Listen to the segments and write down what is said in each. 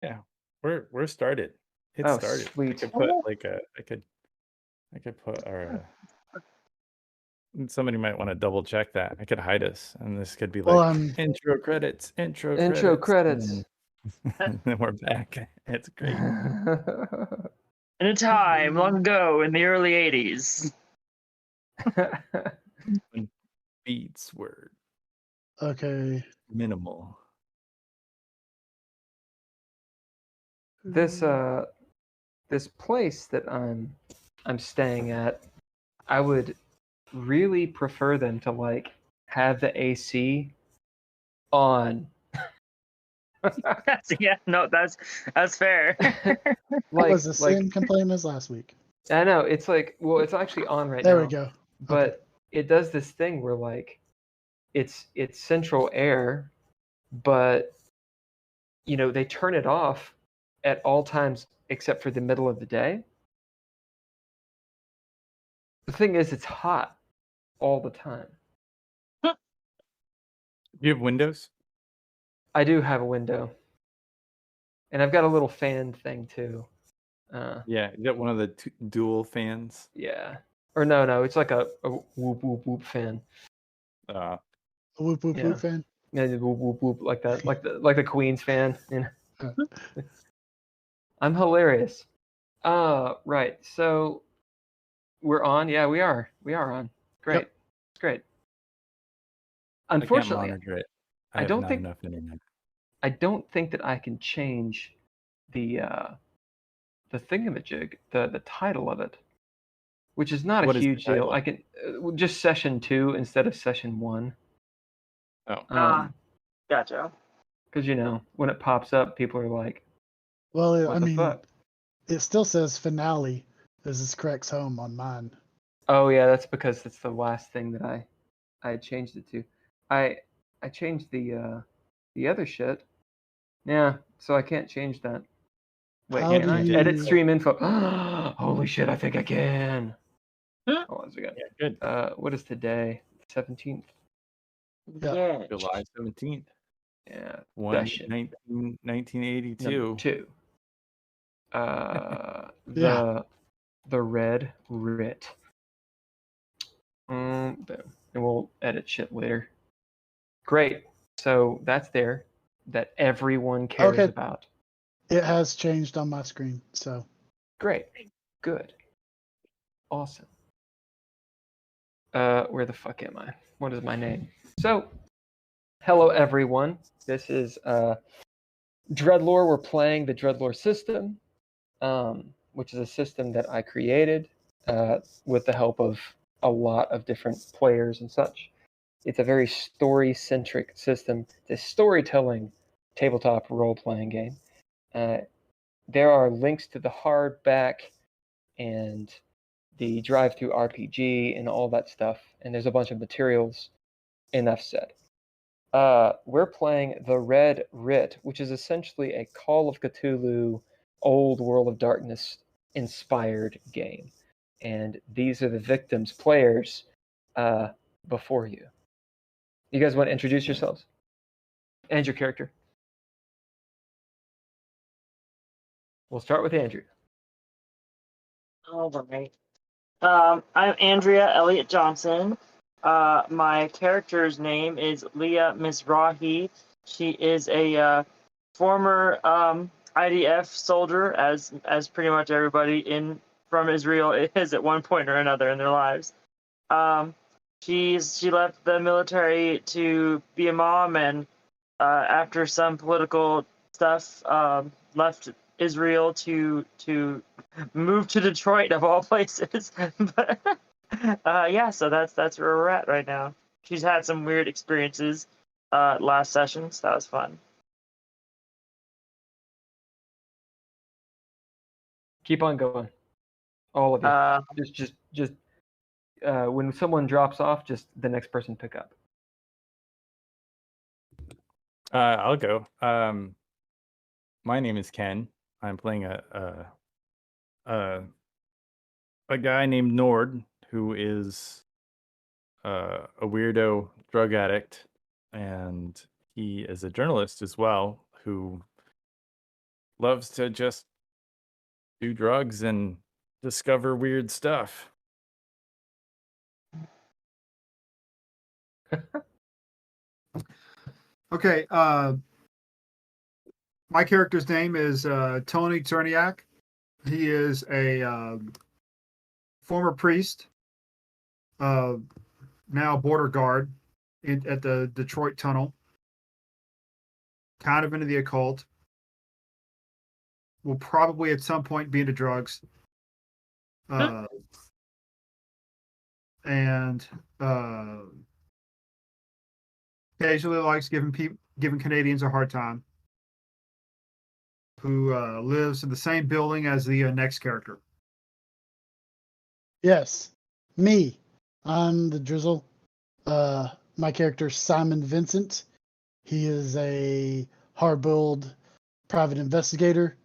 Yeah, we're started. It Oh, started. I sweet. could put like a I could put our somebody might want to double check that. I could hide us, and this could be Well, like intro credits, Intro and credits. then we're back. It's great. In a time long ago in the early 80s. When beats were okay. minimal. This this place that I'm staying at, I would really prefer them to like have the AC on. Yeah, no, that's fair. That Like was the same complaint as last week. I know it's like, well, it's actually on right There now. we go. But it does this thing where like it's central air, but you know, they turn it off at all times except for the middle of the day. The thing is, it's hot all the time. Do you have windows? I do have a window, and I've got a little fan thing too. Yeah, is that one of the dual fans? Yeah, or no, it's like a whoop whoop whoop fan. A whoop whoop Yeah. whoop fan. Yeah, whoop whoop whoop like that, like the Queen's fan. You know? I'm hilarious. Right. So we're on. Yeah, we are. We are on. Great. Yep. It's great. I can't Unfortunately, monitor it. I have don't not think- enough internet. I don't think that I can change the thingamajig, the title of it, which is not What a is the huge deal. title? I can just session 2 instead of session 1. Oh, Gotcha. Because you know when it pops up, people are like, Well, "What I the mean, fuck?" it still says finale as its correct home on mine. Oh yeah, that's because it's the last thing that I had changed it to. I changed the other shit. Yeah, so I can't change that. Wait, How can I do edit you- stream info? Holy shit, I think I can. Hold on a second. yeah, good. What is today? 17th. Yeah. Yeah. July 17th, Yeah. 1982. Number 2. Yeah. The Red Writ. And we'll edit shit later. Great. So that's there. That everyone cares Okay. about. It has changed on my screen, so Great. Good. Awesome. Where the fuck am I? What is my name? So, hello everyone. This is DreadLore. We're playing the DreadLore system, which is a system that I created with the help of a lot of different players and such. It's a very story-centric system. It's a storytelling tabletop role-playing game. There are links to the hardback and the drive-through RPG and all that stuff, and there's a bunch of materials. Enough said. We're playing the Red Writ, which is essentially a Call of Cthulhu, Old World of Darkness inspired game, and these are the victims, players, before you. You guys want to introduce yourselves and your character? We'll start with Andrew. All right. I'm Andrea Elliott-Johnson. My character's name is Leah Mizrahi. She is a former IDF soldier, as pretty much everybody from Israel is at one point or another in their lives. She left the military to be a mom, and after some political stuff, left Israel to move to Detroit of all places. But yeah, so that's where we're at right now. She's had some weird experiences last session, so that was fun. Keep on going, all of you. Just when someone drops off, just the next person pick up. I'll go. My name is Ken. I'm playing a guy named Nord who is a weirdo drug addict, and he is a journalist as well who loves to just do drugs and discover weird stuff. Okay. My character's name is Tony Czerniak. He is a former priest, now border guard at the Detroit Tunnel. Kind of into the occult. Will probably at some point be into drugs. And occasionally likes giving Canadians a hard time. Who lives in the same building as the next character. Yes, me. I'm the Drizzle. My character's Simon Vincent. He is a hard-boiled private investigator.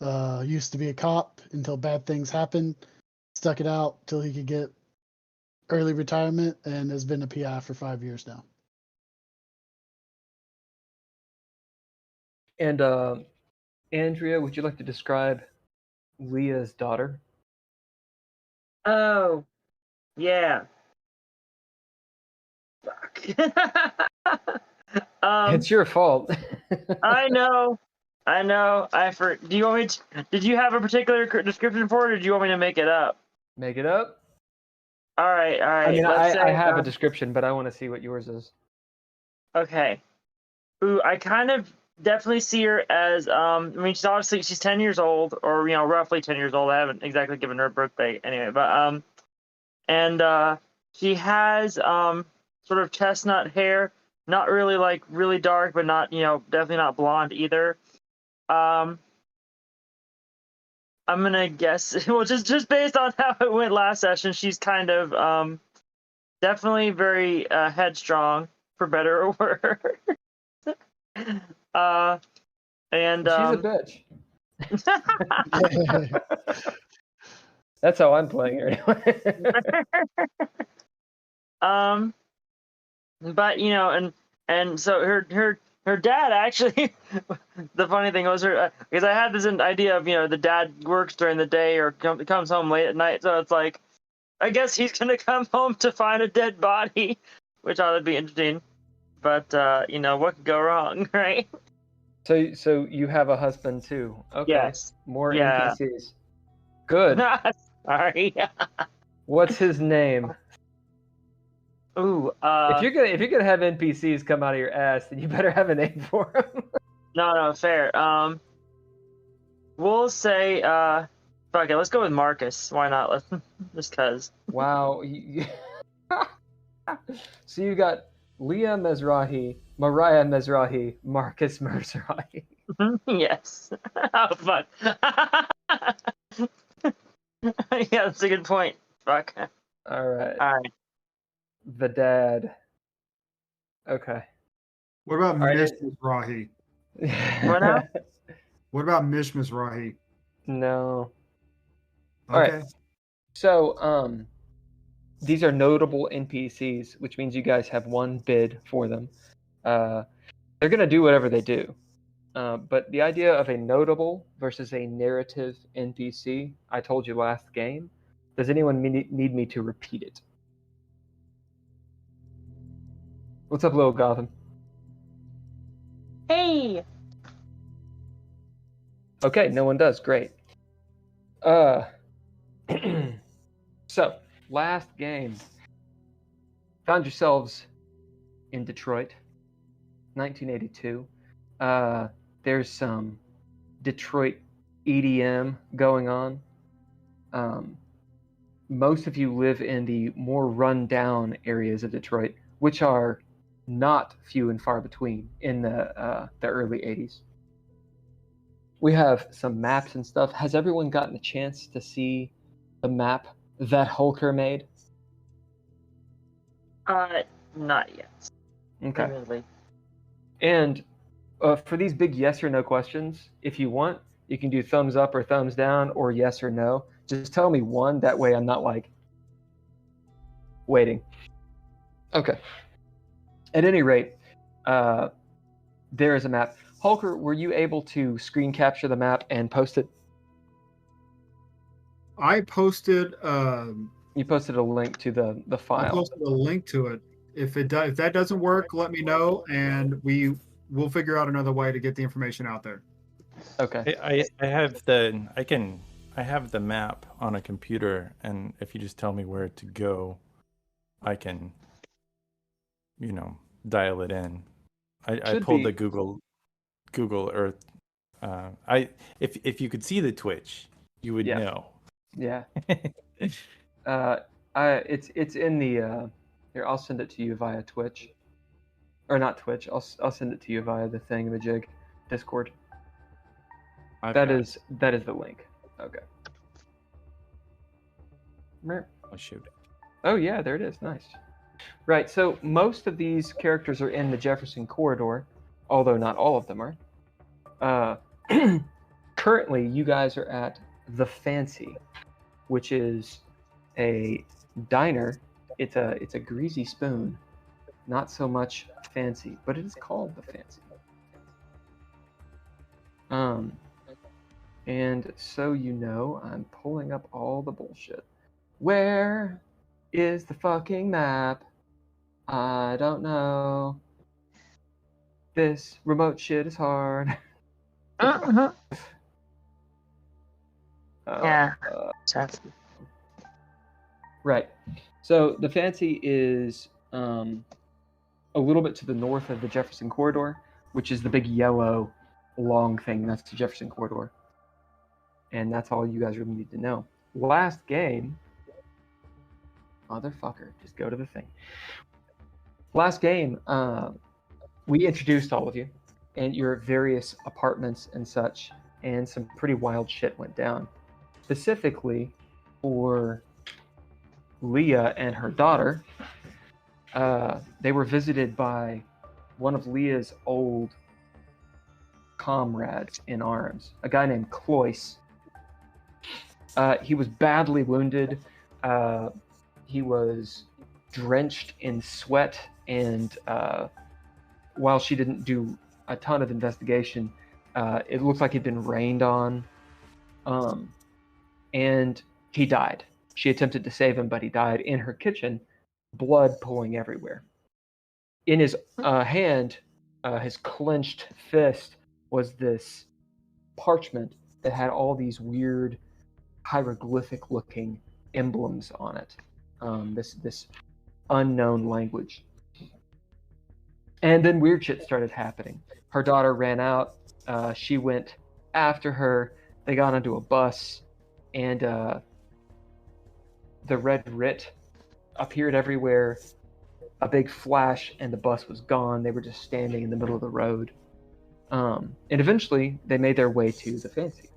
Used to be a cop until bad things happened. Stuck it out till he could get early retirement, and has been a PI for 5 years now. And Andrea, would you like to describe Leah's daughter? Oh, yeah. Fuck. It's your fault. I know. Do you want me to, did you have a particular description for it, or do you want me to make it up? Make it up. All right. I mean, let's I say, have a description, but I want to see what yours is. Okay. Ooh, I kind of definitely see her as I mean, she's 10 years old, or roughly 10 years old. I haven't exactly given her a birthday anyway, but and she has sort of chestnut hair, not really like really dark, but not definitely not blonde either. I'm gonna guess, well, just based on how it went last session, she's kind of definitely very headstrong, for better or worse. And She's a bitch. That's how I'm playing her anyway. But and so her dad actually, the funny thing was because I had this idea of the dad works during the day or comes home late at night, so it's like I guess he's gonna come home to find a dead body, which ought to be interesting. But what could go wrong, right? So you have a husband too? Okay. Yes. More Yeah. NPCs. Good. Sorry. What's his name? Ooh. If you're gonna have NPCs come out of your ass, then you better have a name for them. No, fair. We'll say fuck it. Let's go with Marcus. Why not? Let's just cause. Wow. So you got Leah Mizrahi, Mariah Mizrahi, Marcus Mizrahi. Yes. Oh fuck. Yeah, that's a good point. Fuck. All right. The dad. Okay. What about right. Mish Mizrahi? What now? What about Mish Mizrahi? No. Okay. All right. So, these are notable NPCs, which means you guys have one bid for them. They're going to do whatever they do. But the idea of a notable versus a narrative NPC, I told you last game. Does anyone need me to repeat it? What's up, little Gotham? Hey. Okay, no one does. Great. So, last game. Found yourselves in Detroit, 1982. There's some Detroit EDM going on. Most of you live in the more run-down areas of Detroit, which are not few and far between in the early 80s. We have some maps and stuff. Has everyone gotten a chance to see the map that Holker made? Not yet. Okay. Admittedly. And for these big yes or no questions, if you want, you can do thumbs up or thumbs down or yes or no. Just tell me one. That way I'm not like waiting. Okay. At any rate, there is a map. Hulker, were you able to screen capture the map and post it? I posted. You posted a link to the I file. posted a link to it. If that doesn't work, let me know, and we'll figure out another way to get the information out there. Okay. I have I have the map on a computer, and if you just tell me where to go, I can, dial it in. I pulled the Google Earth. If you could see the Twitch, you would know. Yeah. It's in the here. I'll send it to you via Twitch, or not Twitch. I'll send it to you via the thingamajig Discord. That is the link. Okay. I'll shoot it. Oh yeah, there it is. Nice. Right. So most of these characters are in the Jefferson corridor, although not all of them are. Currently, you guys are at the Fancy, which is a diner. It's a greasy spoon, not so much fancy, but it is called the Fancy. And so I'm pulling up all the bullshit. Where is the fucking map? I don't know. This remote shit is hard. Yeah. Right. So the Fancy is a little bit to the north of the Jefferson corridor, which is the big yellow long thing. That's the Jefferson corridor. And that's all you guys really need to know. Last game, motherfucker, just go to the thing. Last game, we introduced all of you and your various apartments and such, and some pretty wild shit went down. Specifically for Leah and her daughter, they were visited by one of Leah's old comrades in arms, a guy named Cloyce. He was badly wounded. He was drenched in sweat, and while she didn't do a ton of investigation, it looked like he'd been rained on. And he died. She attempted to save him, but he died in her kitchen, blood pooling everywhere. In his hand, his clenched fist, was this parchment that had all these weird hieroglyphic-looking emblems on it. This unknown language. And then weird shit started happening. Her daughter ran out. She went after her. They got onto a bus, and the Red Writ appeared everywhere. A big flash, and the bus was gone. They were just standing in the middle of the road. And eventually, they made their way to the Fancy.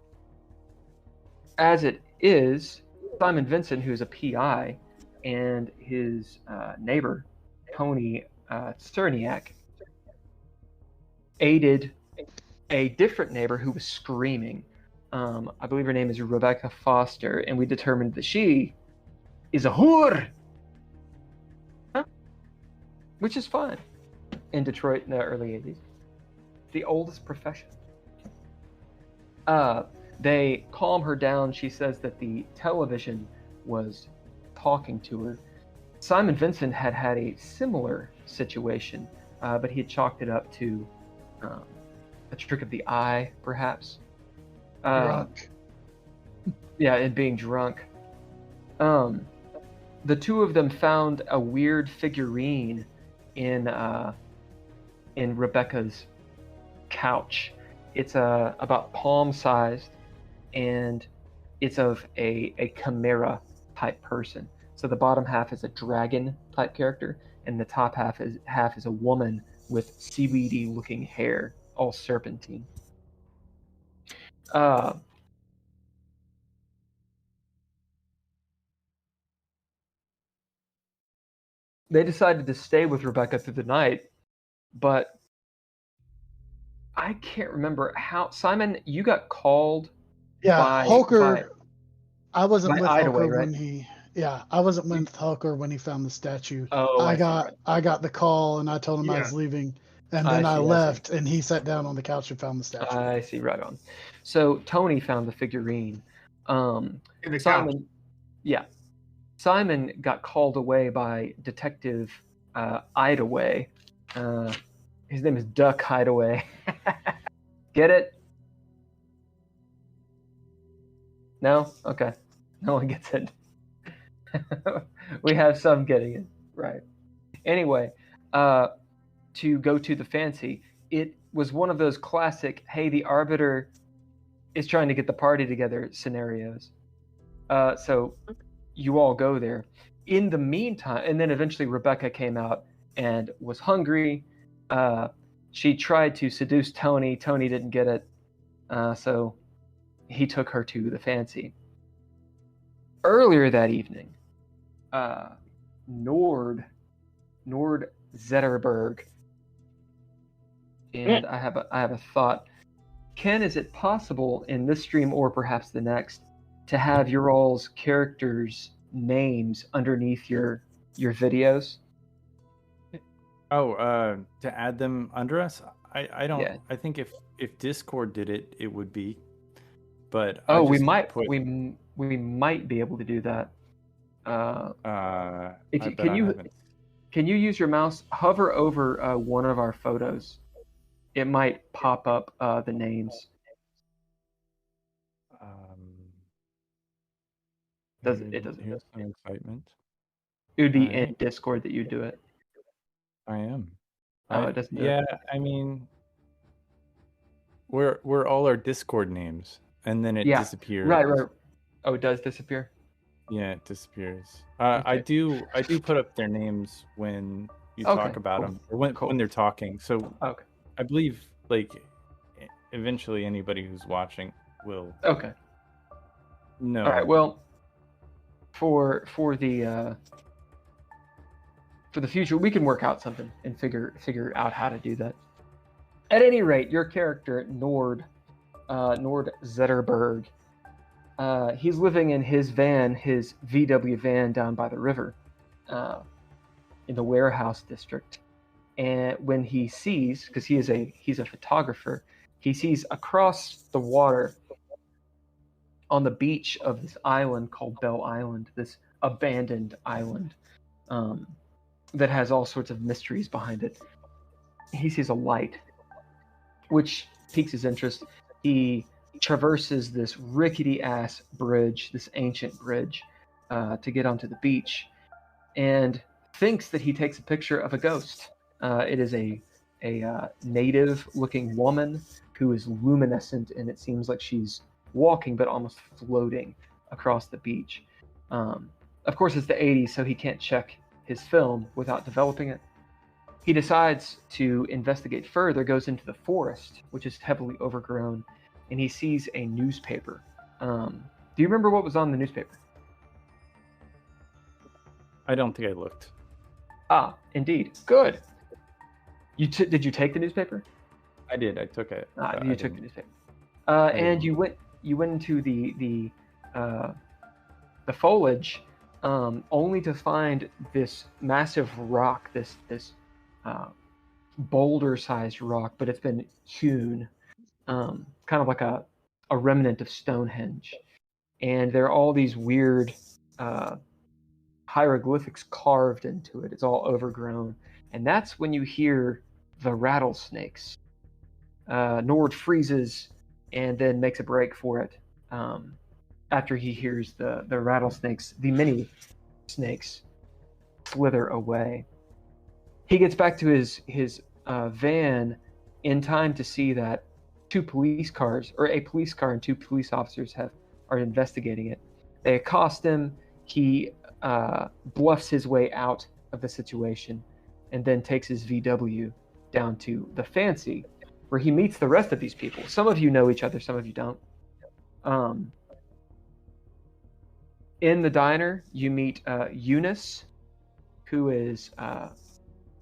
As it is, Simon Vincent, who's a PI, and his neighbor, Tony Cerniak, aided a different neighbor who was screaming. I believe her name is Rebecca Foster, and we determined that she is a whore, which is fine in Detroit in the early 80s. The oldest profession. They calm her down. She says that the television was talking to her. Simon Vincent had had a similar situation, but he had chalked it up to a trick of the eye, perhaps. Drunk. Yeah, and being drunk. The two of them found a weird figurine in Rebecca's couch. It's about palm-sized, and it's of a chimera type person. So the bottom half is a dragon type character, and the top half is a woman with seaweedy looking hair, all serpentine. They decided to stay with Rebecca through the night, but I can't remember how. Simon, you got called. Yeah, Hulker. I wasn't by with Idaway, Hulker right? when he. Yeah, I wasn't with Hulker when he found the statue. Oh, I see, got right. I got the call, and I told him I was Yeah. leaving, And then I left, and he sat down on the couch and found the statue. I see, right on. So Tony found the figurine. In the Simon, couch. yeah. Simon got called away by Detective Hideaway. His name is Duck Hideaway. Get it? No? Okay. No one gets it. We have some getting it. Right. Anyway, to go to the fancy, it was one of those classic, hey, the arbiter is trying to get the party together scenarios. So you all go there. In the meantime, and then eventually Rebecca came out and was hungry. She tried to seduce Tony. Tony didn't get it. So he took her to the fancy. Earlier that evening, Nord Zetterberg, and I have a thought. Ken, is it possible in this stream or perhaps the next to have your all's characters' names underneath your videos? Oh, to add them under us? I don't. Yeah. I think if Discord did it, it would be. But we might be able to do that. Can you use your mouse, hover over one of our photos? It might pop up the names. It doesn't. Here's some excitement. It would be in Discord that you do it. I am. It doesn't. I mean, we're all our Discord names, and then it disappears. Right. Oh, it does disappear. Yeah, it disappears. Okay. I do put up their names when you talk about them, or when they're talking. So I believe eventually anybody who's watching will. Okay. No. All right. Well, for the future, we can work out something and figure out how to do that. At any rate, your character Nord Zetterberg, he's living in his van, his VW van down by the river, in the warehouse district. And when he sees, because he's a photographer, he sees across the water on the beach of this island called Bell Island, this abandoned island that has all sorts of mysteries behind it. He sees a light, which piques his interest. He traverses this rickety-ass bridge, this ancient bridge, to get onto the beach, and thinks that he takes a picture of a ghost. It is a native-looking woman who is luminescent, and it seems like she's walking but almost floating across the beach. Of course, it's the 80s, so he can't check his film without developing it. He decides to investigate further, goes into the forest, which is heavily overgrown, and he sees a newspaper. Do you remember what was on the newspaper? I don't think I looked. Ah, indeed. Good. Did you take the newspaper? I did. I took it. You took the newspaper. And you went into the foliage, only to find this massive rock, this boulder-sized rock, but it's been hewn, kind of like a remnant of Stonehenge. And there are all these weird hieroglyphics carved into it. It's all overgrown. And that's when you hear the rattlesnakes. Nord freezes and then makes a break for it after he hears the rattlesnakes, the mini snakes, slither away. He gets back to his van in time to see that a police car and two police officers are investigating it. They accost him. He bluffs his way out of the situation and then takes his VW down to the fancy, where he meets the rest of these people. Some of you know each other, some of you don't. In the diner, you meet Eunice, who is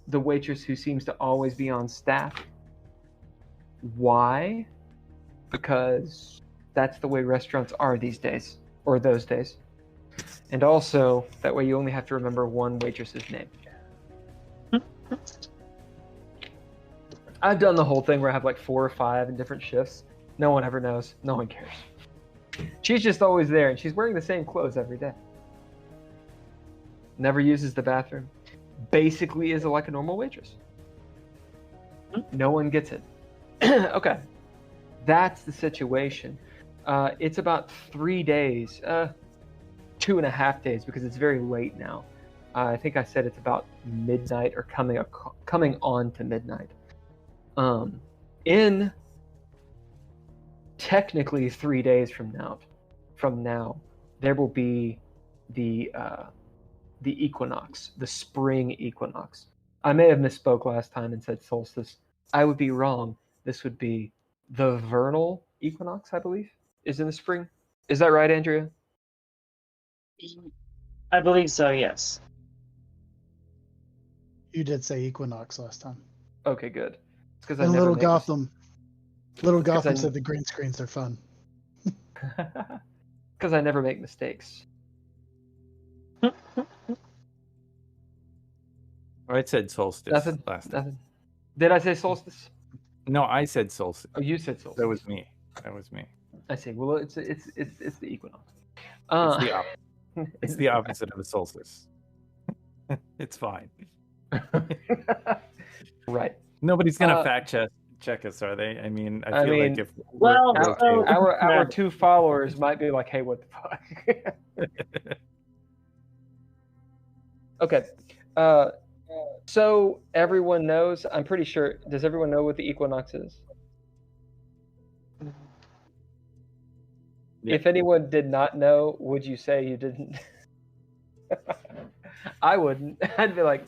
the waitress who seems to always be on staff. Why? Because that's the way restaurants are these days, or those days. And also, that way you only have to remember one waitress's name. I've done the whole thing where I have like 4 or 5 in different shifts. No one ever knows. No one cares. She's just always there, and she's wearing the same clothes every day. Never uses the bathroom. Basically is like a normal waitress. No one gets it. Okay. That's the situation. It's about 3 days, 2.5 days, because it's very late now. I think I said it's about midnight or coming on to midnight. In technically 3 days from now, there will be the equinox, the spring equinox. I may have misspoke last time and said solstice. I would be wrong. This would be the vernal equinox, I believe, is in the spring. Is that right, Andrea? I believe so, yes. You did say equinox last time. Okay, good. It's and Little Gotham said the green screens are fun. Because I never make mistakes. I said solstice last time. Nothing. Did I say solstice? No, I said solstice. Oh, you said solstice. That was me. I see. Well, it's the equinox. It's the opposite of a solstice. It's fine. Right. Nobody's gonna fact check us, are they? I mean, I feel like if our 2 followers might be like, "Hey, what the fuck?" Okay. So everyone knows. I'm pretty sure. Does everyone know what the equinox is? Yeah. If anyone did not know, would you say you didn't? I wouldn't. I'd be like,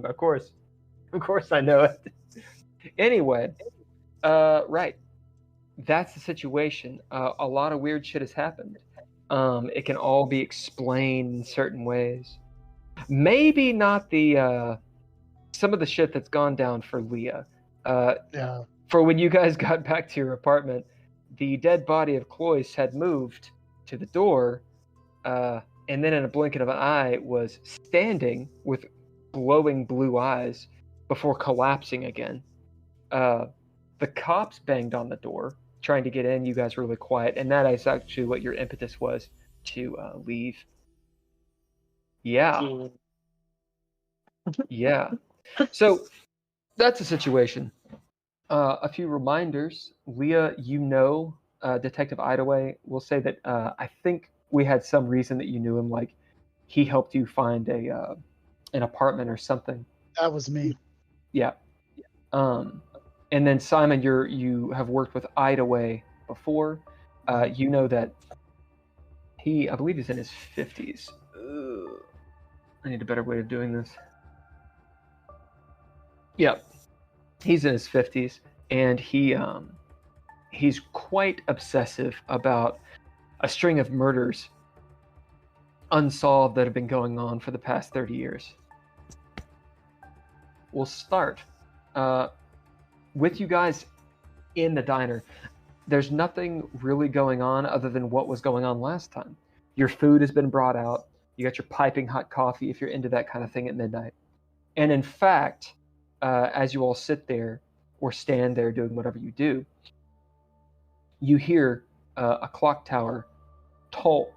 of course I know it. Anyway, right. That's the situation. A lot of weird shit has happened. It can all be explained in certain ways. Maybe not the some of the shit that's gone down for Leah. Yeah. For when you guys got back to your apartment, the dead body of Cloyce had moved to the door, and then in a blink of an eye was standing with glowing blue eyes before collapsing again. The cops banged on the door, trying to get in. You guys were really quiet, and that is actually what your impetus was to leave. Yeah. Yeah. So that's the situation. A few reminders. Leah, Detective Idaway will say that I think we had some reason that you knew him, like he helped you find an apartment or something. That was me. Yeah. And then Simon, you have worked with Idaway before. You know that I believe he's in his 50s. I need a better way of doing this. Yeah. He's in his 50s, and he's quite obsessive about a string of murders unsolved that have been going on for the past 30 years. We'll start with you guys in the diner. There's nothing really going on other than what was going on last time. Your food has been brought out. You got your piping hot coffee if you're into that kind of thing at midnight. And in fact, as you all sit there or stand there doing whatever you do, you hear a clock tower toll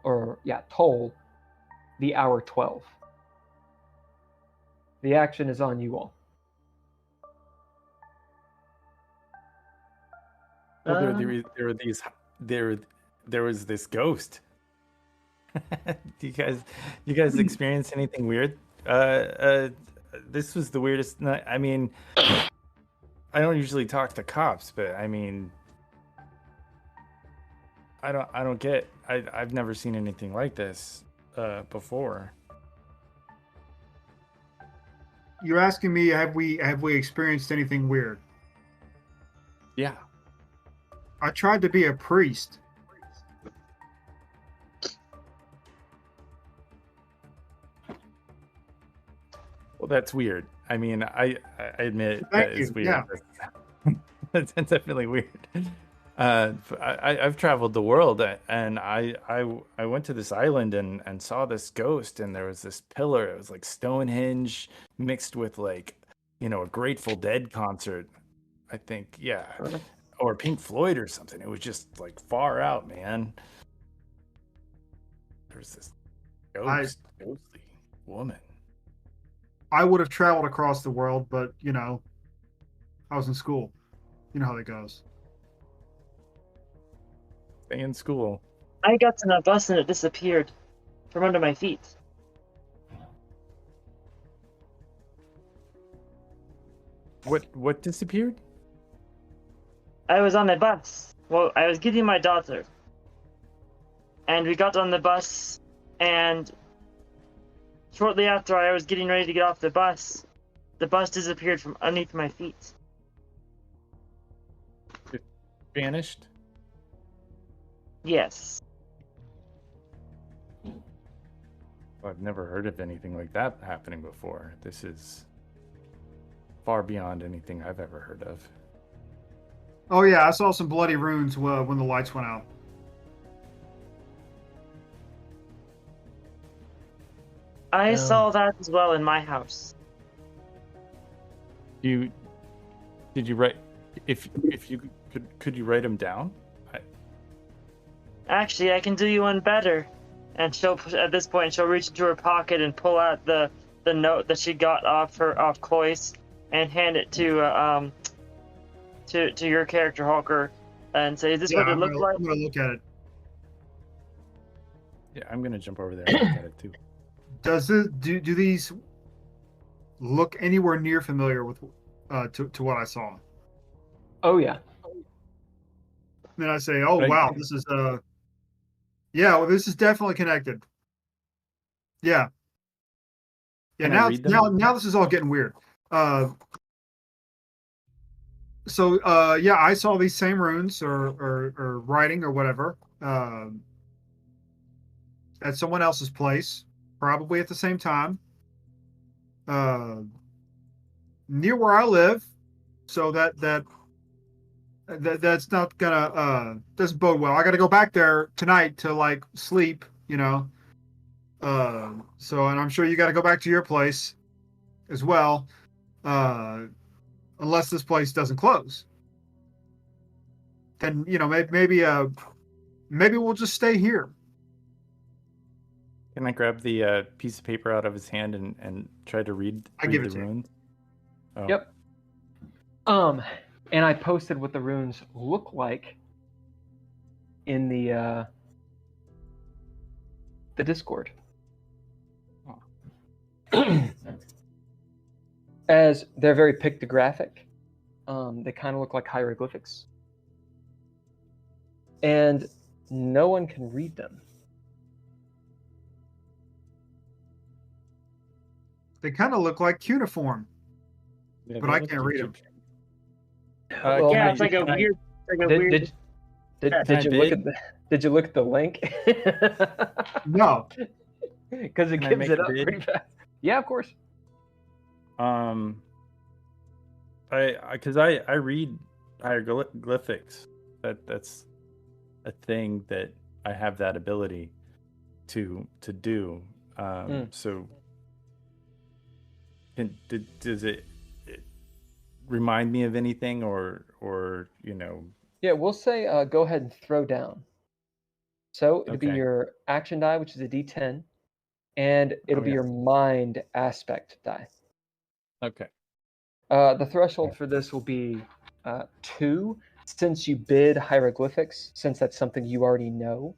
the hour 12. The action is on you all. Well, there was this ghost. Do you guys experience anything weird? This was the weirdest night. I mean, I don't usually talk to cops, but I mean, I don't get. I've never seen anything like this before. You're asking me, have we experienced anything weird? Yeah. I tried to be a priest. Well, that's weird. I mean, I admit that it's weird. Yeah. That's definitely weird. I've traveled the world, and I went to this island and saw this ghost, and there was this pillar. It was like Stonehenge mixed with like, a Grateful Dead concert. I think, yeah, Perfect. or Pink Floyd or something. It was just like far out, man. There's this ghostly woman. I would have traveled across the world, but I was in school. You know how that goes. Stay in school. I got on a bus and it disappeared from under my feet. What disappeared? I was on a bus. Well, I was getting my daughter. And we got on the bus, and shortly after I was getting ready to get off the bus disappeared from underneath my feet. It vanished? Yes. Well, I've never heard of anything like that happening before. This is far beyond anything I've ever heard of. Oh yeah, I saw some bloody runes when the lights went out. I saw that as well in my house. Did you write? If you could you write them down? Actually, I can do you one better. And at this point she'll reach into her pocket and pull out the note that she got off Cloyce and hand it to your character, Hawker, and say, "Is this what it looks like?" I'm gonna look at it. Yeah, I'm gonna jump over there and look at it too. Do these look anywhere near familiar with to what I saw? Oh yeah. Then I say, "Oh Right. wow, this is yeah, well, this is definitely connected." Yeah. Yeah. Can I read them? Now this is all getting weird. So yeah, I saw these same runes or writing or whatever at someone else's place, probably at the same time, near where I live. So that's not gonna doesn't bode well. I got to go back there tonight to like sleep, So and I'm sure you got to go back to your place as well. Unless this place doesn't close, then maybe we'll just stay here. Can I grab the piece of paper out of his hand and try to read give it the to you. runes? Oh. Yep. And I posted what the runes look like in the Discord. As they're very pictographic. They kind of look like hieroglyphics. And no one can read them. They kind of look like cuneiform, Yeah, but they I look can't read them. Well, Yeah, can it's like a I- weird. Did you look at did you look at the link? No. Because it Can I gives make it a up bid? pretty fast. Yeah, of course. Because I read hieroglyphics. That's a thing that I have that ability to do. So does it remind me of anything or Yeah, we'll say go ahead and throw down. So it'll be Okay. your action die, which is a D10, and it'll be yeah. your mind aspect die. Okay. The threshold for this will be 2. Since you bid hieroglyphics, since that's something you already know,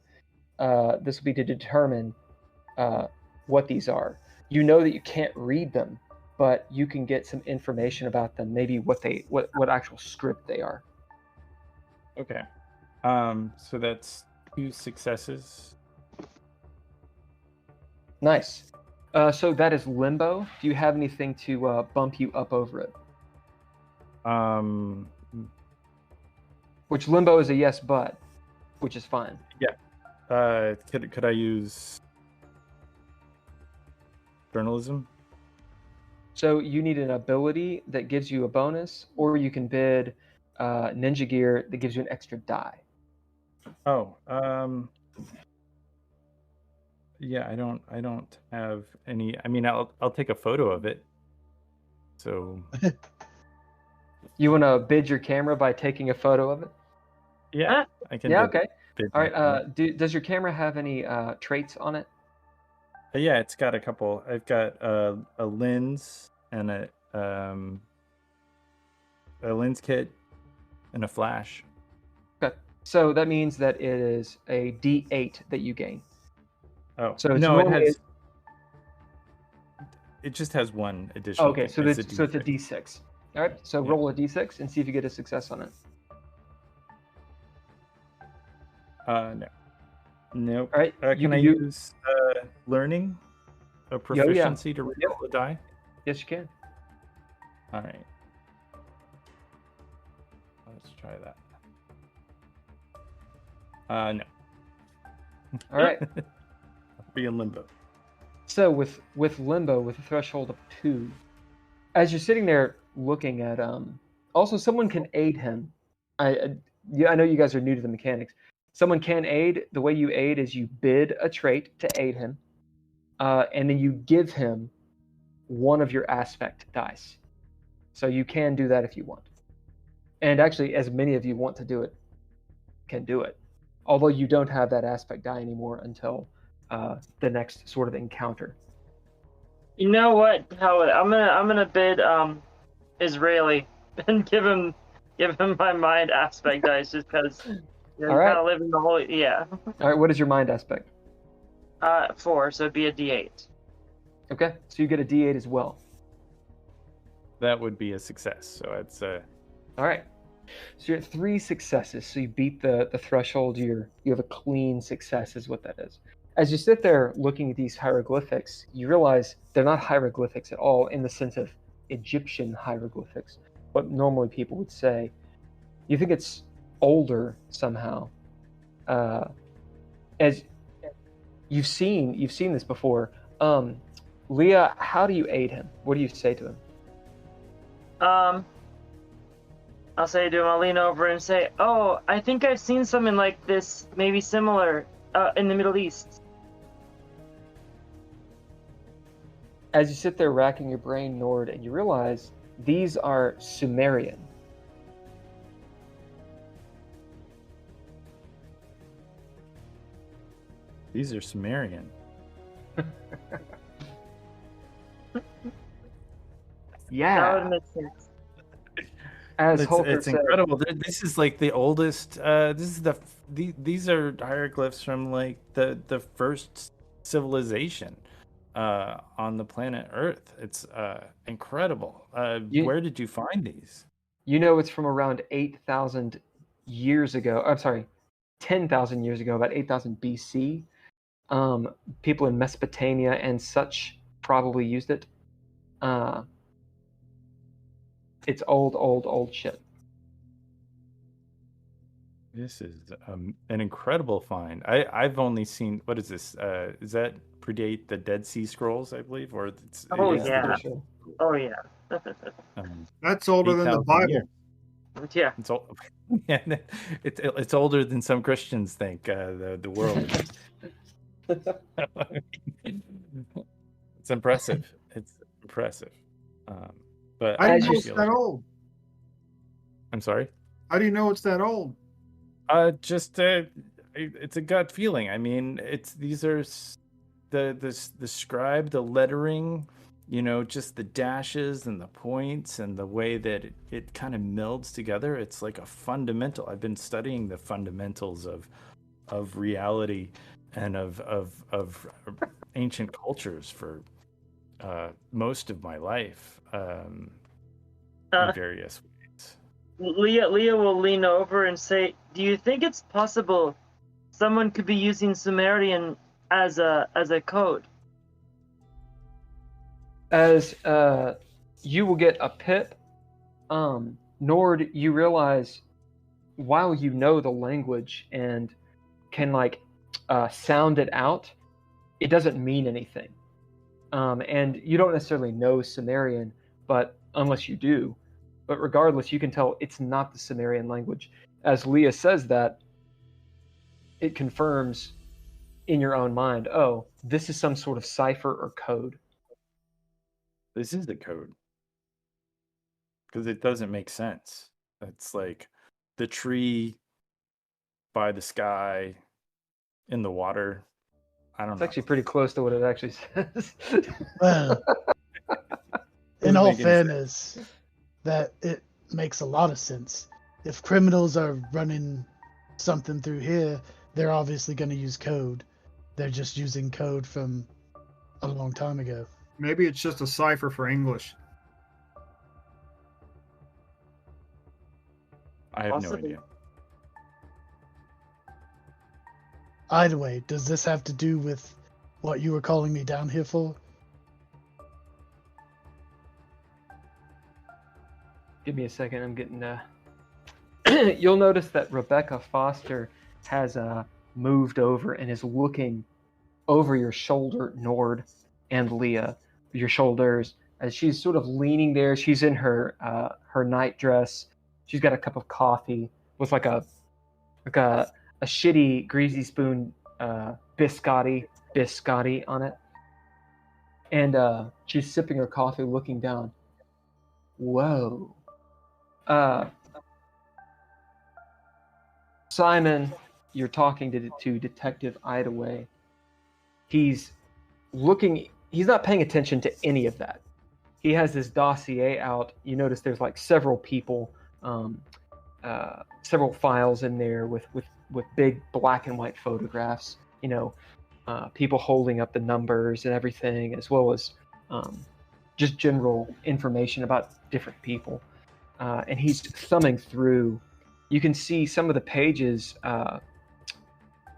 this will be to determine what these are. You know that you can't read them, but you can get some information about them, maybe what actual script they are. Okay. So that's 2 successes. Nice. So that is limbo. Do you have anything to bump you up over it? Which limbo is a yes, but, which is fine. Could I use journalism? So you need an ability that gives you a bonus, or you can bid ninja gear that gives you an extra die. Oh, yeah, I don't have any. I mean, I'll take a photo of it. So You want to bid your camera by taking a photo of it? yeah, I can. Yeah, okay. bid All my camera. right. Does your camera have any traits on it? Yeah, it's got a couple. I've got a lens and a lens kit and a flash. Okay. So that means that it is a D8 that you gain. Oh, So it's no, it normally has. It just has one additional. okay. thing. So It's it's a D6. All right. So Yeah. roll a D6 and see if you get a success on it. No. Nope. All right. Can I use learning a proficiency to reroll the die? Yes, you can. All right. Let's try that. No. All right. I'll be in limbo. So with limbo, with a threshold of 2, as you're sitting there looking at also someone can aid him. I know you guys are new to the mechanics. Someone can aid. The way you aid is you bid a trait to aid him, and then you give him one of your aspect dice. So you can do that if you want. And actually, as many of you want to do it, can do it. Although you don't have that aspect die anymore until the next sort of encounter. You know what, Howard? I'm gonna bid Israeli and give him my mind aspect dice just because you're All right. kind of living the whole All right, what is your mind aspect? 4, so it'd be a D8. Okay, so you get a D8 as well. That would be a success. So it's All right, so you're at 3 successes. So you beat the threshold. You have a clean success, is what that is. As you sit there looking at these hieroglyphics, you realize they're not hieroglyphics at all in the sense of Egyptian hieroglyphics, what normally people would say. You think it's older somehow. As you've seen this before. Leah, how do you aid him? What do you say to him? I'll say to him, I'll lean over and say, "Oh, I think I've seen something like this, maybe similar, in the Middle East." As you sit there racking your brain, Nord, and you realize these are Sumerian. these are Sumerian. Yeah. That would make sense. As It's Holker said, incredible. This is like the oldest. These are hieroglyphs from like the first civilization on the planet Earth. It's incredible. Where did you find these? You know, it's from around 8,000 years ago. I'm sorry, 10,000 years ago, about 8,000 BC. People in Mesopotamia and such probably used it. It's old shit. This is an incredible find. I've only seen, what is this? Is that predate the Dead Sea Scrolls, I believe, or it's Oh, it is the yeah. Dead- Sure. Oh yeah. That's older than the 8,000 Bible. years. Yeah. It's old. Yeah, it's older than some Christians think. The world. It's impressive. It's impressive. But How do As you know you it's feel that like- old? I'm sorry. How do you know it's that old? Just it's a gut feeling. I mean, these are the scribe, the lettering, just the dashes and the points and the way that it kind of melds together. It's like a fundamental. I've been studying the fundamentals of reality and of ancient cultures for most of my life in various ways. Leah will lean over and say, "Do you think it's possible someone could be using Sumerian as a code?" As you will get a pip, Nord, you realize while you know the language and can sound it out, it doesn't mean anything. And you don't necessarily know Sumerian, but unless you do, but regardless, you can tell it's not the Sumerian language. As Leah says that, it confirms in your own mind, oh, this is some sort of cipher or code. This is the code. because it doesn't make sense. It's like the tree by the sky in the water. I don't It's know. actually pretty close to what it actually says. Well, in Doesn't all make any sense. fairness, that it makes a lot of sense. If criminals are running something through here, they're obviously going to use code. They're just using code from a long time ago. Maybe it's just a cipher for English. I have no Possibly. idea. Either way, does this have to do with what you were calling me down here for? Give me a second. I'm getting. You'll notice that Rebecca Foster has moved over and is looking over your shoulder, Nord and Leah, your shoulders, as she's sort of leaning there. She's in her her night dress. She's got a cup of coffee with like a shitty greasy spoon biscotti on it, and she's sipping her coffee, looking down. Whoa. Simon, you're talking to Detective Idaway. He's looking. He's not paying attention to any of that. He has this dossier out. You notice there's like several people, several files in there with big black and white photographs. You know, people holding up the numbers and everything, as well as just general information about different people. And he's thumbing through. You can see some of the pages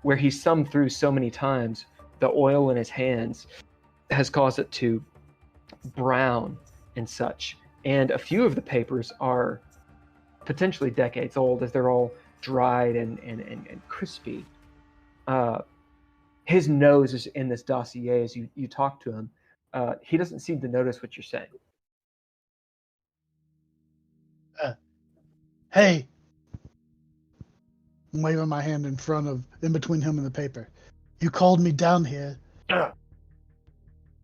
where he's thumbed through so many times. The oil in his hands has caused it to brown and such. And a few of the papers are potentially decades old, as they're all dried and crispy. His nose is in this dossier as you talk to him. He doesn't seem to notice what you're saying. Hey, I'm waving my hand in between him and the paper. You called me down here.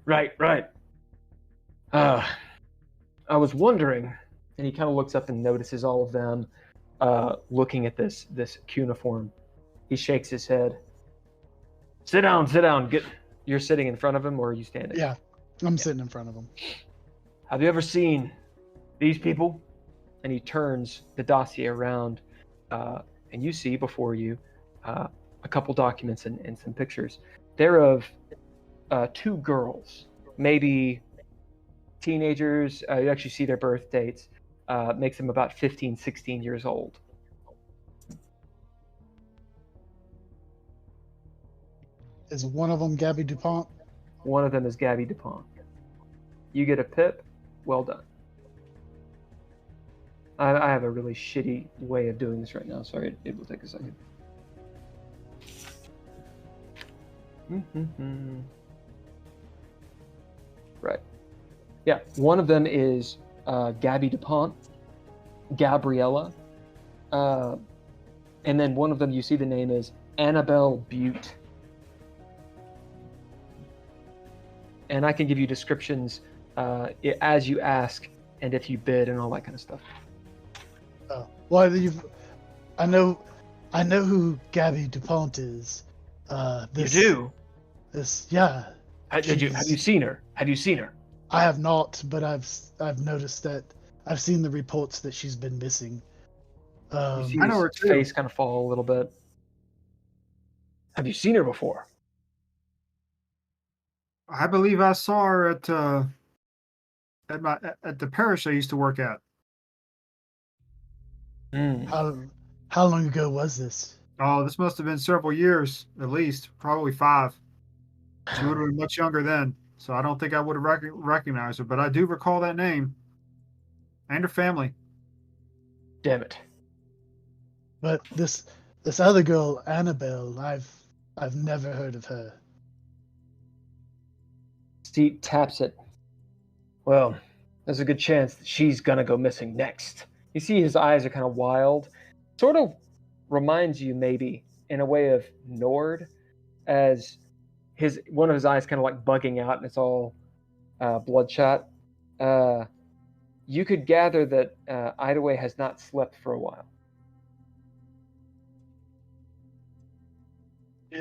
Right. I was wondering, and he kind of looks up and notices all of them looking at this cuneiform. He shakes his head. Sit down. You're sitting in front of him, or are you standing? Yeah, I'm sitting in front of him. Have you ever seen these people? And he turns the dossier around, and you see before you a couple documents and some pictures. They're of two girls, maybe teenagers. You actually see their birth dates. Makes them about 15, 16 years old. Is one of them Gabby DuPont? One of them is Gabby DuPont. You get a pip. Well done. I have a really shitty way of doing this right now. Sorry, it will take a second. Right. Yeah, one of them is Gabby DuPont, Gabriella, and then one of them, you see the name is Annabelle Butte. And I can give you descriptions as you ask and if you bid and all that kind of stuff. Oh, well, I know who Gabby DuPont is. You do? Yeah. Have you seen her? Have you seen her? I have not, but I've noticed that I've seen the reports that she's been missing. You see I know his her too. face kind of fall a little bit. Have you seen her before? I believe I saw her at the parish I used to work at. How long ago was this? Oh, this must have been several years, at least, probably 5. She would have been much younger then, so I don't think I would have recognized her. But I do recall that name and her family. Damn it! But this other girl, Annabelle, I've never heard of her. Steve taps it. Well, there's a good chance that she's gonna go missing next. You see his eyes are kind of wild. Sort of reminds you maybe in a way of Nord, as one of his eyes kind of like bugging out and it's all bloodshot. you could gather that Idaway has not slept for a while.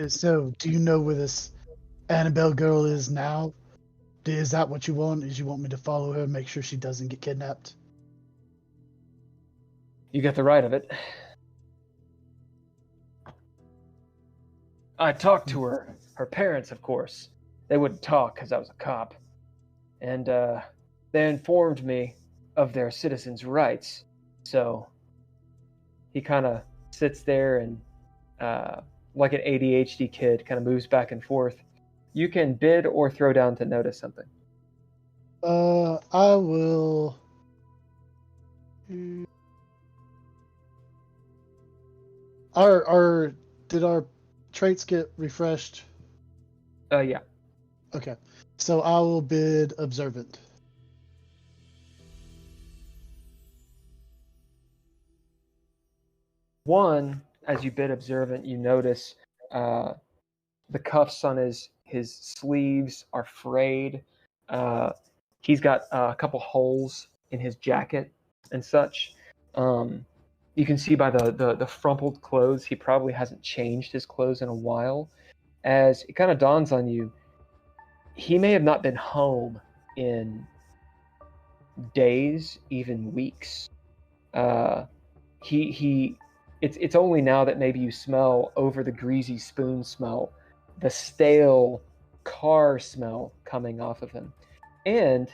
So, do you know where this Annabelle girl is now? Is that what you want? Is you want me to follow her, make sure she doesn't get kidnapped? You get the right of it. I talked to her parents, of course. They wouldn't talk because I was a cop. And they informed me of their citizens' rights. So he kind of sits there and, like an ADHD kid, kind of moves back and forth. You can bid or throw down to notice something. I will. Did our traits get refreshed? Yeah. Okay, so I will bid observant. One, as you bid observant, you notice the cuffs on his sleeves are frayed. He's got a couple holes in his jacket and such. You can see by the frumpled clothes, he probably hasn't changed his clothes in a while. As it kind of dawns on you, he may have not been home in days, even weeks. It's only now that maybe you smell over the greasy spoon smell, the stale car smell coming off of him. And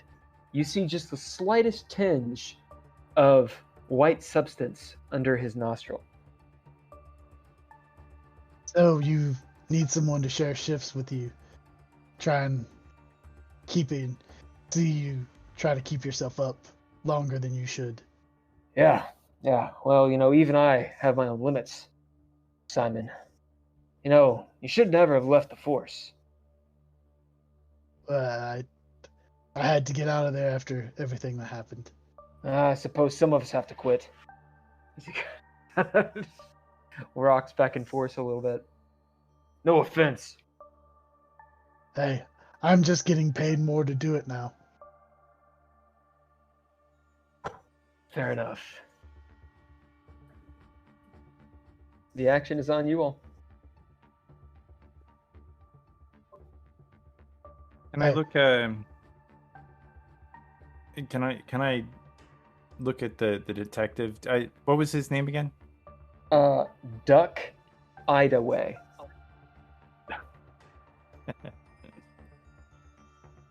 you see just the slightest tinge of white substance under his nostril. So you need someone to share shifts with you. Try and try to keep yourself up longer than you should. Yeah. Well, even I have my own limits, Simon. You should never have left the Force. I had to get out of there after everything that happened. I suppose some of us have to quit. Rocks back and forth a little bit. No offense. Hey, I'm just getting paid more to do it now. Fair enough. The action is on you all. Can I look? Can I look at the detective? What was his name again? Duck Idaway.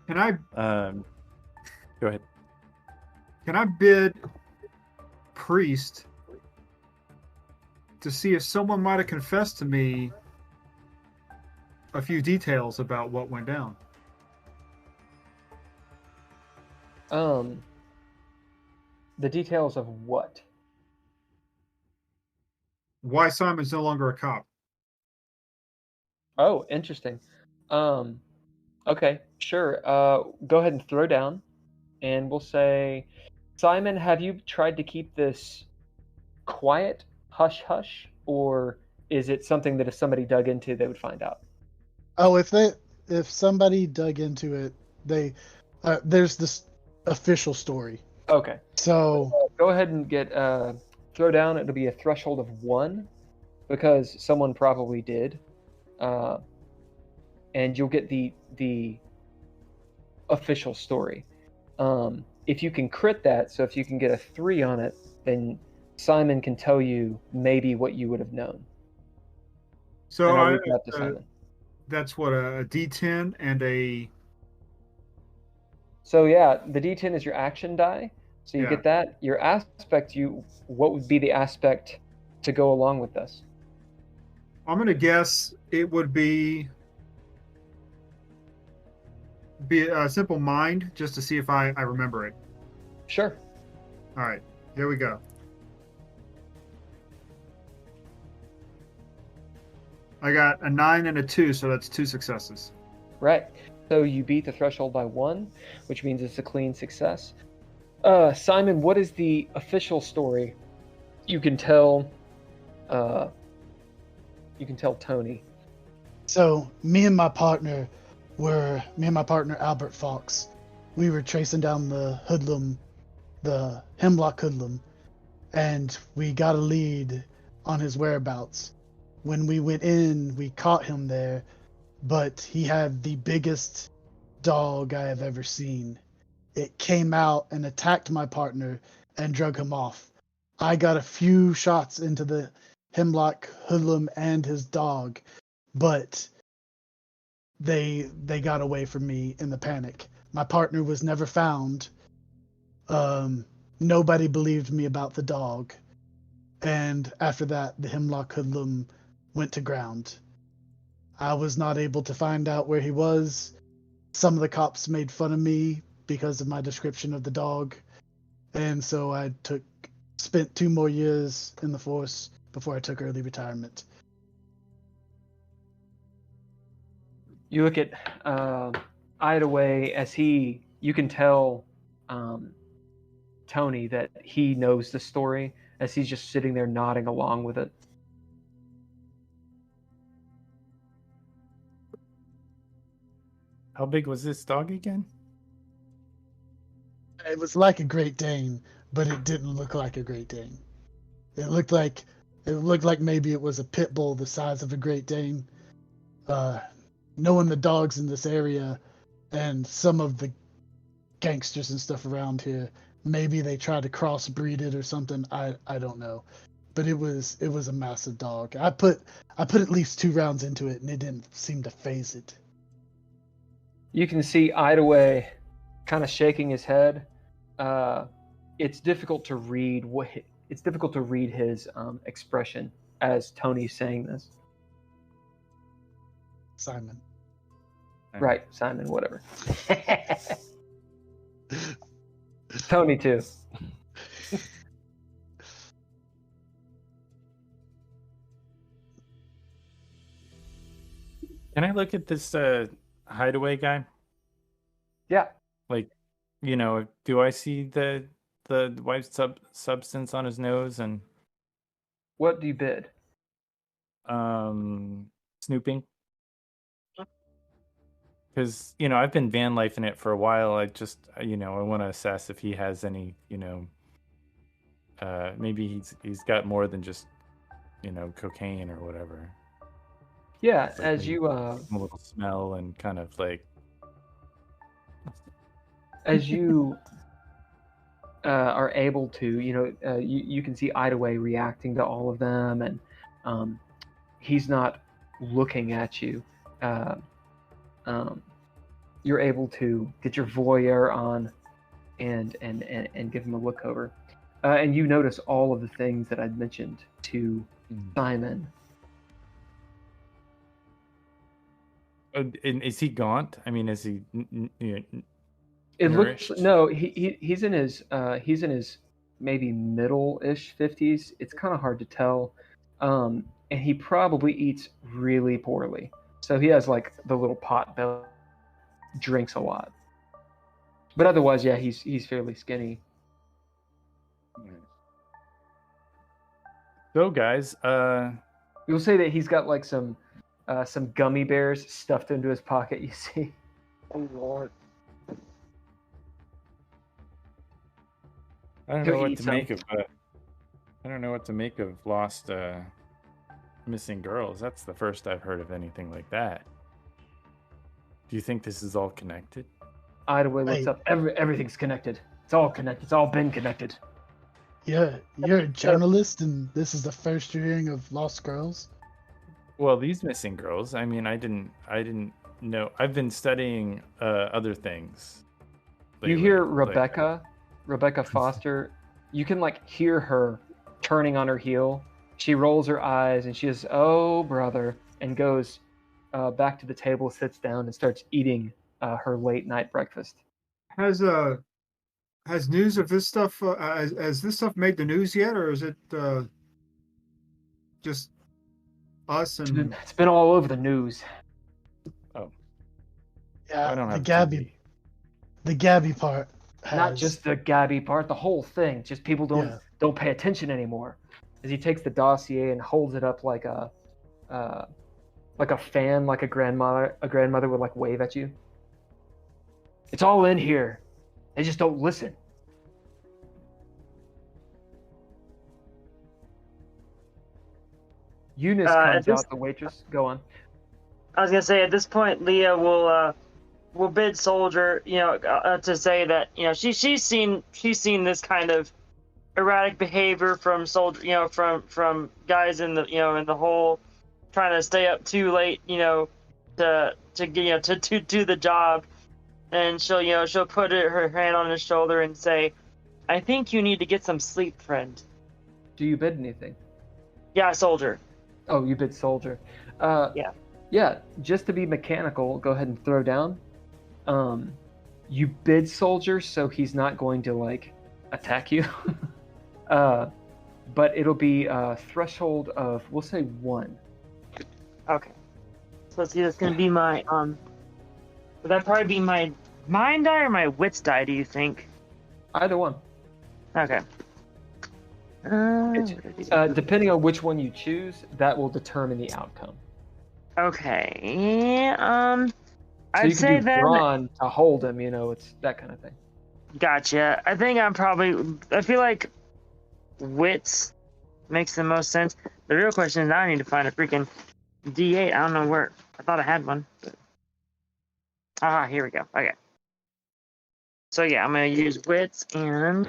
Can I? Go ahead. Can I bid priest to see if someone might have confessed to me a few details about what went down? The details of what? Why Simon's no longer a cop. Oh, interesting. Okay, sure. Go ahead and throw down, and we'll say, Simon, have you tried to keep this quiet, hush hush, or is it something that if somebody dug into, they would find out? Oh, if somebody dug into it, there's this official story. Okay. So go ahead and get throw down. It'll be a threshold of 1 because someone probably did, and you'll get the official story. If you can crit that, so if you can get a 3 on it, then Simon can tell you maybe what you would have known. So That's what, a D10 and a... So yeah, the D10 is your action die. So you get that. Your aspect, what would be the aspect to go along with this? I'm going to guess it would be a simple mind, just to see if I remember it. Sure. All right, here we go. I got a 9 and a 2, so that's 2 successes. Right. So you beat the threshold by 1, which means it's a clean success. Simon, what is the official story you can tell Tony? So me and my partner Albert Fox, we were tracing down the hoodlum the Hemlock Hoodlum, and we got a lead on his whereabouts. When we went in, we caught him there, but he had the biggest dog I have ever seen. It came out and attacked my partner and drug him off. I got a few shots into the Hemlock Hoodlum and his dog, but they got away from me in the panic. My partner was never found. Nobody believed me about the dog. And after that, the Hemlock Hoodlum went to ground. I was not able to find out where he was. Some of the cops made fun of me because of my description of the dog. And so I spent 2 more years in the force before I took early retirement. You look at Idaway as you can tell Tony that he knows the story as he's just sitting there nodding along with it. How big was this dog again? It was like a Great Dane, but it didn't look like a Great Dane. It looked like maybe it was a pit bull the size of a Great Dane. Knowing the dogs in this area and some of the gangsters and stuff around here, maybe they tried to crossbreed it or something. I don't know, but it was a massive dog. I put at least 2 rounds into it, and it didn't seem to phase it. You can see Idaway kind of shaking his head. It's difficult to read his expression as Tony's saying this. Simon. Right, Simon, whatever. Tony too. Can I look at this hideaway guy? Yeah. Like, do I see the white substance on his nose and What do you bid? snooping? Because I've been van lifing it for a while. I just I want to assess if he has any maybe he's got more than just cocaine or whatever. Yeah, Like as maybe you a little smell and kind of like as you are able to, you can see Idaway reacting to all of them, and he's not looking at you. You're able to get your voyeur on and give him a look over. And you notice all of the things that I'd mentioned to Simon. And is he gaunt? I mean, is he It nourished? looks no. He's in his maybe middle-ish 50s. It's kind of hard to tell, and he probably eats really poorly. So he has like the little pot belly, drinks a lot, but otherwise, yeah, he's fairly skinny. So, guys, You'll say that he's got like some gummy bears stuffed into his pocket. You see. Oh Lord. I don't He'll know what eat to some. make of. I don't know what to make of lost, missing girls. That's the first I've heard of anything like that. Do you think this is all connected? Idaway looks up. Everything's connected. It's all connected. It's all been connected. Yeah, you're a journalist, and this is the first you're hearing of lost girls. Well, these missing girls. I mean, I didn't know. I've been studying other things. You lately, hear like- Rebecca Foster. You can like hear her turning on her heel. She rolls her eyes and she says, "Oh, brother," and goes back to the table, sits down, and starts eating her late night breakfast. Has news of this stuff has this stuff made the news yet, or is it just us and It's been all over the news. Yeah, I don't have the Gabby part has. Not just the Gabby part, the whole thing. Just people Yeah. don't pay attention anymore. As he takes the dossier and holds it up like a fan, like a grandmother would like wave at you. It's all in here. They just don't listen. Eunice comes out, the waitress. Go on. I was gonna say at this point, Leah will bid Soldier, to say that she's seen this kind of erratic behavior from Soldier, from guys in the hole, trying to stay up too late, to do the job, and she'll put her hand on his shoulder and say, "I think you need to get some sleep, friend." Do you bid anything? Yeah, Soldier. Oh, you bid Soldier. Yeah. Yeah, just to be mechanical, go ahead and throw down. You bid Soldier, so he's not going to attack you. But it'll be a threshold of, we'll say 1. Okay. So let's see, that's gonna be my would that probably be my mind die or my wits die, do you think? Either one. Okay. Depending on which one you choose, that will determine the outcome. Okay. So I'd you say can do then. brawn to hold him, it's that kind of thing. Gotcha. I think I feel like wits makes the most sense. The real question is now I need to find a freaking D8. I don't know where. I thought I had one. But... here we go. Okay. So yeah, I'm going to use wits, and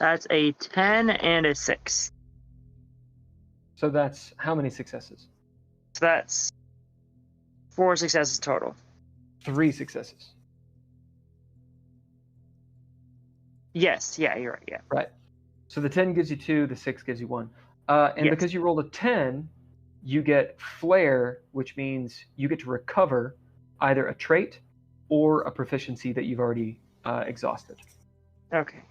that's a 10 and a 6. So that's how many successes? So that's 4 successes total. 3 successes. Yes, yeah, you're right, yeah. Right. So the 10 gives you 2, the 6 gives you 1. And Yes. because you rolled a 10, you get Flare, which means you get to recover either a trait or a proficiency that you've already exhausted. Okay.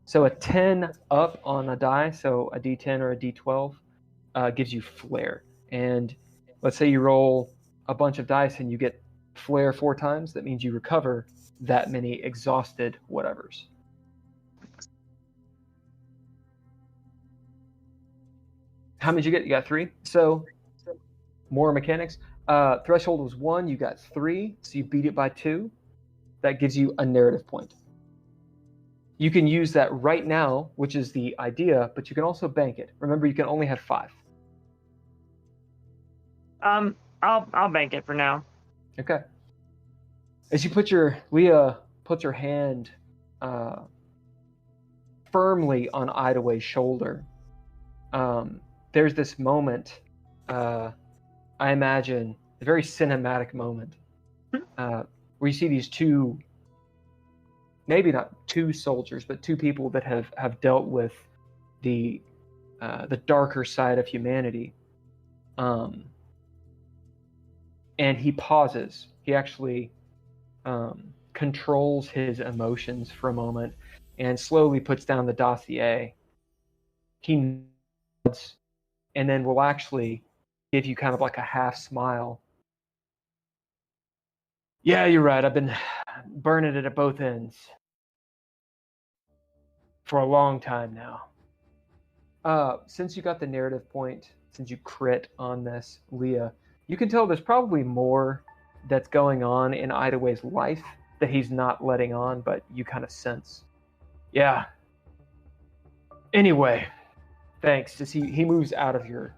So a 10 up on a die, so a D10 or a D12, gives you Flare. And let's say you roll a bunch of dice and you get Flare 4 times, that means you recover that many exhausted whatevers. How many did you get? You got 3. So more mechanics. Threshold was 1, you got 3, so you beat it by 2. That gives you a narrative point. You can use that right now, which is the idea, but you can also bank it. Remember, you can only have 5. I'll bank it for now. Okay. As you Leah puts her hand firmly on Idaway's shoulder, there's this moment, I imagine, a very cinematic moment, where you see these 2, maybe not 2 soldiers, but 2 people that have dealt with the darker side of humanity. And he pauses. He actually controls his emotions for a moment and slowly puts down the dossier. He nods and then will actually give you kind of like a half smile. Yeah, you're right. I've been burning it at both ends for a long time now. Since you got the narrative point, since you crit on this, Leah, you can tell there's probably more that's going on in Idaway's life that he's not letting on, but you kind of sense. Yeah. Anyway, thanks. As he moves out of your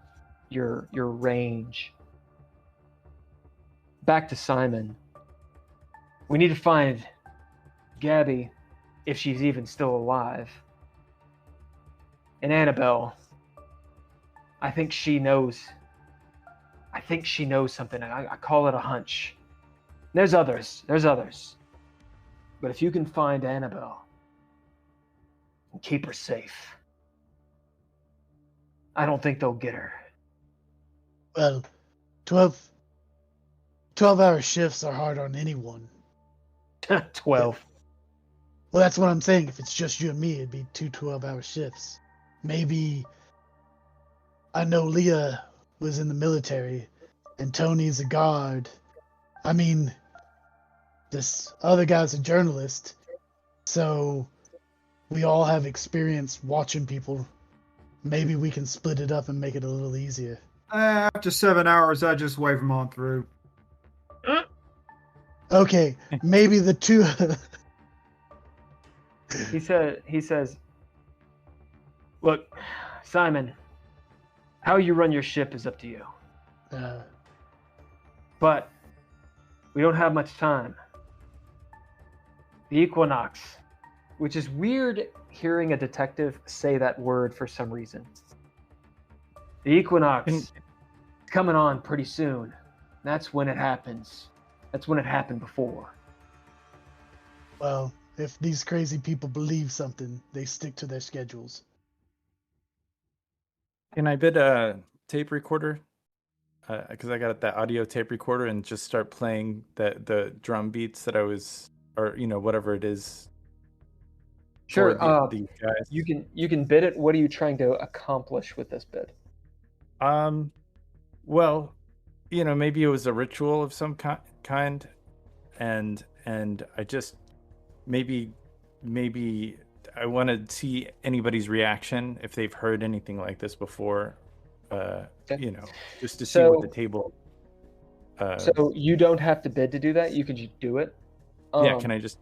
range. Back to Simon. We need to find Gabby, if she's even still alive. And Annabelle. I think she knows something. I call it a hunch. There's others. But if you can find Annabelle and keep her safe, I don't think they'll get her. Well, 12-hour shifts are hard on anyone. 12. Well, that's what I'm saying. If it's just you and me, it'd be 2 12-hour shifts. Maybe... I know Leah was in the military, and Tony's a guard. I mean, this other guy's a journalist, so we all have experience watching people. Maybe we can split it up and make it a little easier. After 7 hours, I just wave them on through. Okay, maybe the 2... He says, look, Simon, How you run your ship is up to you. Uh, But we don't have much time. The equinox, which is weird hearing a detective say that word for some reason. The equinox is coming on pretty soon. That's when it happens. That's when it happened before. well, if these crazy people believe something, they stick to their schedules. Can I bid a tape recorder? Because I got that audio tape recorder and just start playing the drum beats that I was, or whatever it is. Sure. These guys. You can bid it. What are you trying to accomplish with this bid? Well, maybe it was a ritual of some kind, and I just maybe I want to see anybody's reaction if they've heard anything like this before. Okay. Just to see what the table. So you don't have to bid to do that. You can just do it. Yeah. Can I just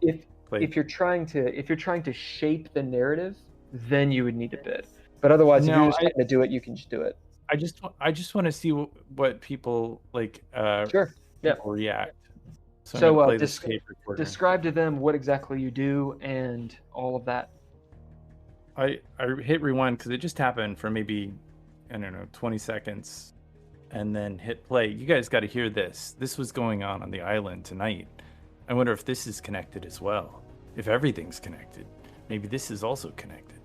if you're trying to shape the narrative, then you would need to bid. But otherwise, if you're just trying to do it, you can just do it. I just want to see what people like. Sure. Yeah. People react. So play this tape recorder. Describe to them what exactly you do and all of that. I hit rewind because it just happened for maybe, I don't know, 20 seconds, and then hit play. You guys got to hear this. This was going on the island tonight. I wonder if this is connected as well. If everything's connected, maybe this is also connected.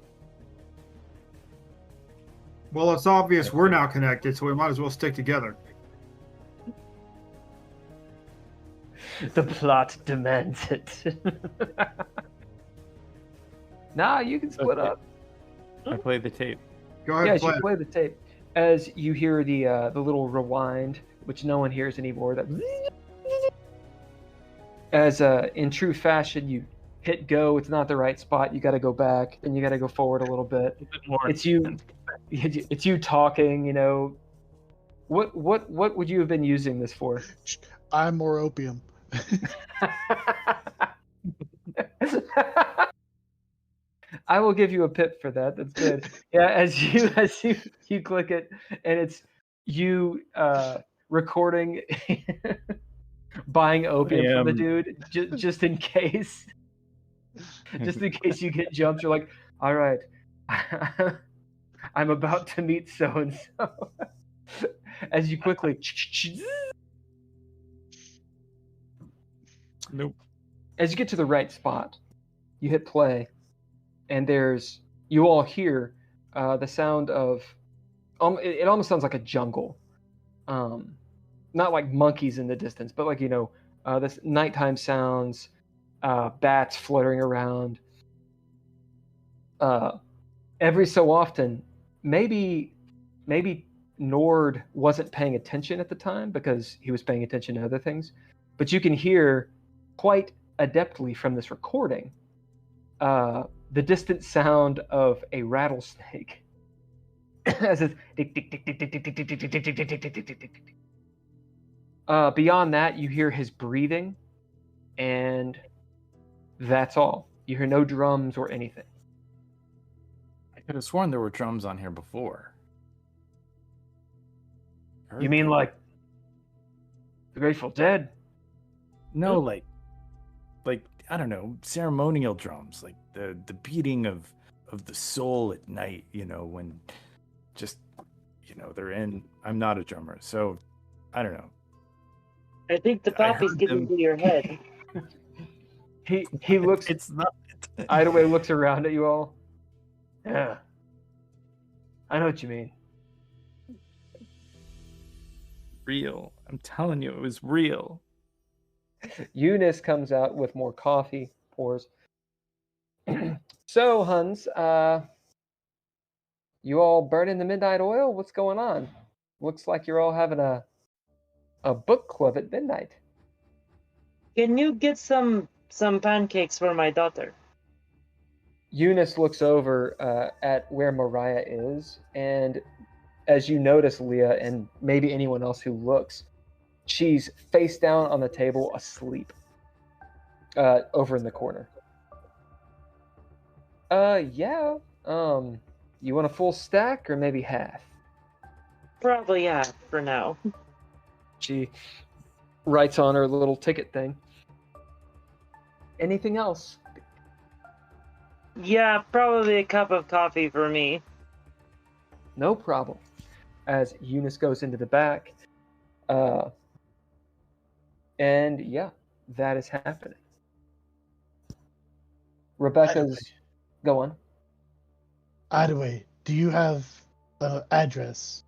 Well, it's obvious we're now connected, so we might as well stick together. The plot demands it. Nah, you can split up. I play the tape. Go ahead. Yeah, you play the tape. As you hear the little rewind, which no one hears anymore. That as in true fashion, you hit go. It's not the right spot. You got to go back, and you got to go forward a little bit. It's you. It's you talking. What would you have been using this for? I'm more opium. I will give you a pip for that. That's good. Yeah, as you click it, and it's you recording, buying opium from the dude, just in case. Just in case you get jumped, you're like, all right, I'm about to meet so and so. As you quickly. Nope. As you get to the right spot, you hit play, and you all hear the sound of. It almost sounds like a jungle, not like monkeys in the distance, but like this nighttime sounds, bats fluttering around. Every so often, maybe Nord wasn't paying attention at the time because he was paying attention to other things, but you can hear quite adeptly from this recording the distant sound of a rattlesnake as it's beyond that you hear his breathing, and that's all. You hear no drums or anything. I could have sworn there were drums on here before. You mean like the Grateful Dead? No, like I don't know, ceremonial drums, like the beating of the soul at night, when just they're in. I'm not a drummer, so I don't know. I think the coffee's getting to your head. He looks. It's not. Either way, looks around at you all. Yeah, I know what you mean. Real. I'm telling you, it was real. Eunice comes out with more coffee, pours. So, Huns, you all burning the midnight oil? What's going on? Looks like you're all having a book club at midnight. Can you get some pancakes for my daughter? Eunice looks over at where Mariah is, and as you notice, Leah, and maybe anyone else who looks, she's face down on the table, asleep, over in the corner. Yeah. You want a full stack or maybe half? Probably, yeah, for now. She writes on her little ticket thing. Anything else? Yeah, probably a cup of coffee for me. No problem. As Eunice goes into the back. And yeah, that is happening. Rebecca's... Go on. Either way, do you have an address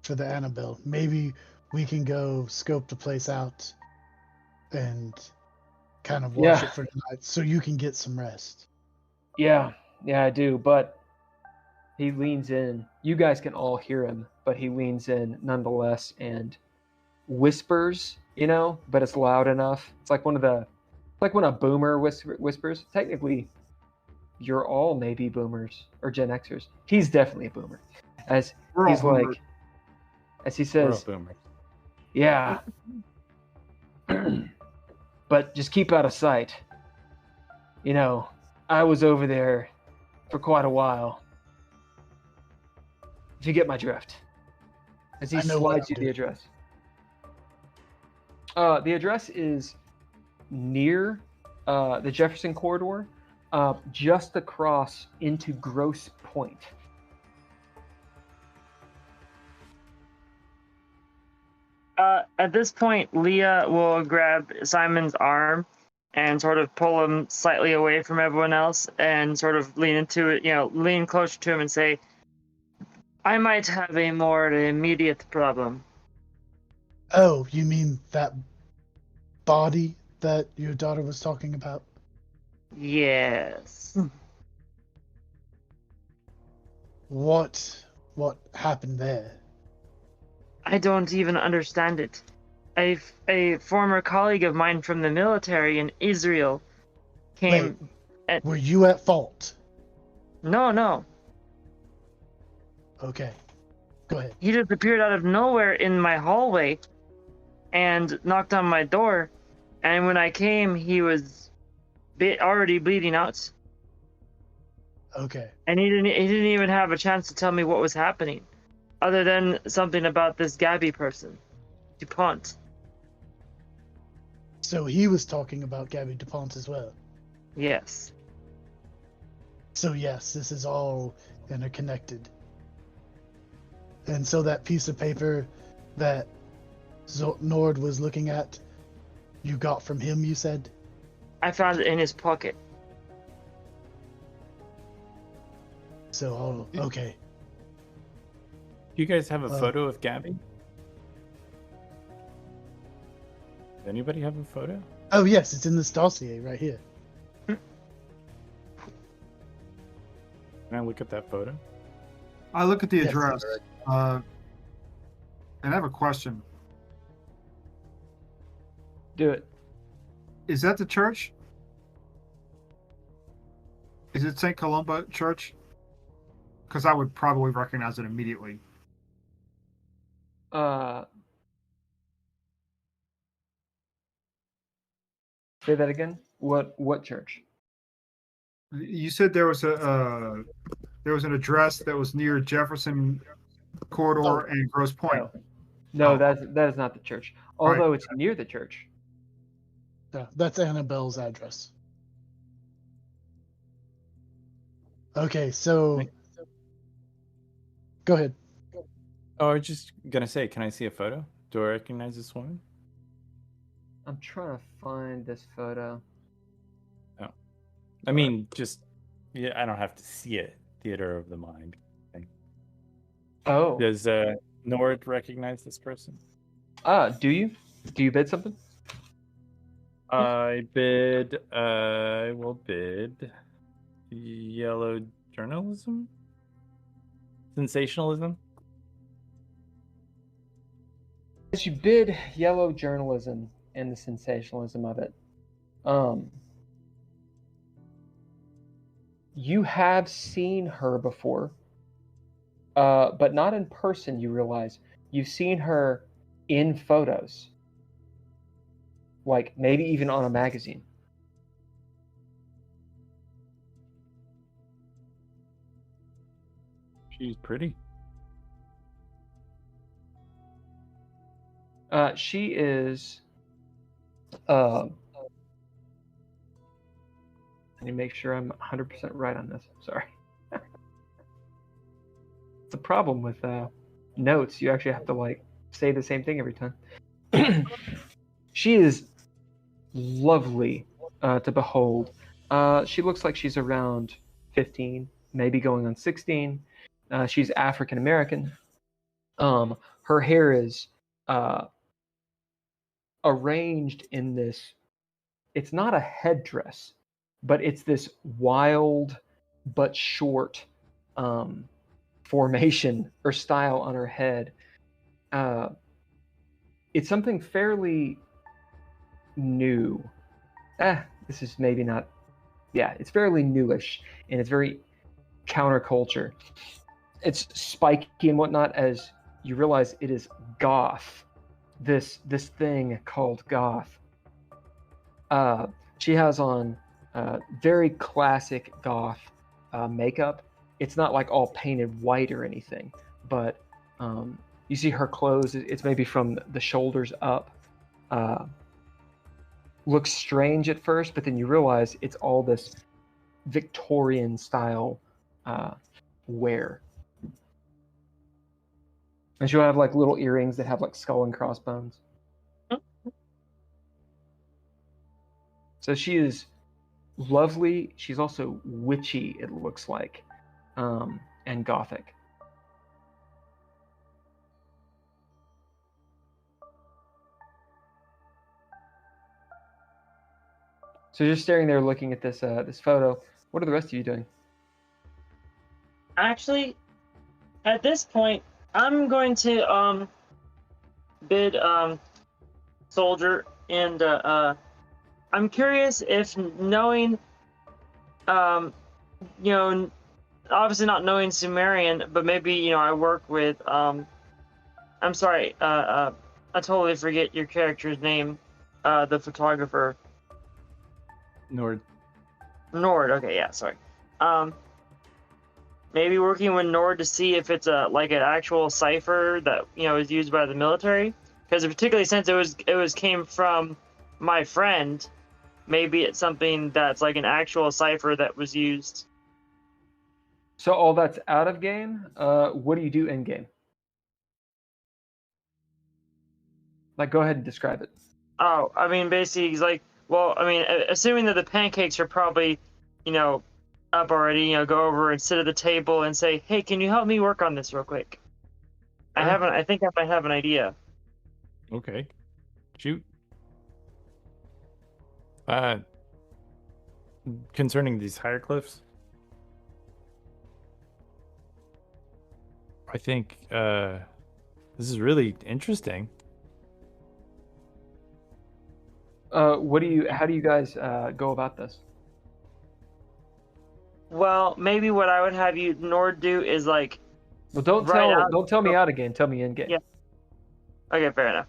for the Annabelle? Maybe we can go scope the place out and kind of watch Yeah. it for tonight so you can get some rest. Yeah, I do, but he leans in. You guys can all hear him, but he leans in nonetheless and whispers, but it's loud enough. It's like when a boomer whispers. Technically, you're all maybe boomers or Gen Xers. He's definitely a boomer. As We're all he's like, boomers. as he We're all says, boomers. yeah, but just keep out of sight. I was over there for quite a while. If you get my drift. As he I know what slides I'm you the address. The address is near the Jefferson corridor, just across into Grosse Point. At this point, Leah will grab Simon's arm and sort of pull him slightly away from everyone else and sort of lean into it, lean closer to him and say, I might have a more immediate problem. Oh, you mean that body that your daughter was talking about? Yes. What happened there? I don't even understand it. A former colleague of mine from the military in Israel came... Wait, were you at fault? No. Okay, go ahead. He just appeared out of nowhere in my hallway and knocked on my door. And when I came, he was already bleeding out. Okay. And he didn't even have a chance to tell me what was happening, other than something about this Gabby person, DuPont. So he was talking about Gabby DuPont as well. Yes. So yes, this is all interconnected. And so that piece of paper that Nord was looking at, you got from him, you said? I found it in his pocket. So, okay. Do you guys have a photo of Gabby? Does anybody have a photo? Oh yes, it's in this dossier right here. Can I look at that photo? I look at the Yes. address, and I have a question. Do it. Is that the church? Is it St. Columba Church? Because I would probably recognize it immediately. Say that again. What church? You said there was an address that was near Jefferson corridor and Grosse Point. No, Oh. that is not the church. Although it's near the church. Yeah, that's Annabelle's address. Okay, so go ahead. Oh, I was just gonna say, can I see a photo? Do I recognize this woman? I'm trying to find this photo. Oh, I mean, yeah, I don't have to see it. Theater of the mind. Oh. Does Nord recognize this person? Do you? Do you bid something? I will bid yellow journalism? Sensationalism? As you bid yellow journalism and the sensationalism of it, you have seen her before, but not in person, you realize. You've seen her in photos. Like, maybe even on a magazine. She's pretty. She is. I need to make sure I'm 100% right on this. Sorry. It's a problem with notes. You actually have to like say the same thing every time. She is lovely to behold. She looks like she's around 15, maybe going on 16. She's African American. Her hair is arranged in this. It's not a headdress, but it's this wild but short formation or style on her head. It's something fairly new. This is maybe not. Yeah, it's fairly newish, and it's very counterculture. It's spiky and whatnot, as you realize it is goth. This thing called goth. She has on very classic goth makeup. It's not like all painted white or anything, but you see her clothes. It's maybe from the shoulders up. Looks strange at first, but then you realize it's all this Victorian style wear. And she'll have like little earrings that have like skull and crossbones. So she is lovely. She's also witchy, it looks like, and gothic. So you're staring there looking at this this photo. What are the rest of you doing? Actually, at this point, I'm going to bid Soldier, and I'm curious if knowing, obviously not knowing Sumerian, but maybe I work with I'm sorry, I totally forget your character's name, the photographer. Nord. Okay, yeah, sorry. Maybe working with Nord to see if it's like an actual cipher that is used by the military, because particularly since it was came from my friend, maybe it's something that's like an actual cipher that was used. So all that's out of game. What do you do in game? Like, go ahead and describe it. Oh, I mean, basically, he's like, well, I mean, assuming that the pancakes are probably, up already, go over and sit at the table and say, hey, can you help me work on this real quick? I think I might have an idea. Okay. Shoot. Concerning these hieroglyphs, I think this is really interesting. How do you guys go about this? Well, maybe what I would have you Nord do is like. Well, don't tell me out again. Tell me in game. Yeah. Okay, fair enough.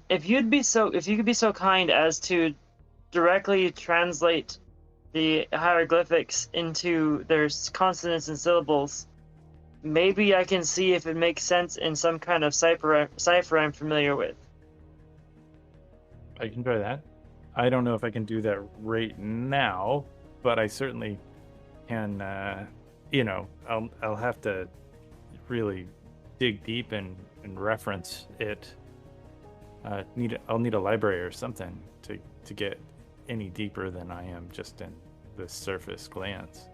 If you could be so kind as to directly translate the hieroglyphics into their consonants and syllables, maybe I can see if it makes sense in some kind of cipher I'm familiar with. I can try that. I don't know if I can do that right now, but I certainly can. I'll have to really dig deep and reference it. I'll need a library or something to get any deeper than I am just in the surface glance.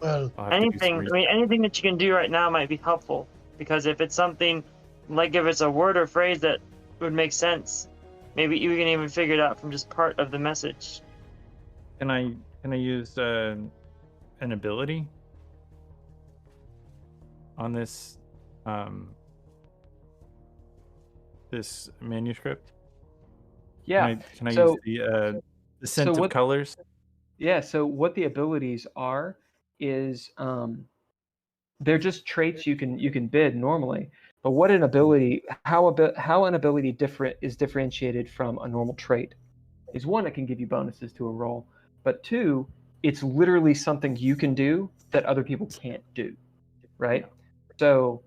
Well, anything that you can do right now might be helpful, because if it's something like, if it's a word or phrase that would make sense, maybe you can even figure it out from just part of the message. Can I use an ability on this this manuscript? Yeah. Can I use the sense of colors? Yeah. So what the abilities are is they're just traits you can bid normally. But what an ability, how an ability is differentiated from a normal trait is, one, it can give you bonuses to a roll, but two, it's literally something you can do that other people can't do, right? So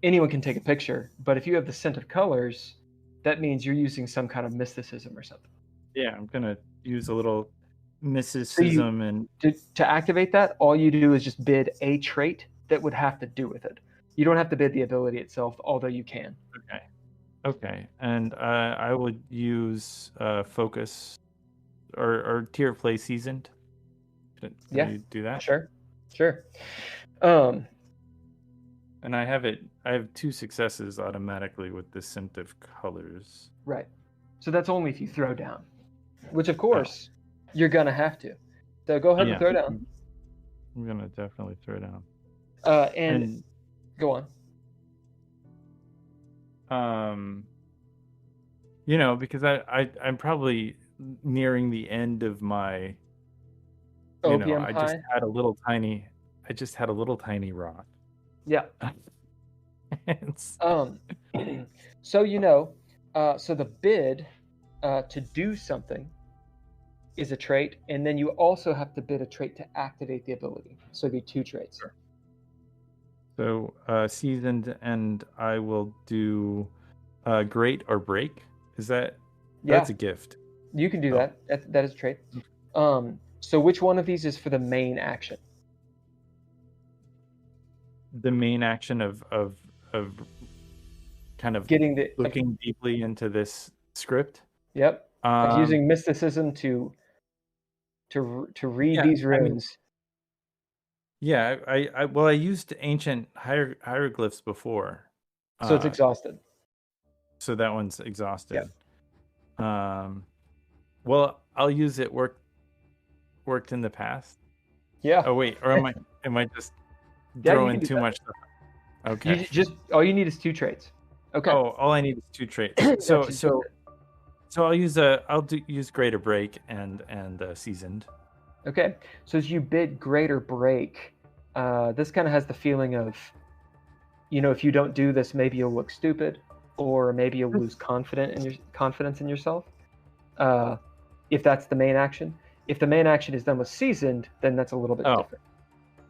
anyone can take a picture, but if you have the scent of colors, that means you're using some kind of mysticism or something. Yeah, I'm gonna use a little mysticism and To activate that, all you do is just bid a trait that would have to do with it. You don't have to bid the ability itself, although you can. okay, and I would use focus or tier play seasoned. Can you do that? Sure. And I have 2 successes automatically with the scent of colors. Right. So that's only if you throw down, which of course you're gonna have to. So go ahead and throw down. I'm gonna definitely throw down. And go on. Because I'm probably nearing the end of my. Opium I pie? just had a little tiny rock. Yeah. It's- So so the bid to do something is a trait, and then you also have to bid a trait to activate the ability. So it'd be 2 traits. Sure. So seasoned, and I will do great or break. Is that? That's a gift. You can do that. That is a trait. So which one of these is for the main action? The main action of kind of looking deeply into this script. Yep. Like using mysticism to read these runes. I used ancient hieroglyphs before. So it's exhausted. So that one's exhausted. Yeah. Well, I'll use it. Worked in the past. Yeah. Oh wait, or am I just throwing too much stuff? Okay. All you need is 2 traits. Okay. Oh, all I need is 2 traits. So I'll use greater break and seasoned. Okay. So as you bid greater break, this kind of has the feeling of, if you don't do this, maybe you'll look stupid, or maybe you'll lose confidence in yourself. If that's the main action. If the main action is done with seasoned, then that's a little bit different.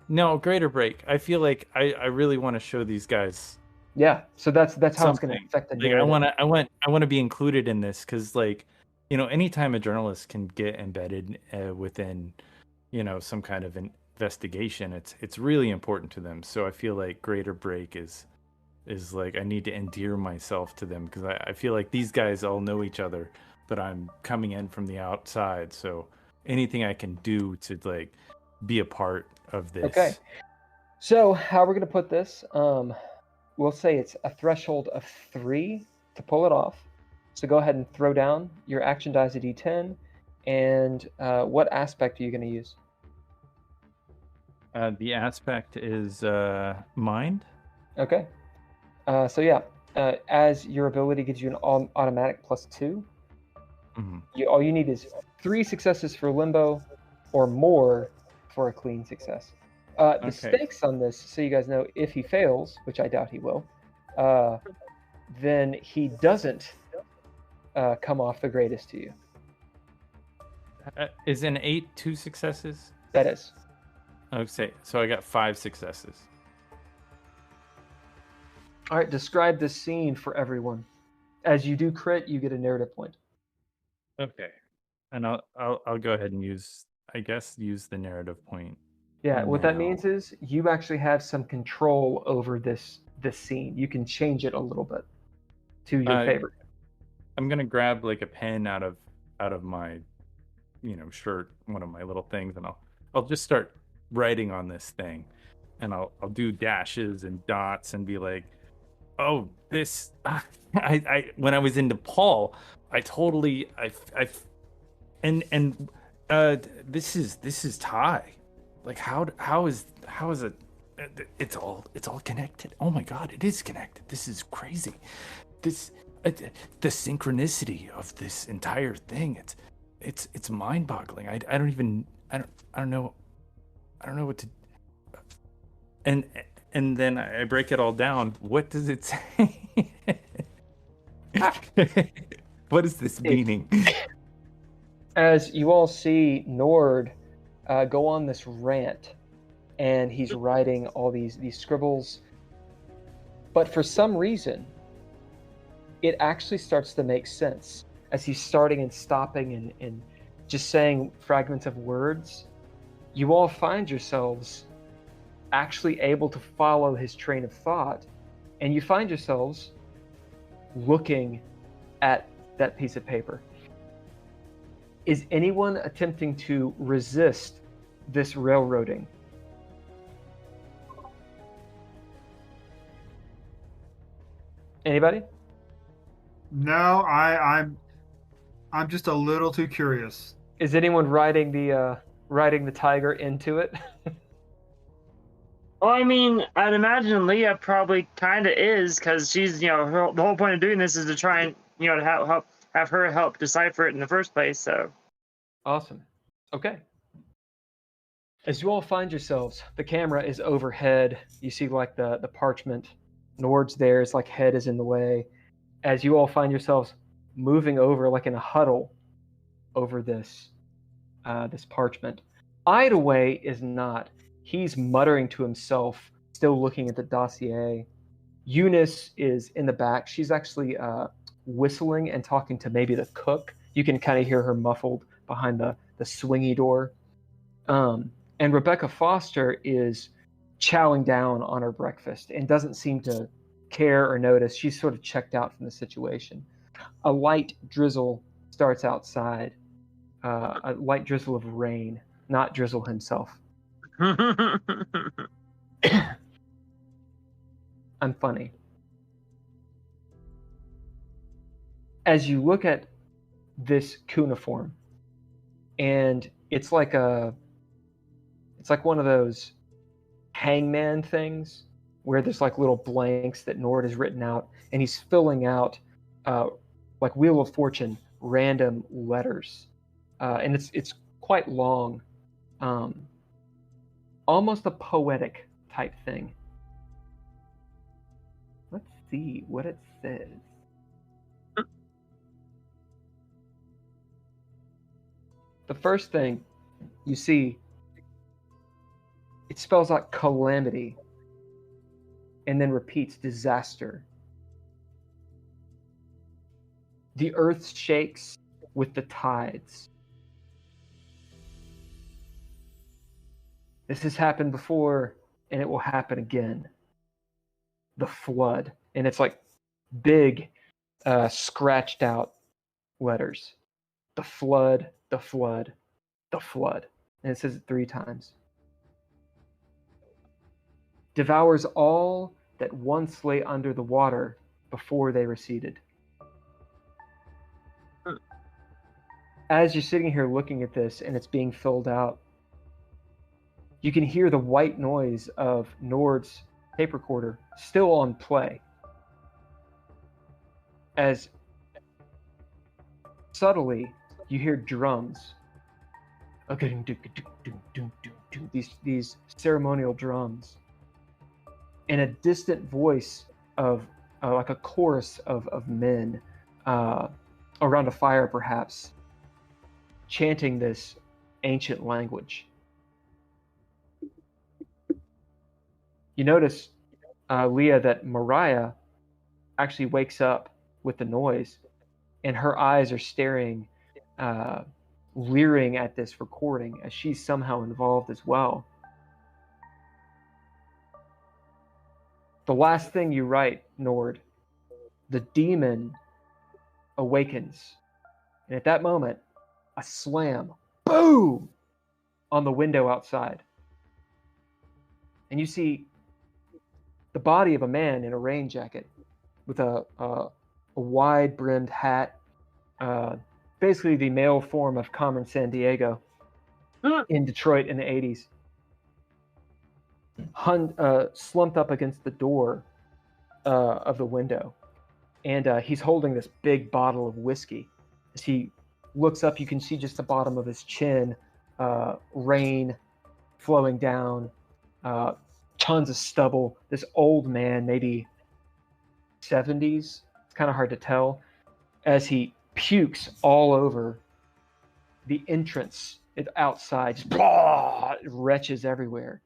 No, greater break. I feel like I really want to show these guys. Yeah, so that's how it's going to affect the narrative. I want to be included in this because, anytime a journalist can get embedded within, some kind of investigation, it's really important to them. So I feel like greater break is like I need to endear myself to them because I feel like these guys all know each other, but I'm coming in from the outside. So anything I can do to be a part of this. Okay. So how we're going to put this, we'll say it's a threshold of 3 to pull it off. So go ahead and throw down your action dice a d10. And what aspect are you going to use? The aspect is mind. Okay. As your ability gives you an automatic +2, all you need is 3 successes for limbo or more for a clean success. The stakes on this, so you guys know, if he fails, which I doubt he will, then he doesn't come off the greatest to you. Is an 8 2 successes? That is. Okay, so I got 5 successes. All right, describe this scene for everyone. As you do crit, you get a narrative point. Okay, and I'll go ahead and use the narrative point. Yeah, what that means is you actually have some control over this scene. You can change it a little bit to your favor. I'm gonna grab a pen out of my shirt, one of my little things, and I'll just start writing on this thing, and I'll do dashes and dots and be like, oh, this I when I was into Paul, I totally this is Ty. How is it? It's all connected. Oh my God, it is connected. This is crazy. This the synchronicity of this entire thing. It's mind-boggling. I don't know what to. And then I break it all down. What does it say? What is this meaning? As you all see Nord go on this rant, and he's writing all these scribbles. But for some reason, it actually starts to make sense as he's starting and stopping and just saying fragments of words. You all find yourselves actually able to follow his train of thought, and you find yourselves looking at that piece of paper. Is anyone attempting to resist this railroading? Anybody? No, I'm just a little too curious. Is anyone riding the tiger into it? Well, I mean, I'd imagine Leah probably kind of is, because she's, the whole point of doing this is to try and, to have her help decipher it in the first place. So, Awesome. Okay. As you all find yourselves, the camera is overhead. You see like the parchment. Nord's there. It's like head is in the way. As you all find yourselves moving over like in a huddle over this parchment. Idaway is not. He's muttering to himself, still looking at the dossier. Eunice is in the back. She's actually whistling and talking to maybe the cook. You can kind of hear her muffled behind the swingy door. And Rebecca Foster is chowing down on her breakfast and doesn't seem to care or notice. She's sort of checked out from the situation. A light drizzle starts outside. A light drizzle of rain, not Drizzle himself. I'm funny. As you look at this cuneiform, and it's like one of those hangman things where there's like little blanks that Nord has written out, and he's filling out like Wheel of Fortune random letters, and it's quite long, almost a poetic type thing. Let's see what it says. The first thing you see, it spells out calamity and then repeats disaster. The earth shakes with the tides. This has happened before and it will happen again. The flood. And it's like big, scratched out letters. The flood, the flood, the flood. And it says it 3 times. Devours all that once lay under the water before they receded. As you're sitting here looking at this and it's being filled out, you can hear the white noise of Nord's tape recorder still on play. As subtly you hear drums. These ceremonial drums. And a distant voice of like a chorus of men around a fire perhaps, chanting this ancient language. You notice, Leah, that Mariah actually wakes up with the noise, and her eyes are staring, leering at this recording as she's somehow involved as well. The last thing you write, Nord, the demon awakens. And at that moment, a slam, boom, on the window outside. And you see the body of a man in a rain jacket with a wide-brimmed hat, basically the male form of Carmen Sandiego in Detroit in the 80s. Slumped up against the door of the window. And he's holding this big bottle of whiskey. As he looks up, you can see just the bottom of his chin, rain flowing down, tons of stubble. This old man, maybe 70s, it's kind of hard to tell, as he pukes all over the entrance outside, just blah, wretches everywhere,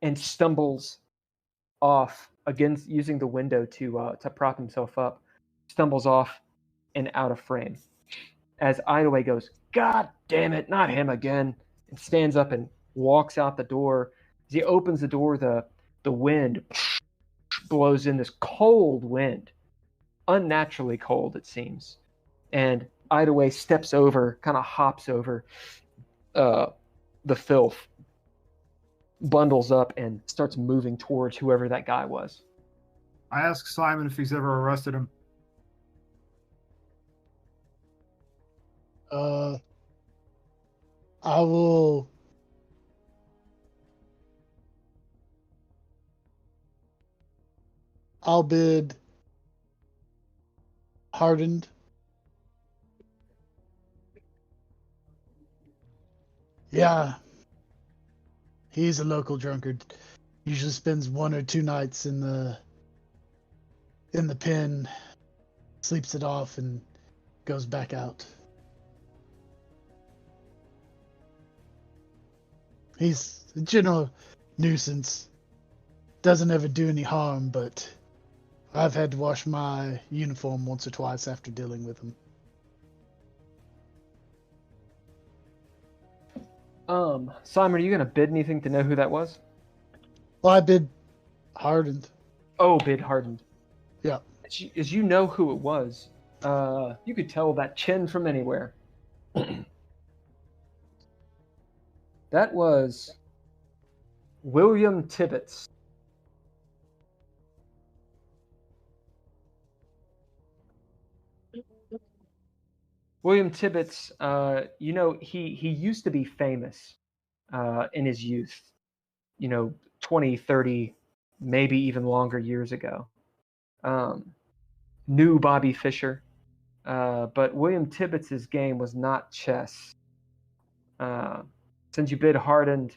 and stumbles off against using the window to prop himself up, stumbles off and out of frame. As Idaway goes, "God damn it, not him again," and stands up and walks out the door. As he opens the door, the wind blows in, this cold wind, unnaturally cold it seems. And Idaway steps over, kind of hops over the filth, bundles up, and starts moving towards whoever that guy was. I asked Simon if he's ever arrested him. I'll bid hardened. Yeah. He's a local drunkard. Usually spends 1 or 2 nights in the pen, sleeps it off, and goes back out. He's a general nuisance. Doesn't ever do any harm, but I've had to wash my uniform once or twice after dealing with him. Simon, are you gonna bid anything to know who that was? Well, I bid hardened. Oh, bid hardened. Yeah. As you know who it was, you could tell that chin from anywhere. That was William Tibbets. William Tibbets, he used to be famous in his youth, 20, 30, maybe even longer years ago. Knew Bobby Fischer, but William Tibbets' game was not chess. Since you bid hardened,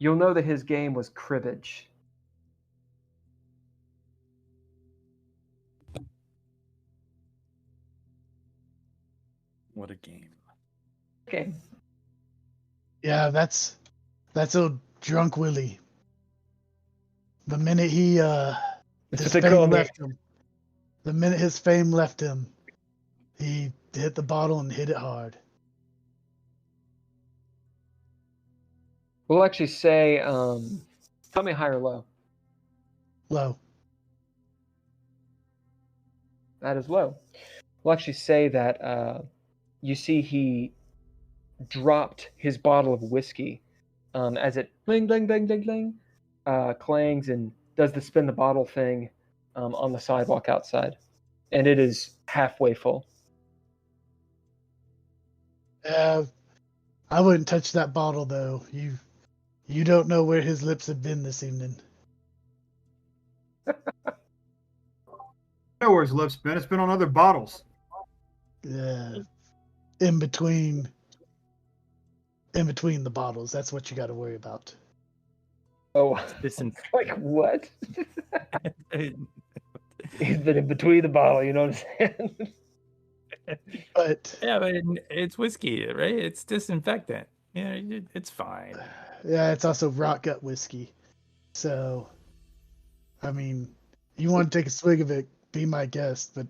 you'll know that his game was cribbage. What a game. Okay. Yeah, that's old drunk Willie. The minute his fame left him, he hit the bottle and hit it hard. We'll actually say, tell me high or low. Low. That is low. We'll actually say that you see he dropped his bottle of whiskey as it bling, bling, bling, bling, bling, clangs and does the spin the bottle thing on the sidewalk outside. And it is halfway full. I wouldn't touch that bottle, though. You don't know where his lips have been this evening. I know where his lips been. It's been on other bottles. Yeah, in between the bottles. That's what you got to worry about. Oh, like what? He's been in between the bottle, you know what I'm saying? But it's whiskey, right? It's disinfectant. Yeah, it's fine. Yeah, it's also rot gut whiskey. So, I mean, you want to take a swig of it, be my guest, but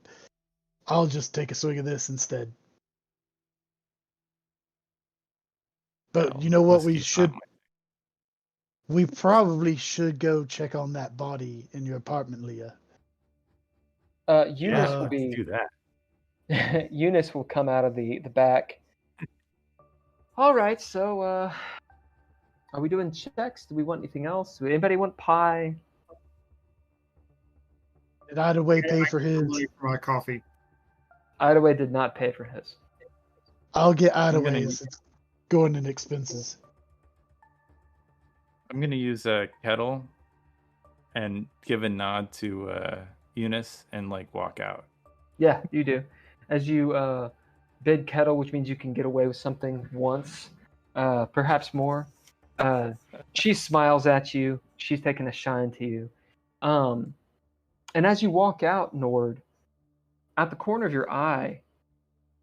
I'll just take a swig of this instead. But you know what we probably should go check on that body in your apartment, Leah. Eunice will do that. Eunice will come out of the back. All right, so are we doing checks? Do we want anything else? Does anybody want pie? Did Idaway pay for his? For my coffee. Idaway did not pay for his. I'll get Idaway's. It's going in expenses. I'm gonna use a kettle and give a nod to Eunice and walk out. Yeah, you do. As you bid kettle, which means you can get away with something once, perhaps more. She smiles at you. She's taking a shine to you. And as you walk out, Nord, at the corner of your eye,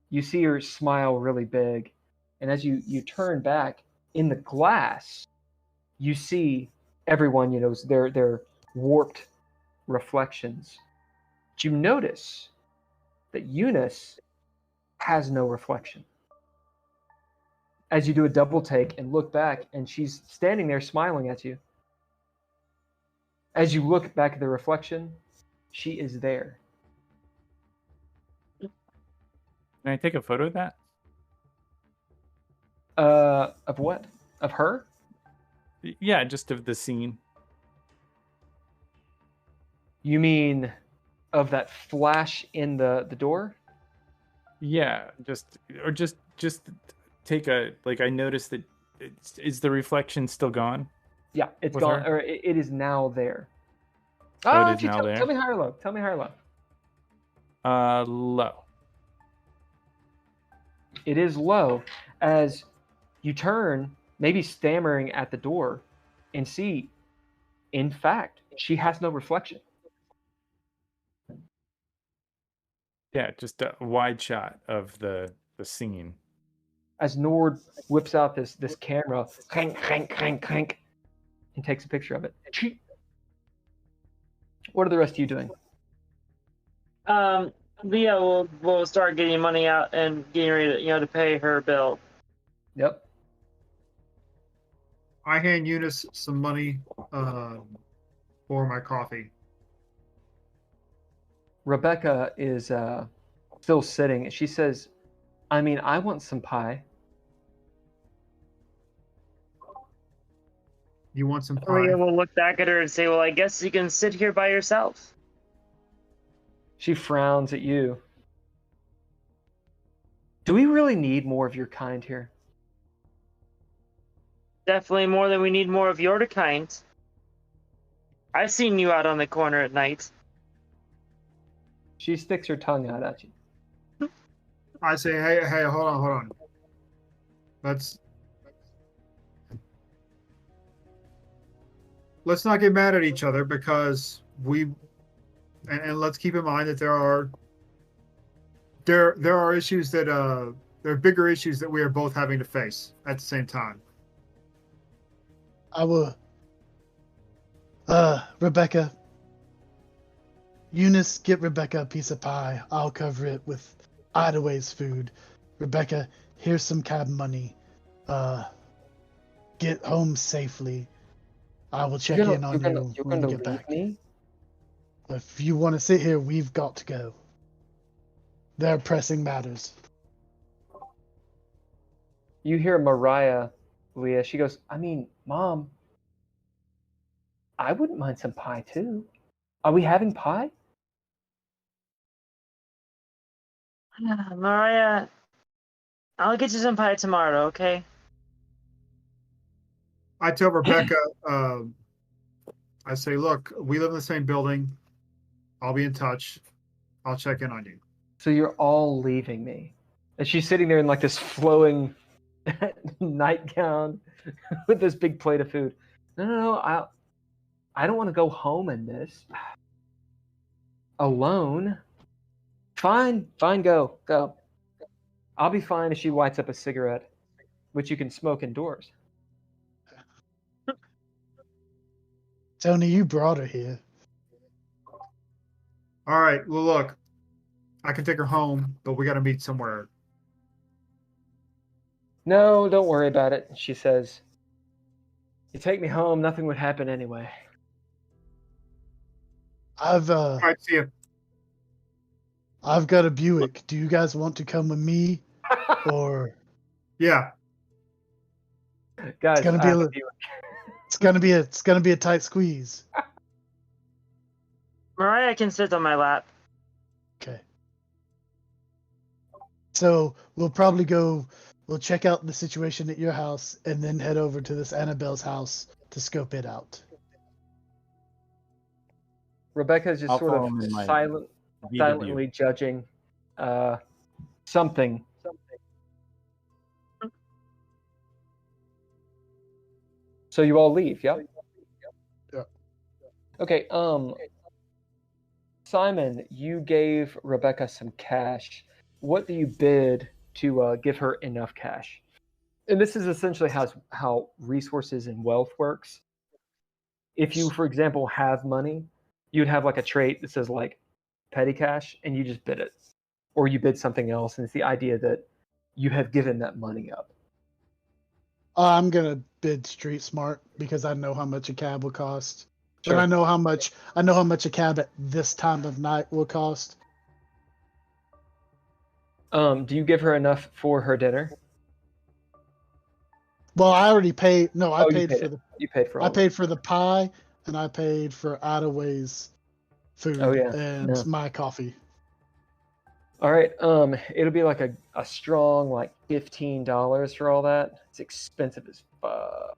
you see her smile really big. And as you turn back, in the glass, you see everyone, their warped reflections. But you notice that Eunice has no reflection. As you do a double take and look back, and she's standing there smiling at you. As you look back at the reflection, she is there. Can I take a photo of that? Of what? Of her? Yeah, just of the scene. You mean of that flash in the door? Yeah, just take a I noticed that is the reflection still gone? Yeah, it's With gone, her? or it is now there. Oh, it is actually, now there? Tell me high or low. Tell me high or low. Low. It is low as you turn, maybe stammering at the door, and see, in fact, she has no reflection. Yeah, just a wide shot of the scene. As Nord whips out this camera, crank, crank, crank, crank, and takes a picture of it. What are the rest of you doing? Leah will start getting money out and getting ready to, to pay her bill. Yep. I hand Eunice some money for my coffee. Rebecca is still sitting. She says, I want some pie. You want some pie? Leah will look back at her and say, well, I guess you can sit here by yourself. She frowns at you. Do we really need more of your kind here? Definitely more than we need more of your kind. I've seen you out on the corner at night. She sticks her tongue out at you. I say, hey, hold on. Let's not get mad at each other because and let's keep in mind that there are issues that there are bigger issues that we are both having to face at the same time. I will. Rebecca. Eunice, get Rebecca a piece of pie. I'll cover it with Idaway's food. Rebecca, here's some cab money. Get home safely. I will check in on you when you get back. Me? If you want to sit here, we've got to go. There are pressing matters. You hear Mariah, Leah. She goes, Mom, I wouldn't mind some pie too. Are we having pie? Mariah, I'll get you some pie tomorrow, okay? I tell Rebecca, I say, look, we live in the same building. I'll be in touch. I'll check in on you. So you're all leaving me. And she's sitting there in like this flowing nightgown with this big plate of food. No, I don't want to go home in this. Alone. Fine, go. I'll be fine if she lights up a cigarette, which you can smoke indoors. Tony, you brought her here. All right. Well, look, I can take her home, but we got to meet somewhere. No, don't worry about it, she says. You take me home, nothing would happen anyway. All right, see you. I've got a Buick. Do you guys want to come with me? Or Yeah. Guys, it's gonna be a tight squeeze. Mariah can sit on my lap. Okay. So we'll probably we'll check out the situation at your house and then head over to this Annabelle's house to scope it out. Rebecca's just I'll sort follow of him in my silently judging something. So you all leave, yeah? Yeah. Okay, Simon, you gave Rebecca some cash. What do you bid to give her enough cash? And this is essentially how resources and wealth works. if you, for example, have money, you'd have like a trait that says like petty cash, and you just bid it, or you bid something else, and it's the idea that you have given that money up. I'm gonna bid street smart because I know how much a cab will cost, Sure. and I know how much a cab at this time of night will cost. Do you give her enough for her dinner? Well, I already paid. No, I Oh, paid for you paid for all I of it. paid for the pie, and I paid for Idaway's food Oh, yeah. and Yeah. my coffee. All right. It'll be like a strong like $15 for all that. It's expensive as fuck.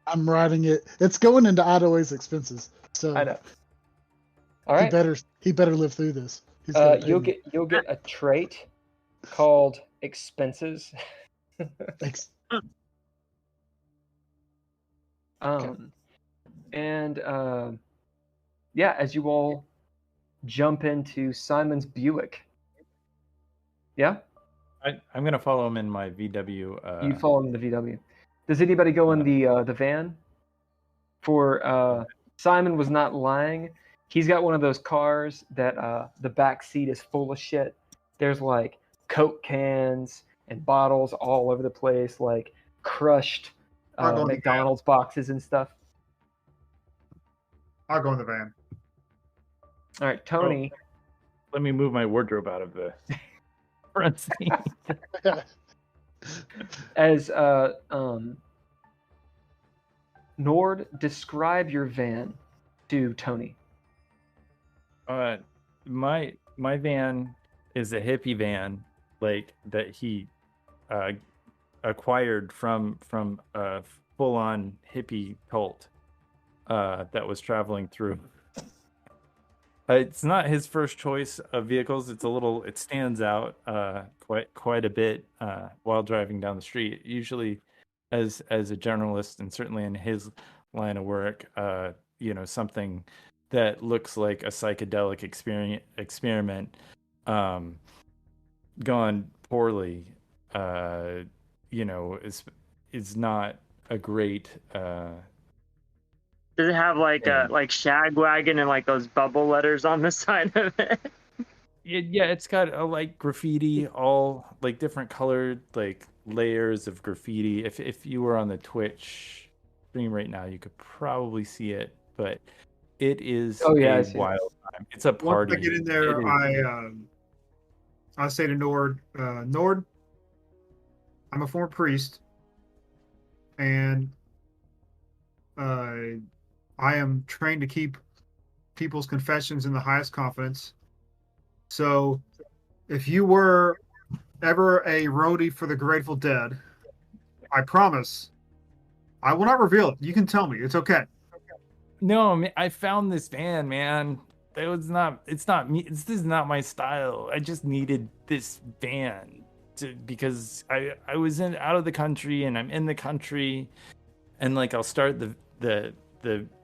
I'm writing it. It's going into Idaway's expenses. So I know. All right. he better live through this. He's gonna pay You'll me. get a trait called expenses. Ex- And yeah, as you all jump into Simon's Buick. Yeah, I'm gonna follow him in my VW. you follow him in the VW. Does anybody go in the van? For Simon was not lying. He's got one of those cars that the back seat is full of shit. There's like Coke cans and bottles all over the place, like crushed McDonald's boxes and stuff. I'll go in the van. All right, Tony. Let me move my wardrobe out of the front seat. As Nord, describe your van to Tony. My van is a hippie van, like that he acquired from a full-on hippie cult that was traveling through. It's not his first choice of vehicles. It stands out quite a bit while driving down the street. Usually, as a generalist, and certainly in his line of work, something that looks like a psychedelic experiment gone poorly, is not a great. Does it have like like Shagwagon and like those bubble letters on the side of it? Yeah, it's got like graffiti, all like different colored like layers of graffiti. If you were on the Twitch stream right now, you could probably see it, but it is a wild time. It's a party. Once I get in there, I say to Nord, Nord, I'm a former priest, and I am trained to keep people's confessions in the highest confidence. So, if you were ever a roadie for the Grateful Dead, I promise I will not reveal it. You can tell me. It's okay. No, I found this van, man. It's not me. This is not my style. I just needed this van because I was out of the country, and I'm in the country, and like I'll start the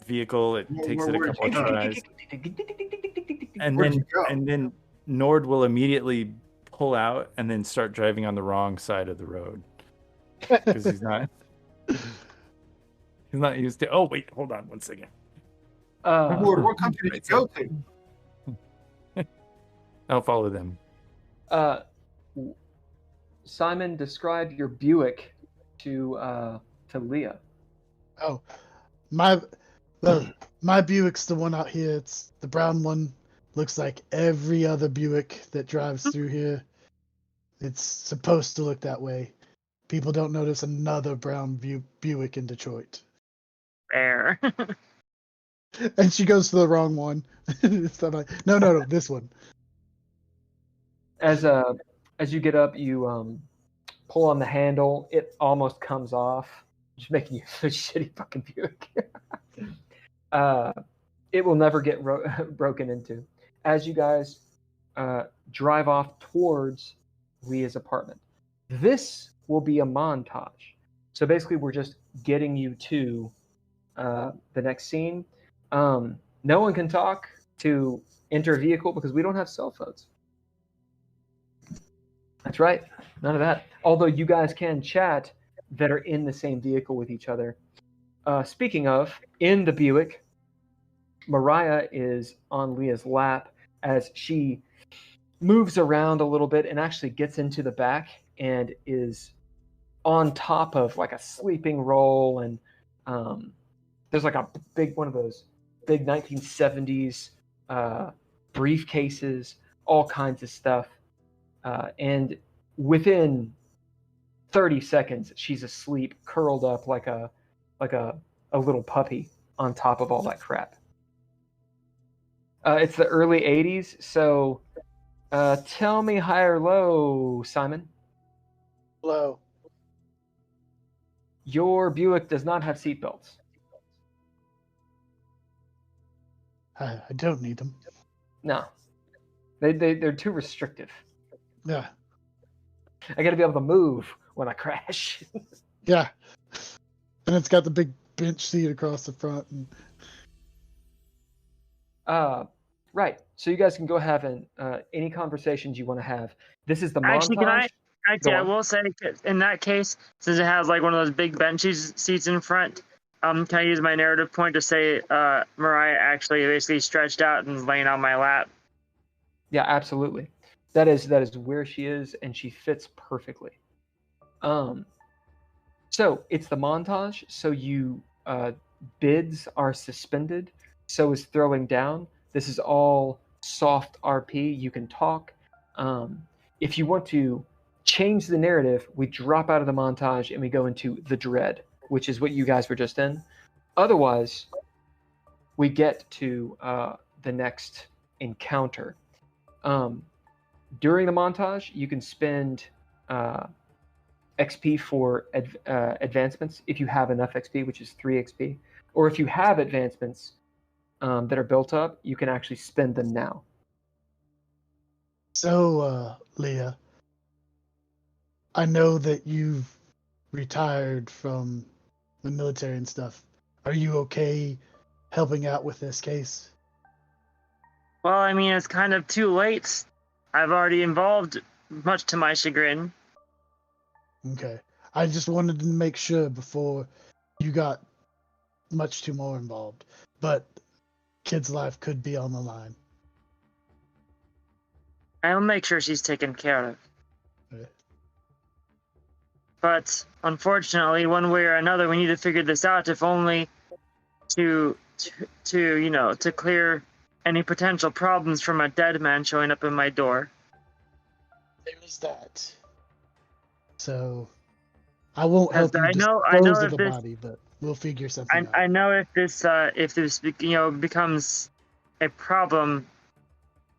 vehicle. It takes it a couple of tries, and then Nord will immediately pull out and then start driving on the wrong side of the road because he's not used to. Oh wait, hold on one second. Nord, what country did you go to? I'll follow them. Simon, describe your Buick to Leah. Oh, my Buick's the one out here. It's the brown one. Looks like every other Buick that drives through here. It's supposed to look that way. People don't notice another brown Buick in Detroit. Fair. And she goes to the wrong one. It's not like, no, this one. As you get up, you pull on the handle. It almost comes off, just making you a shitty fucking Buick. It will never get broken into. As you guys drive off towards Leah's apartment, this will be a montage. So basically, we're just getting you to the next scene. No one can talk to enter a vehicle because we don't have cell phones. That's right, none of that. Although you guys can chat that are in the same vehicle with each other. Speaking of, in the Buick, Mariah is on Leah's lap as she moves around a little bit and actually gets into the back and is on top of like a sleeping roll, and there's like a big one of those big 1970s briefcases, all kinds of stuff, and within 30 seconds she's asleep, curled up like a little puppy on top of all that crap. It's the early 80s, so tell me high or low, Simon. Low. Your Buick does not have seatbelts. I don't need them. No. They're too restrictive. Yeah. I got to be able to move when I crash. Yeah. And it's got the big bench seat across the front. And... Right. So you guys can go have any conversations you want to have. This is the Actually, montage. I will say, in that case, since it has like one of those big bench seats in front, can I use my narrative point to say Mariah actually basically stretched out and laying on my lap? Yeah, absolutely. That is where she is, and she fits perfectly. So it's the montage. So you bids are suspended. So is throwing down. This is all soft RP. You can talk. If you want to change the narrative, we drop out of the montage and we go into the dread, which is what you guys were just in. Otherwise, we get to the next encounter. During the montage, you can spend XP for advancements if you have enough XP, which is 3 XP. Or if you have advancements that are built up, you can actually spend them now. So, Leah, I know that you've retired from the military and stuff. Are you okay helping out with this case? Well, I mean, it's kind of too late. I've already involved, much to my chagrin. Okay. I just wanted to make sure before you got much too more involved. But kid's life could be on the line. I'll make sure she's taken care of. Okay. But unfortunately, one way or another, we need to figure this out, if only to clear any potential problems from a dead man showing up in my door. There is that. So I won't help you I know dispose of if the this- body, but we'll figure something out. I know if this becomes a problem,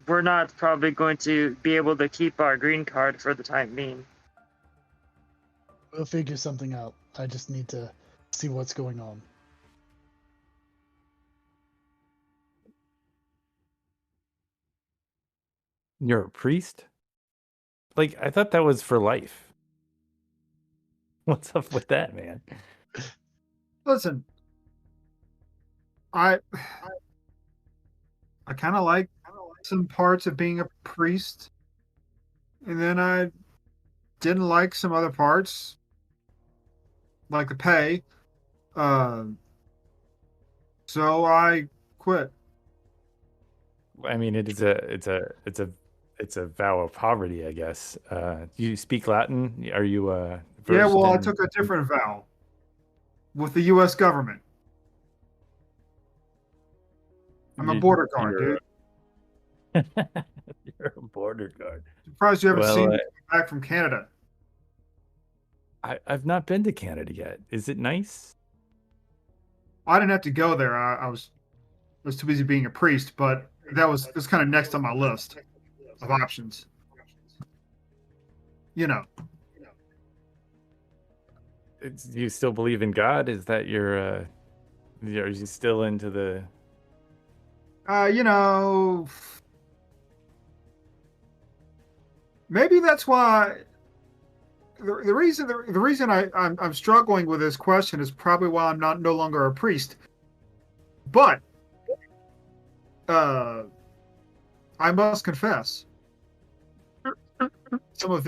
we're not probably going to be able to keep our green card for the time being. We'll figure something out. I just need to see what's going on. You're a priest? Like, I thought that was for life. What's up with that, man? Listen, I kind of like some parts of being a priest, and then I didn't like some other parts, like the pay. So I quit. I mean, it's a vow of poverty, I guess. You speak Latin? Are you Yeah, versed well, I in- took a different vow with the U.S. government. I'm a border guard, dude. You're a border guard. Surprised you haven't Well, seen me back from Canada. I've not been to Canada yet. Is it nice? I didn't have to go there. I was too busy being a priest, but that was kind of next on my list of options. You know. Do you still believe in God? Is that your? Are you still into the? You know, maybe that's why. The reason I'm struggling with this question is probably why I'm no longer a priest. But I must confess, some of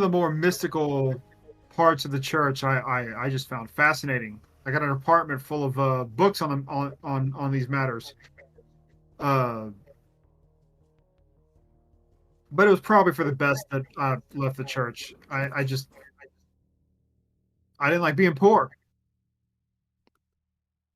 the more mystical parts of the church I just found fascinating. I got an apartment full of books on them on these matters. But it was probably for the best that I left the church. I didn't like being poor.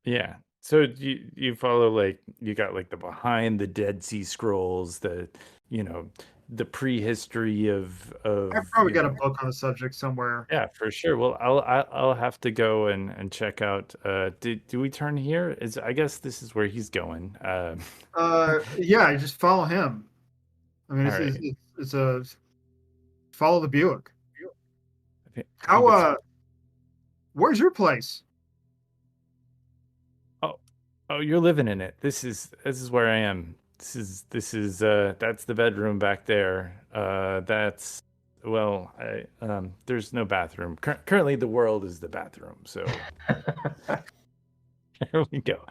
Yeah. So you follow, like, you got like the behind the Dead Sea Scrolls, the, you know, the prehistory of I probably you got a know. book on the subject somewhere. Yeah, for sure. Well, I'll have to go and check out. Do we turn here? I guess this is where he's going. Yeah, I just follow him. I mean, All right. it's a follow the Buick. I think it's. Where's your place? Oh, you're living in it. This is where I am. This is that's the bedroom back there. That's, well, there's no bathroom. Currently the world is the bathroom. So here we go.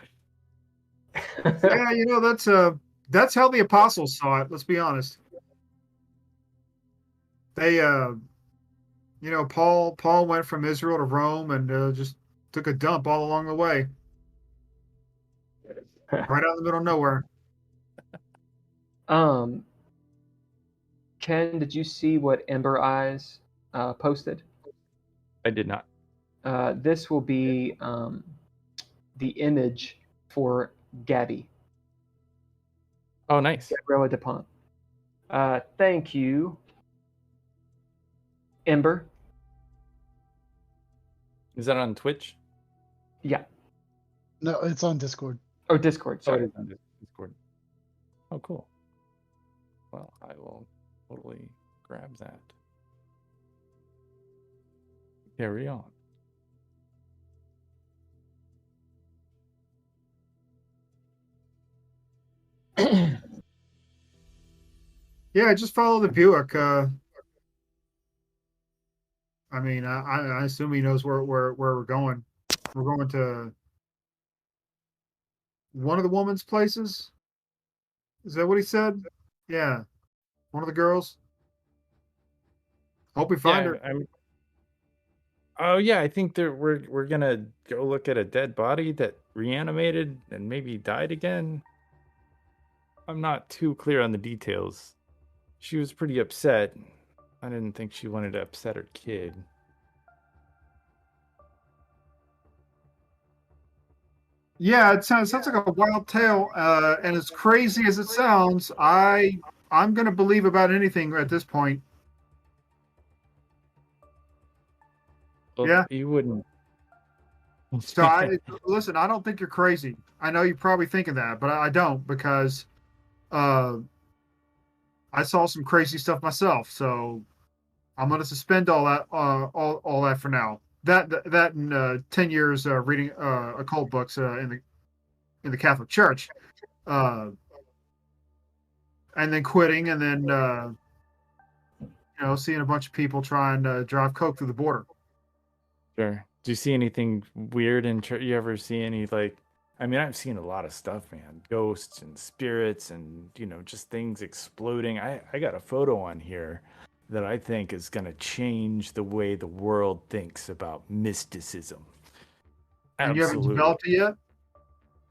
Yeah, that's how the apostles saw it. Let's be honest. They Paul went from Israel to Rome and just took a dump all along the way, right out in the middle of nowhere. Ken, did you see what Ember Eyes posted? I did not. This will be the image for Gabby. Oh, nice. Gabriella DuPont. Thank you, Ember. Is that on Twitch? Yeah. No, it's on Discord. Oh, Discord. Oh, it Sorry. is on Discord. Oh, cool. Well, I will totally grab that. Carry on. Yeah, just follow the Buick. I mean, I assume he knows where we're going. We're going to one of the woman's places. Is that what he said? Yeah, one of the girls. Hope we find her. Oh yeah, I think we're gonna go look at a dead body that reanimated and maybe died again. I'm not too clear on the details. She was pretty upset. I didn't think she wanted to upset her kid. Yeah, it sounds like a wild tale, and as crazy as it sounds, I'm gonna believe about anything at this point. Well, Yeah. you wouldn't. So listen. I don't think you're crazy. I know you're probably thinking that, but I don't, because I saw some crazy stuff myself. So I'm gonna suspend all that all that for now. That and 10 years reading occult books in the Catholic Church, and then quitting, and then seeing a bunch of people trying to drive coke through the border. Sure. Do you see anything weird in church? You ever see any, like? I mean, I've seen a lot of stuff, man. Ghosts and spirits, and just things exploding. I got a photo on here that I think is going to change the way the world thinks about mysticism. And you haven't developed it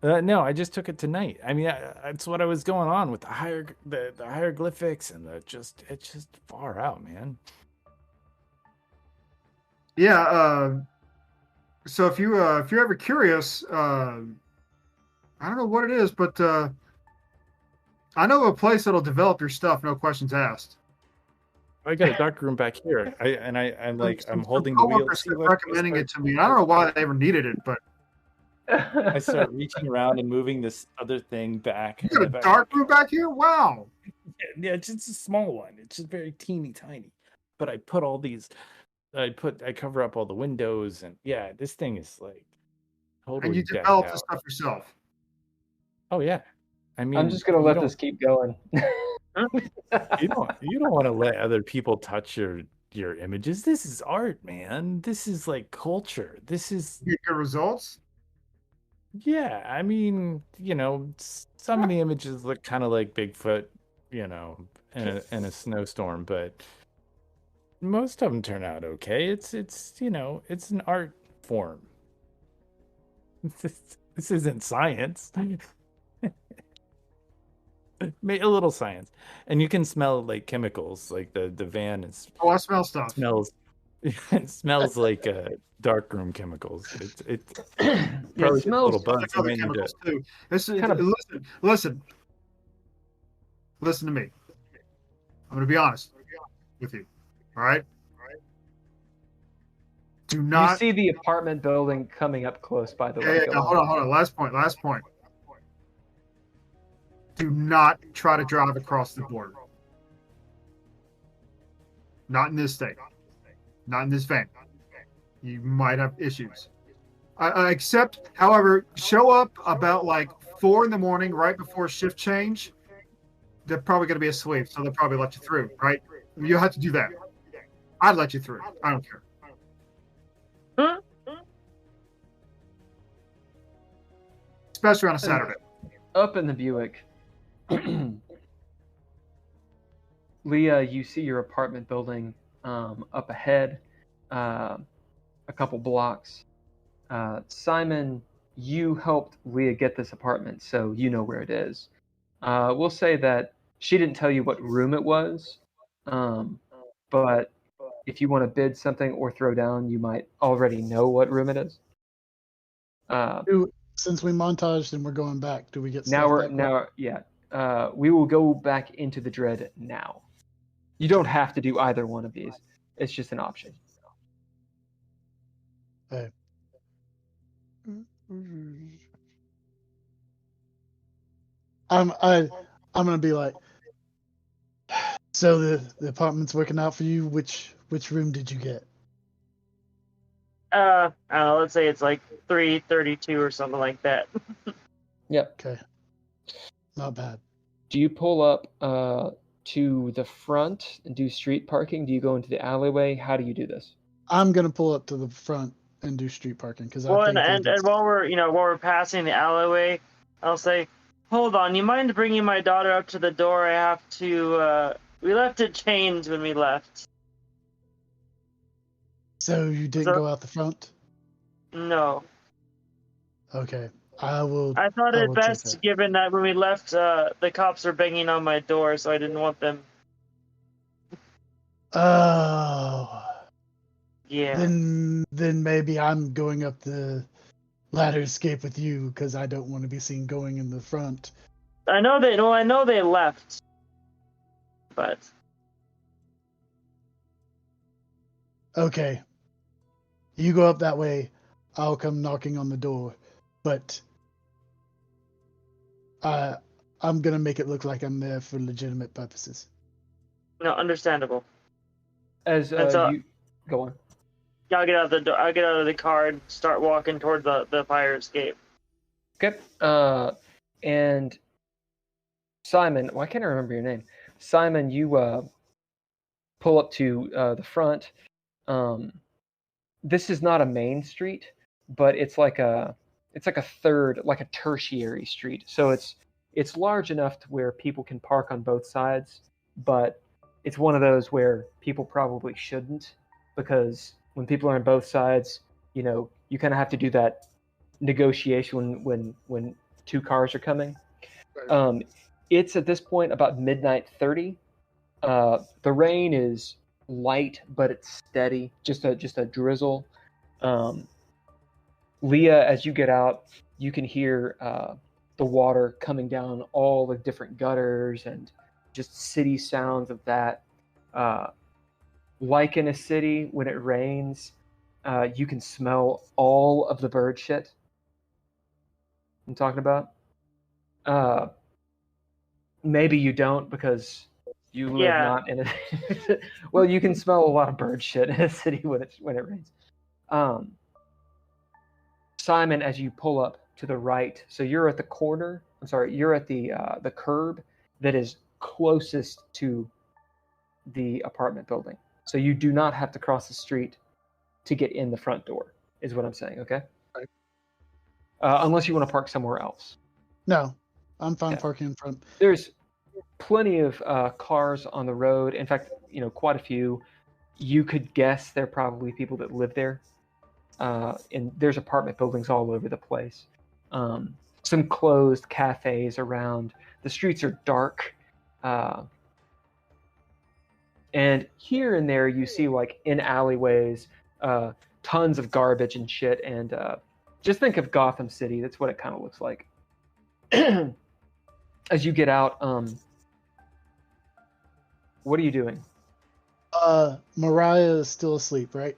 yet? No, I just took it tonight. I mean, that's what I was going on with the hieroglyphics and it's just far out, man. Yeah. So if you're ever curious, I don't know what it is, but I know a place that'll develop your stuff, no questions asked. I got a dark room back here. I'm holding the wheel. Recommending it to me. I don't know why they ever needed it, but I start reaching around and moving this other thing back. You got a dark room back here? Wow. Yeah, it's just a small one. It's just very teeny tiny. But I put all these. I cover up all the windows, and yeah, this thing is like totally. And you develop the stuff yourself. Oh yeah. I mean, I'm just gonna let this keep going. you don't want to let other people touch your images. This is art, man. This is like culture. This is. You get good results. Yeah, I mean, some of the images look kind of like Bigfoot, in a snowstorm, but most of them turn out okay. It's an art form. This isn't science. A little science, and you can smell like chemicals. Like the van Oh, I smell stuff. smells. It smells like darkroom chemicals. It Yeah, probably it gets a little smells. I bugs. like You other may need to. chemicals too. This is, Kind of- listen to me. I'm going to be honest with you. All right. Do You not. see the apartment building coming up close, by the way. Yeah, Go no, on. hold on. Last point. Do not try to drive across the border. Not in this state. Not in this van. You might have issues. Except, however, show up about like 4 in the morning, right before shift change. They're probably going to be asleep, so they'll probably let you through, right? You'll have to do that. I'd let you through. I don't care. Especially on a Saturday. Up in the Buick, Leah, you see your apartment building up ahead, a couple blocks. Simon, you helped Leah get this apartment, so you know where it is. We'll say that she didn't tell you what room it was, but if you want to bid something or throw down, you might already know what room it is. Since we montaged and we're going back, do we get Now stuff we're back? we will go back into the dread now. You don't have to do either one of these. It's just an option. Okay. I'm gonna be like, so the apartment's working out for you. Which room did you get? I don't know, let's say it's like 332 or something like that. Yep. Okay, not bad. Do you pull up to the front and do street parking? Do you go into the alleyway? How do you do this? I'm gonna pull up to the front and do street parking because Well, I think and while we're passing the alleyway, I'll say, hold on, you mind bringing my daughter up to the door? I have to. We left it chained when we left. So you didn't So- go out the front? No, Okay, I will. I thought I it will take best, that. given that when we left, the cops were banging on my door, so I didn't want them. Oh, Yeah. then maybe I'm going up the ladder escape with you because I don't want to be seen going in the front. I know they left, but Okay, you go up that way. I'll come knocking on the door, but I'm gonna make it look like I'm there for legitimate purposes. no, understandable. As That's you go on. I'll get out of the door. I'll get out of the car and start walking toward the fire escape. Okay. And Simon, why can't I remember your name? Simon, you pull up to the front. This is not a main street, but it's like a third, like a tertiary street. So it's large enough to where people can park on both sides, but it's one of those where people probably shouldn't, because when people are on both sides, you kind of have to do that negotiation when two cars are coming. It's at this point about midnight 30. The rain is light, but it's steady, just a drizzle. Leah, as you get out, you can hear the water coming down all the different gutters and just city sounds of that. Like in a city, when it rains, you can smell all of the bird shit I'm talking about. Maybe you don't, because you live not in a well, you can smell a lot of bird shit in a city when it rains. Simon, as you pull up to the right, so you're at the corner. I'm sorry, you're at the curb that is closest to the apartment building. So you do not have to cross the street to get in the front door, is what I'm saying. Okay. Right. Unless you want to park somewhere else. No, I'm fine Yeah. parking in front. There's plenty of cars on the road. In fact, quite a few. You could guess they're probably people that live there. and there's apartment buildings all over the place. Some closed cafes around. The streets are dark. And here and there you see, like, in alleyways, tons of garbage and shit. And just think of Gotham City. That's what it kind of looks like. As you get out, what are you doing? Mariah is still asleep, right?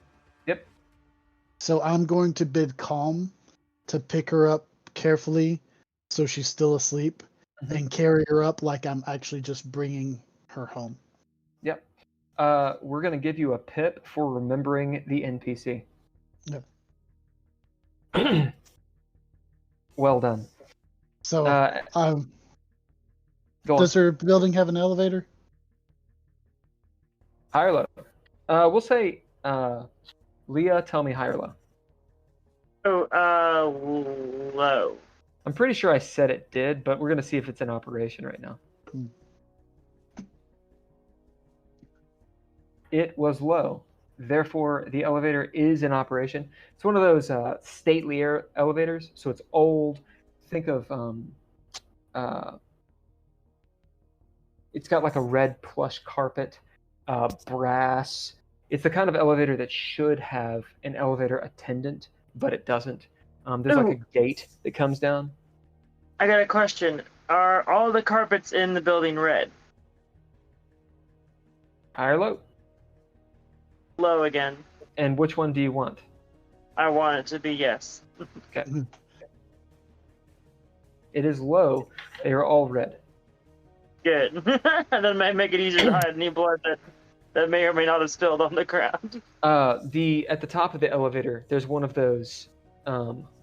Yep. So I'm going to bid Calm to pick her up carefully so she's still asleep and carry her up like I'm actually just bringing her home. Yep. We're going to give you a pip for remembering the NPC. Yep. Well done. So, Go does on. her building have an elevator? High or low? We'll say, Leah, tell me high or low. Oh, low. I'm pretty sure I said it did, but we're going to see if it's in operation right now. It was low. Therefore, the elevator is in operation. It's one of those stately elevators, so it's old. Think of it's got like a red plush carpet, brass. It's the kind of elevator that should have an elevator attendant, but it doesn't. There's like a gate that comes down. I got a question. Are all the carpets in the building red? High or low? Low again. And which one do you want? I want it to be yes. Okay. It is low. They are all red. Good. That might make it easier to hide any blood that may or may not have spilled on the ground. At the top of the elevator, there's one of those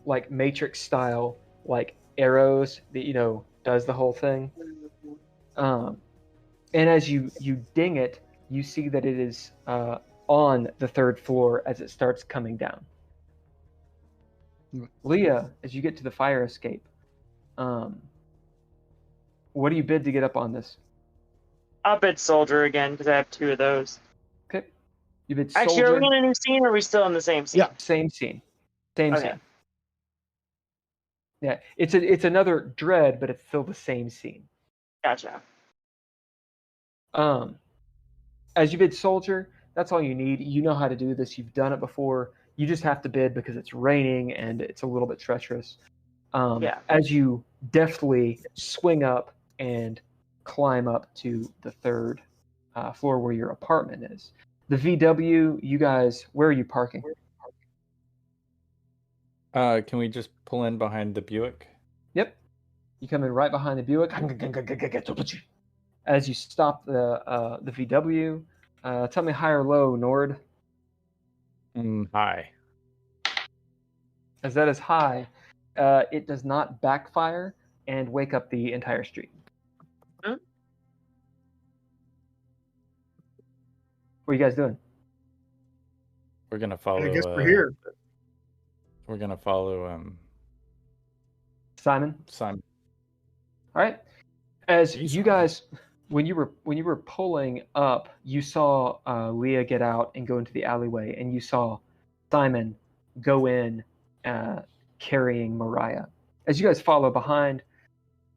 like Matrix style like arrows that does the whole thing. And as you ding it, you see that it is on the third floor as it starts coming down. Leah, as you get to the fire escape, what do you bid to get up on this? I'll bid soldier again because I have 2 of those. Okay. You bid soldier. Actually, are we in a new scene or are we still in the same scene? Yeah. Same scene. Same Okay. scene. Yeah, it's another dread, but it's still the same scene. Gotcha. As you bid soldier, that's all you need. You know how to do this. You've done it before. You just have to bid because it's raining and it's a little bit treacherous. Yeah. As you deftly swing up and climb up to the third floor where your apartment is. The VW, you guys, where are you parking? Can we just pull in behind the Buick? Yep. You come in right behind the Buick. As you stop the VW, tell me high or low, Nord. High. As that is high, it does not backfire and wake up the entire street. Hmm? What are you guys doing? We're gonna follow. I guess we're here. We're gonna follow Simon? Simon. All right. As Jeez, you guys, when you were pulling up, you saw Leah get out and go into the alleyway, and you saw Simon go in carrying Mariah. As you guys follow behind,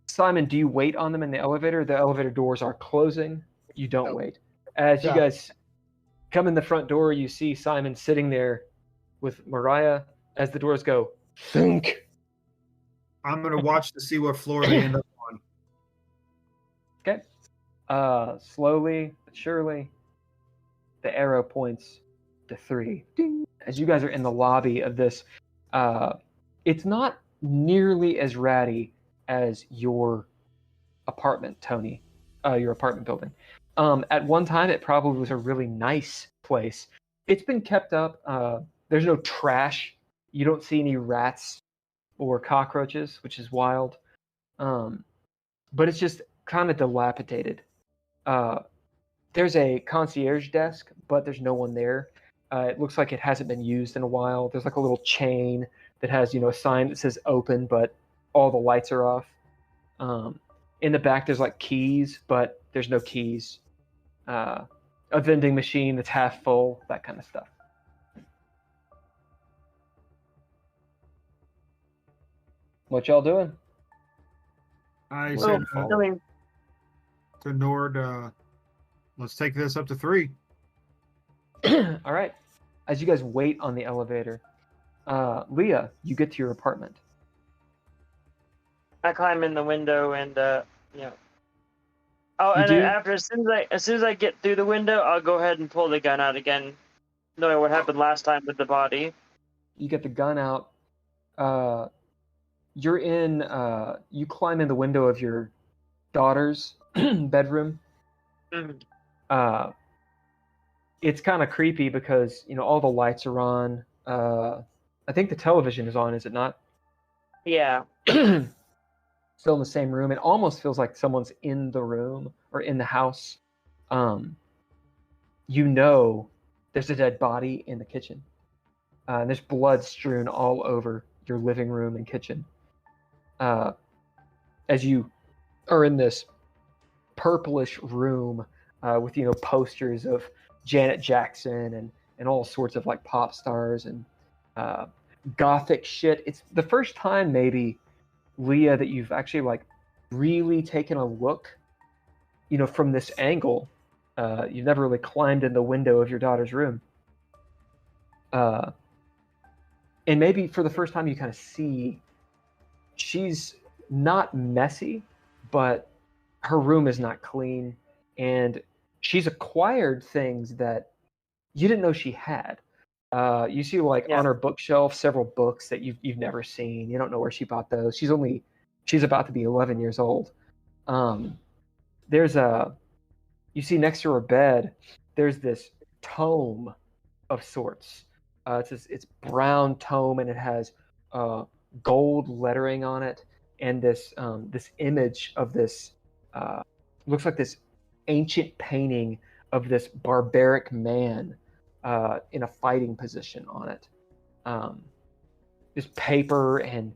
Simon, do you wait on them in the elevator? The elevator doors are closing. You don't wait. As you guys come in the front door, you see Simon sitting there with Mariah. As the doors go, thunk. I'm gonna watch to see what floor they end up on. Okay. Slowly but surely, the arrow points to 3. Ding. As you guys are in the lobby of this, it's not nearly as ratty as your apartment, Tony, your apartment building. At one time, it probably was a really nice place. It's been kept up. There's no trash. You don't see any rats or cockroaches, which is wild. But it's just kind of dilapidated. There's a concierge desk, but there's no one there. It looks like it hasn't been used in a while. There's like a little chain that has, a sign that says open, but all the lights are off. In the back, there's like keys, but there's no keys. A vending machine that's half full, that kind of stuff. What y'all doing? I Well, said I mean, to Nord, let's take this up to 3. All right. As you guys wait on the elevator, Leah, you get to your apartment. I climb in the window and you know. Oh, You and do? after as soon as I get through the window, I'll go ahead and pull the gun out again, knowing what happened last time with the body. You get the gun out. You're in. You climb in the window of your daughter's bedroom. Mhm. It's kind of creepy because all the lights are on. I think the television is on. Is it not? Yeah. Still in the same room. It almost feels like someone's in the room or in the house. There's a dead body in the kitchen. And there's blood strewn all over your living room and kitchen. As you are in this purplish room with posters of Janet Jackson and all sorts of like pop stars and gothic shit. It's the first time maybe, Leah, that you've actually like really taken a look from this angle. You've never really climbed in the window of your daughter's room. And maybe for the first time you kind of see she's not messy, but her room is not clean, and she's acquired things that you didn't know she had. You see on her bookshelf several books that you've never seen. You don't know where she bought those. She's about to be 11 years old. You see next to her bed, there's this tome of sorts. It's brown tome, and it has gold lettering on it, and this image of this looks like this ancient painting of this barbaric man in a fighting position on it. This paper and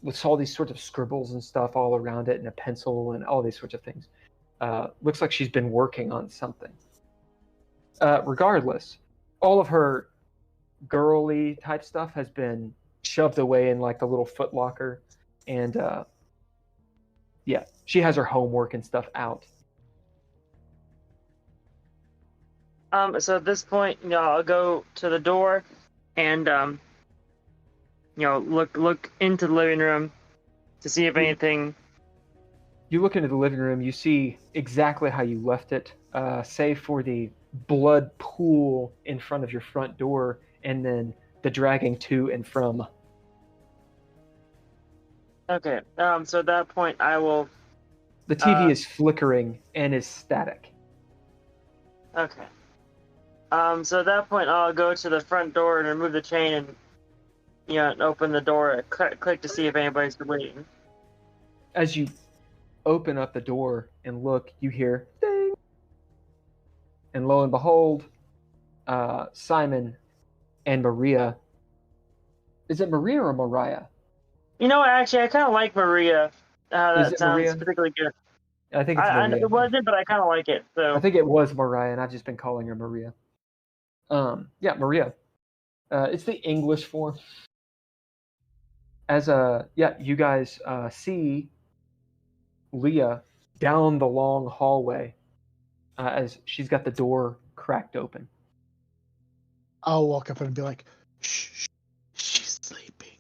with all these sorts of scribbles and stuff all around it, and a pencil and all these sorts of things. Looks like she's been working on something. Regardless, all of her girly type stuff has been shoved away in like the little foot locker, and she has her homework and stuff out. So at this point, I'll go to the door and look into the living room to see if anything. You look into the living room, you see exactly how you left it, save for the blood pool in front of your front door, and then the dragging to and from. Okay. So at that point, I will. The TV is flickering and is static. Okay. So at that point, I'll go to the front door and remove the chain and, and open the door, click to see if anybody's waiting. As you open up the door and look, you hear ding, and lo and behold, Simon and Maria. Is it Maria or Mariah? Actually, I kind of like Maria. That sounds Maria? particularly good. I think it's Maria. It wasn't, but I kind of like it. So I think it was Mariah, and I've just been calling her Maria. Maria. It's the English form. As you guys see Leah down the long hallway as she's got the door cracked open. I'll walk up and be like, shh, she's sleeping.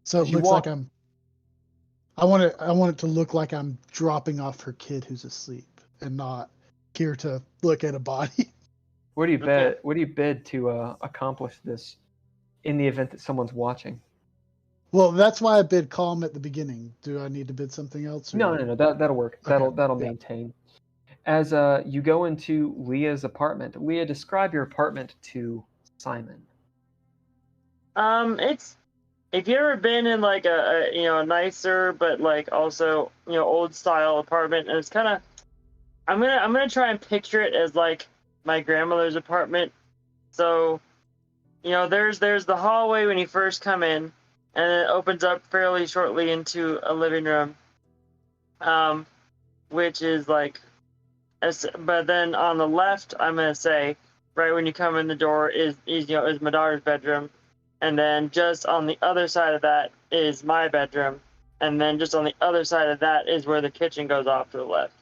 So it looks like I want it to look like I'm dropping off her kid who's asleep and not here to look at a body. What do you bid? What do you bid to accomplish this in the event that someone's watching? Well, that's why I bid calm at the beginning. Do I need to bid something else? No. That'll work. Okay. That'll maintain. As you go into Leah's apartment, Leah, describe your apartment to Simon. It's, if you ever been in like a nicer but like also old style apartment, and it's kind of, I'm gonna try and picture it as like my grandmother's apartment. So, there's the hallway when you first come in, and it opens up fairly shortly into a living room, which is like, but then on the left, I'm gonna say, right when you come in the door is my daughter's bedroom, and then just on the other side of that is my bedroom, and then just on the other side of that is where the kitchen goes off to the left.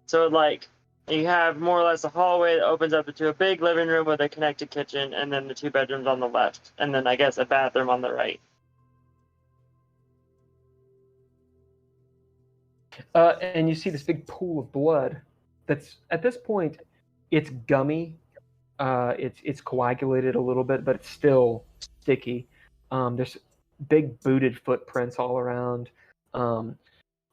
So like you have more or less a hallway that opens up into a big living room with a connected kitchen, and then the 2 bedrooms on the left, and then I guess a bathroom on the right. And you see this big pool of blood. That's at this point, it's gummy. It's coagulated a little bit, but it's still sticky. There's big booted footprints all around.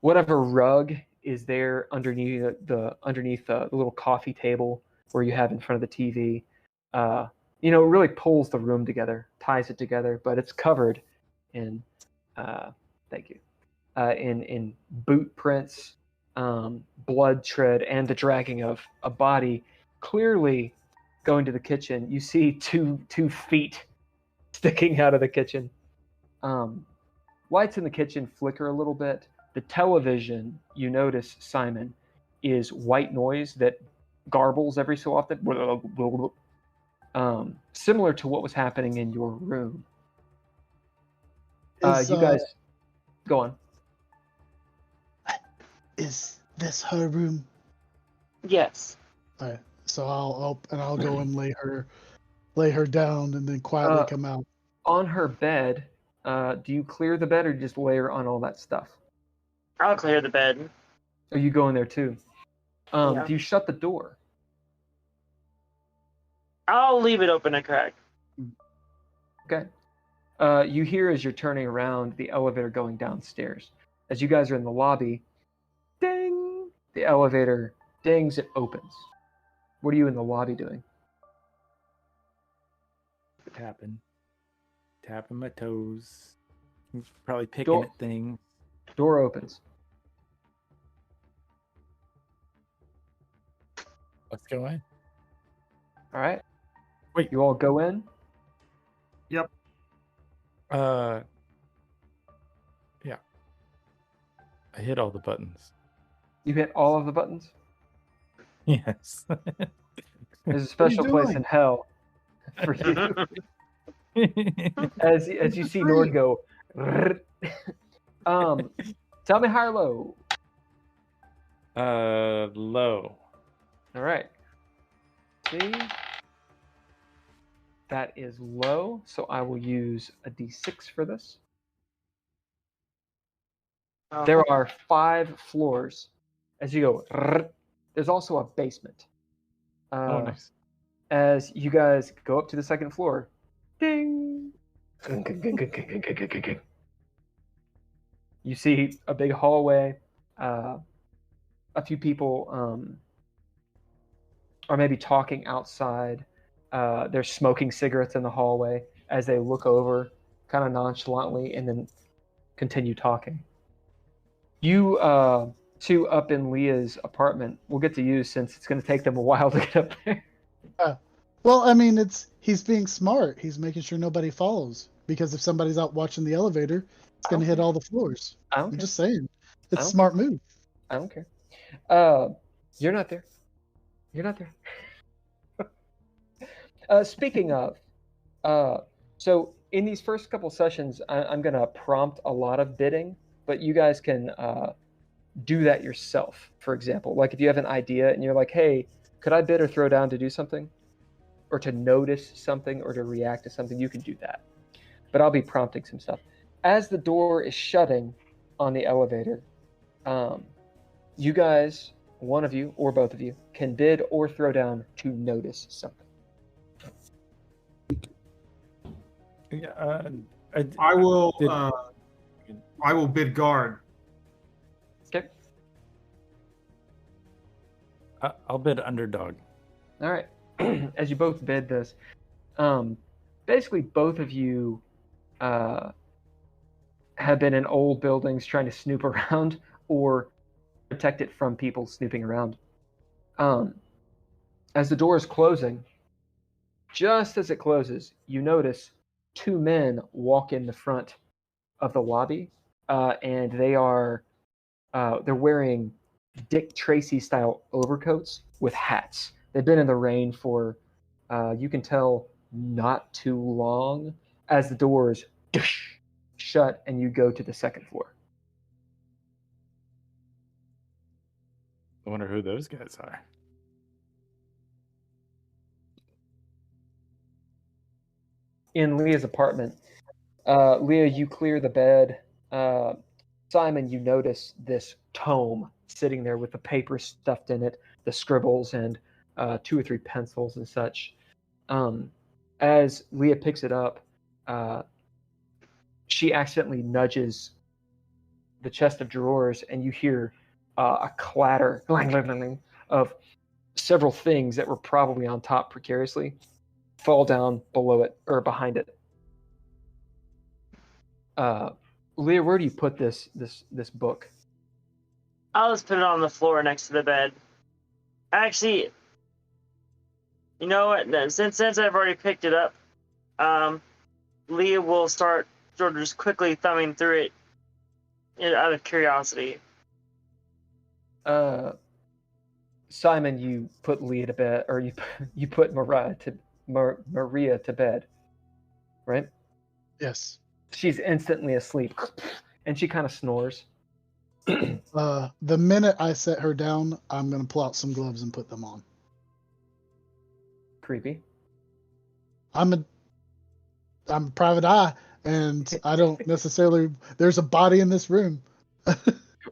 Whatever rug is there underneath the little coffee table where you have in front of the TV, it really pulls the room together, ties it together, but it's covered in thank you. In boot prints, blood tread, and the dragging of a body. Clearly, going to the kitchen, you see two feet sticking out of the kitchen. Lights in the kitchen flicker a little bit. The television, you notice, Simon, is white noise that garbles every so often, similar to what was happening in your room. You guys, go on. Is this her room? Yes. All right. So I'll go and lay her down and then quietly come out. On her bed, do you clear the bed or just lay her on all that stuff? I'll clear the bed. Or you go in there too? Yeah. Do you shut the door? I'll leave it open a crack. Okay. You hear as you're turning around the elevator going downstairs. As you guys are in the lobby, ding! The elevator dings, it opens. What are you in the lobby doing? Tapping my toes. Probably picking at things. Door opens. Let's go in. All right. Wait. You all go in? Yep. Yeah. I hit all the buttons. You hit all of the buttons? Yes. There's a special place in hell for you. as you see Nord go. Tell me high or low. Low. All right. See? That is low, so I will use a d6 for this. There are 5 floors. As you go, there's also a basement. Nice. As you guys go up to the 2nd floor, ding! You see a big hallway. A few people are maybe talking outside. They're smoking cigarettes in the hallway as they look over kind of nonchalantly and then continue talking. You two up in Leah's apartment, we'll get to you since it's going to take them a while to get up there. Well, I mean, he's being smart. He's making sure nobody follows. Because if somebody's out watching the elevator, it's going to hit all the floors. I'm just saying. It's a smart move. I don't care. You're not there. You're not there. Speaking of, so in these first couple sessions, I'm going to prompt a lot of bidding, but you guys can do that yourself, for example. Like if you have an idea and you're like, hey, could I bid or throw down to do something? Or to notice something or to react to something, you can do that. But I'll be prompting some stuff. As the door is shutting on the elevator, you guys, one of you or both of you, can bid or throw down to notice something. Yeah, I will bid guard. Okay. I'll bid underdog. All right. As you both bid this, basically both of you have been in old buildings trying to snoop around or protect it from people snooping around. As the door is closing, just as it closes, you notice 2 men walk in the front of the lobby, and they're wearing Dick Tracy style overcoats with hats. They've been in the rain for, you can tell, not too long. As the doors shut, and you go to the second floor. I wonder who those guys are. In Leah's apartment, Leah, you clear the bed. Simon, you notice this tome sitting there with the paper stuffed in it, the scribbles, and 2 or 3 pencils and such. As Leah picks it up, she accidentally nudges the chest of drawers, and you hear a clatter of several things that were probably on top precariously fall down below it or behind it. Leah, where do you put this book? I'll just put it on the floor next to the bed. Actually, you know what? Since I've already picked it up, Leah will start sort of just quickly thumbing through it out of curiosity. Simon, you put Leah to bed, or you put Maria to bed, right? Yes. She's instantly asleep, and she kind of snores. The minute I set her down, I'm gonna pull out some gloves and put them on. Creepy. I'm a private eye, and I don't necessarily. There's a body in this room.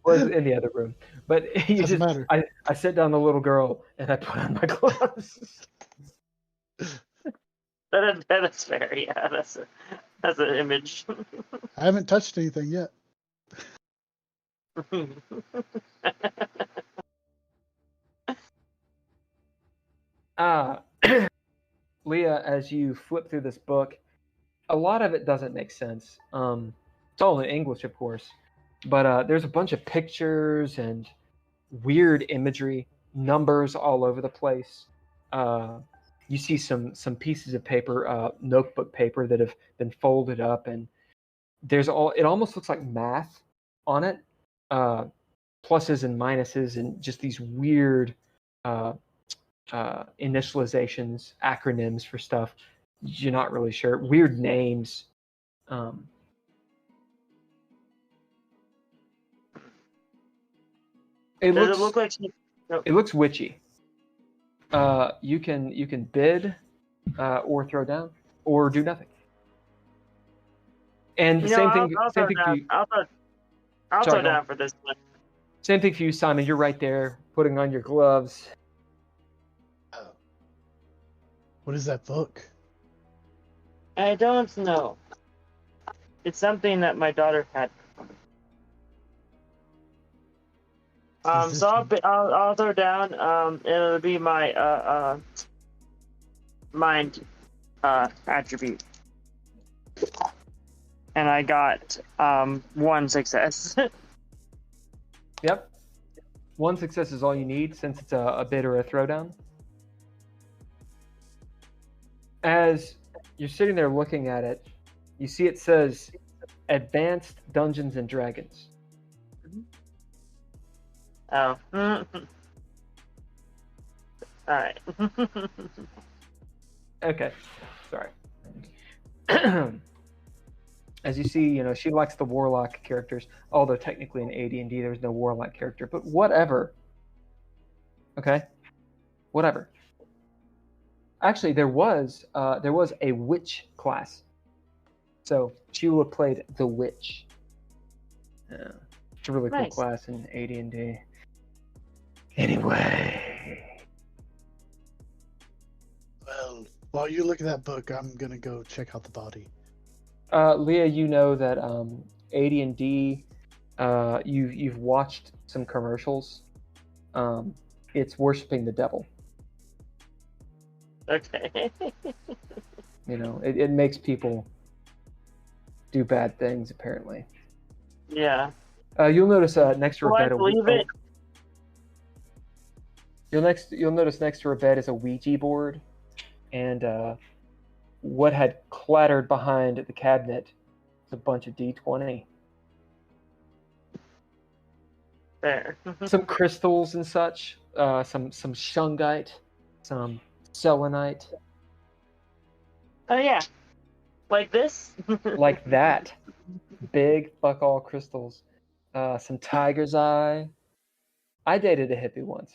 Was in the other room, but you Doesn't matter. I sit down the little girl and I put on my gloves. That is fair. Yeah, that's an image. I haven't touched anything yet. Leah, as you flip through this book, a lot of it doesn't make sense. It's all in English, of course, but there's a bunch of pictures and weird imagery, numbers all over the place. You see some pieces of paper, notebook paper that have been folded up, and it almost looks like math on it, pluses and minuses, and just these weird initializations, acronyms for stuff. You're not really sure. Weird names. It looks like it looks witchy. You can bid, or throw down, or do nothing. And the same thing. I'll Same throw thing for you. I'll Sorry, throw down for this one. Same thing for you, Simon. You're right there, putting on your gloves. What is that book? I don't know. It's something that my daughter had. So I'll throw down. It'll be my mind attribute, and I got 1 success. Yep. 1 success is all you need, since it's a bid or a throwdown. As you're sitting there looking at it, you see it says Advanced Dungeons and Dragons. Oh. All right. Okay. Sorry. As you see, she likes the warlock characters, although technically in AD&D there's no warlock character, but whatever. Okay? Whatever. Actually, there was a witch class. So she would have played the witch. Yeah. It's a really cool class in AD&D. Anyway. Well, while you look at that book, I'm gonna go check out the body. Leah, you know that AD&D, you've watched some commercials. It's worshiping the devil. Okay. It makes people do bad things, apparently. Yeah. You'll notice next to her bed. I believe it. You'll notice next to her bed is a Ouija board, and what had clattered behind the cabinet is a bunch of D20. There. Some crystals and such. Some shungite, some selenite. Oh yeah. Like this? Like that. big fuck all crystals, some tiger's eye. I dated a hippie once.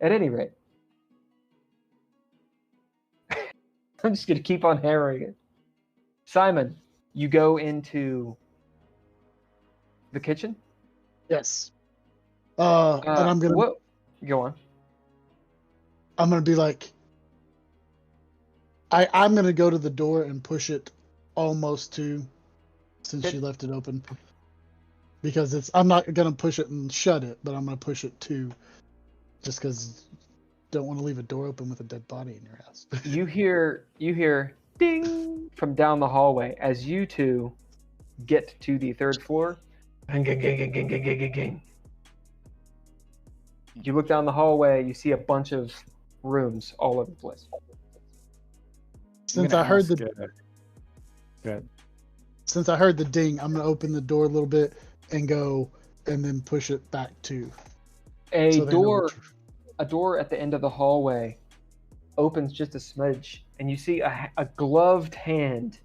At any rate, I'm just gonna keep on hammering it. Simon, you go into the kitchen. Yes. And I'm gonna What? Go on. I'm gonna be like, I'm gonna go to the door and push it almost to, since she left it open, because I'm not gonna push it and shut it, but I'm gonna push it to, just because don't want to leave a door open with a dead body in your house. You hear ding from down the hallway as you two get to the third floor. Gang, gang, gang, gang, gang, gang, gang, gang, gang. You look down the hallway, you see a bunch of rooms all over the place. Since I heard the Good. since I heard the ding, I'm gonna open the door a little bit and go, and then push it back to. A so they know door, which- a door at the end of the hallway opens just a smidge, and you see a gloved hand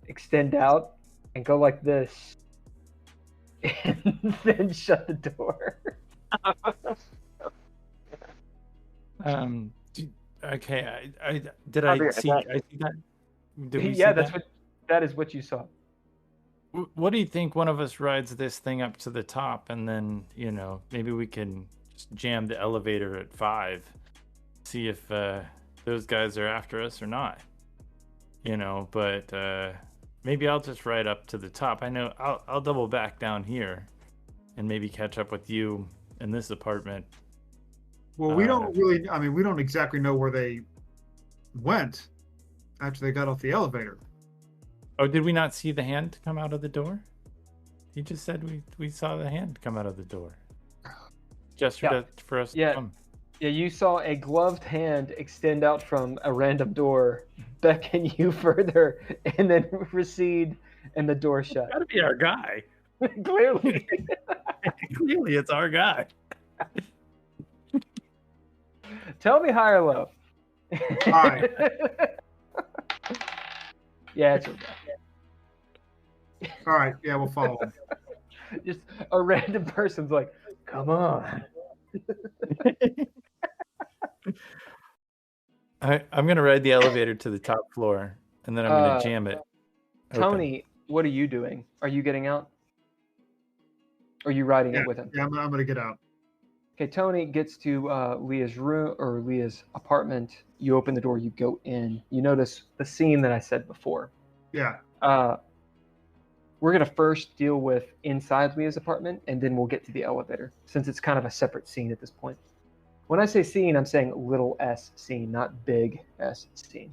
extend out and go like this, and then shut the door. Okay. I see that? Did we Yeah, see that is what you saw. What do you think? One of us rides this thing up to the top, and then maybe we can just jam the elevator at 5, see if those guys are after us or not. But maybe I'll just ride up to the top. I know I'll double back down here, and maybe catch up with you in this apartment. Well, we don't really. I mean, we don't exactly know where they went after they got off the elevator. Oh, did we not see the hand come out of the door? He just said we saw the hand come out of the door. Gestured for us to come. Yeah, you saw a gloved hand extend out from a random door, beckon you further, and then recede, and the door shut. Gotta be our guy. Clearly. Clearly, it's our guy. Tell me high or low. High. Yeah, it's okay. All right, yeah, we'll follow him. Just a random person's like, come on. I'm gonna ride the elevator to the top floor, and then I'm gonna jam it. Tony, what are you doing? Are you getting out? Or are you riding it with him? Yeah, I'm gonna get out. Okay, Tony gets to Leah's room or Leah's apartment. You open the door, you go in. You notice the scene that I said before. Yeah. We're going to first deal with inside Leah's apartment, and then we'll get to the elevator, since it's kind of a separate scene at this point. When I say scene, I'm saying little s scene, not big S scene.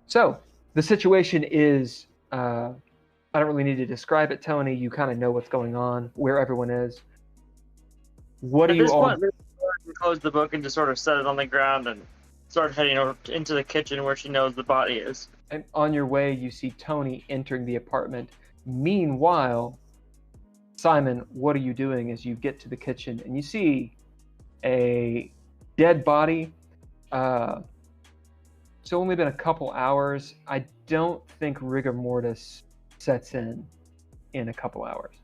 So, the situation is, I don't really need to describe it, Tony. You kind of know what's going on, where everyone is. What do you all... At this point, we closed the book and just sort of set it on the ground and started heading over into the kitchen where she knows the body is. And on your way, you see Tony entering the apartment. Meanwhile, Simon, what are you doing as you get to the kitchen and you see a dead body? It's only been a couple hours. I don't think rigor mortis sets in a couple hours.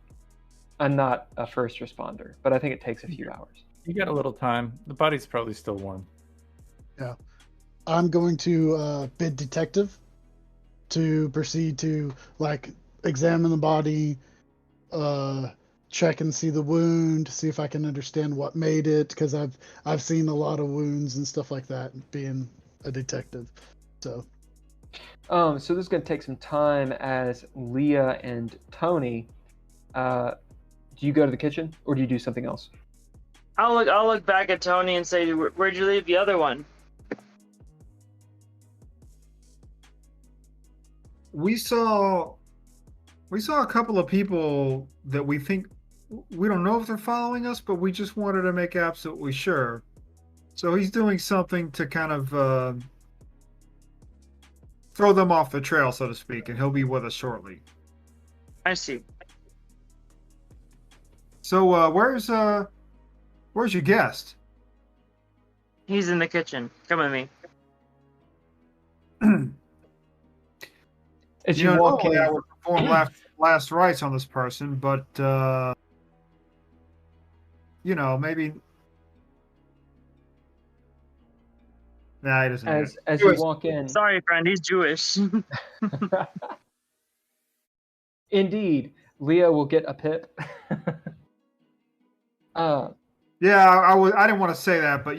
I'm not a first responder, but I think it takes a few hours. You got a little time. The body's probably still warm. Yeah. I'm going to bid detective to proceed to examine the body, check and see the wound, see if I can understand what made it, because I've seen a lot of wounds and stuff like that being a detective. So this is going to take some time as Leah and Tony. Do you go to the kitchen or do you do something else? I'll look back at Tony and say, "Where'd you leave the other one?" We saw a couple of people that we think, we don't know if they're following us, but we just wanted to make absolutely sure. So he's doing something to kind of throw them off the trail, so to speak, and he'll be with us shortly. I see. So where's your guest? He's in the kitchen. Come with me. As you walk normally in, I would perform last rites on this person, but maybe. Nah, he doesn't. as you Anyways, walk in, Sorry, friend, he's Jewish. indeed, Leah will get a pip. Yeah, I didn't want to say that, but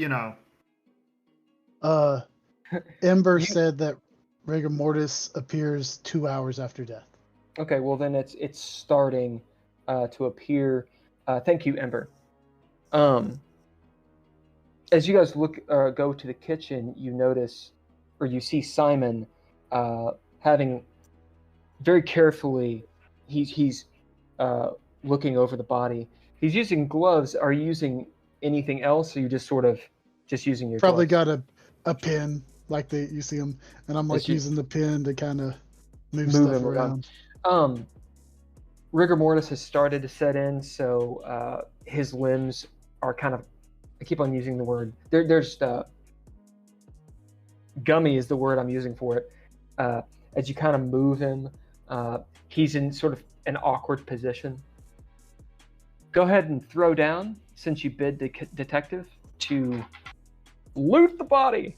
Ember You- said that rigor mortis appears 2 hours after death. Okay, well then it's starting to appear. Thank you, Ember. As you guys go to the kitchen, you notice, or you see Simon having very carefully. He's looking over the body. He's using gloves. Are you using anything else? Or are you just sort of just using your Probably gloves? got a pin like you see him, and I'm like Yes, you- using the pin to kind of move Move stuff him around. around. Rigor mortis has started to set in, so his limbs are kind of. I keep on using the word. There's gummy is the word I'm using for it. As you kind of move him, he's in sort of an awkward position. Go ahead and throw down, since you bid the detective, to loot the body.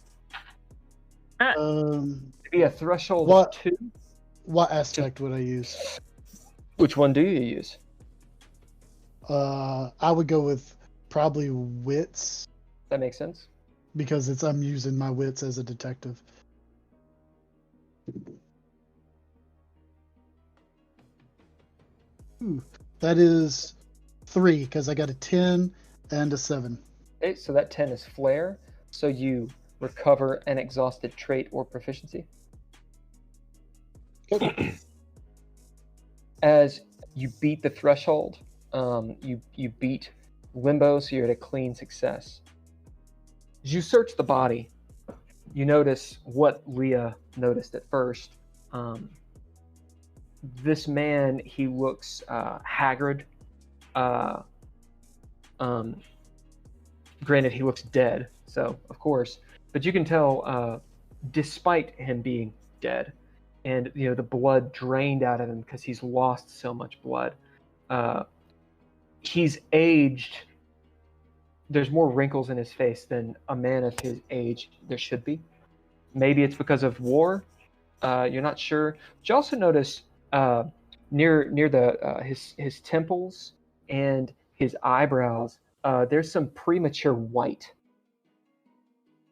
Be a threshold What? of 2. What aspect would I use? Which one do you use? I would go with probably wits, That makes sense. because I'm using my wits as a detective. Ooh, that is 3 because I got a 10 and a 7. Okay, so that 10 is flair. So you recover an exhausted trait or proficiency. As you beat the threshold, you beat limbo, so you're at a clean success. As you search the body, you notice what Leah noticed at first. This man, he looks haggard. Granted, he looks dead, so of course, but you can tell, despite him being dead, and the blood drained out of him because he's lost so much blood, he's aged. There's more wrinkles in his face than a man of his age there should be. Maybe it's because of war. You're not sure. But you also notice near the his temples and his eyebrows, there's some premature white.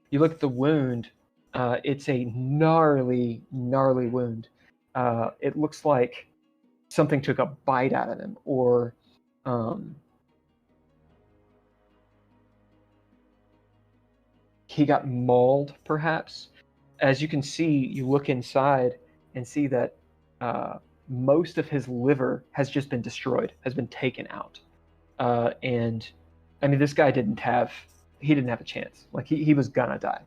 You look at the wound. It's a gnarly wound. It looks like something took a bite out of him, or he got mauled, perhaps. As you can see, you look inside and see that most of his liver has just been destroyed, has been taken out. And I mean, this guy didn't have a chance. Like he was gonna die.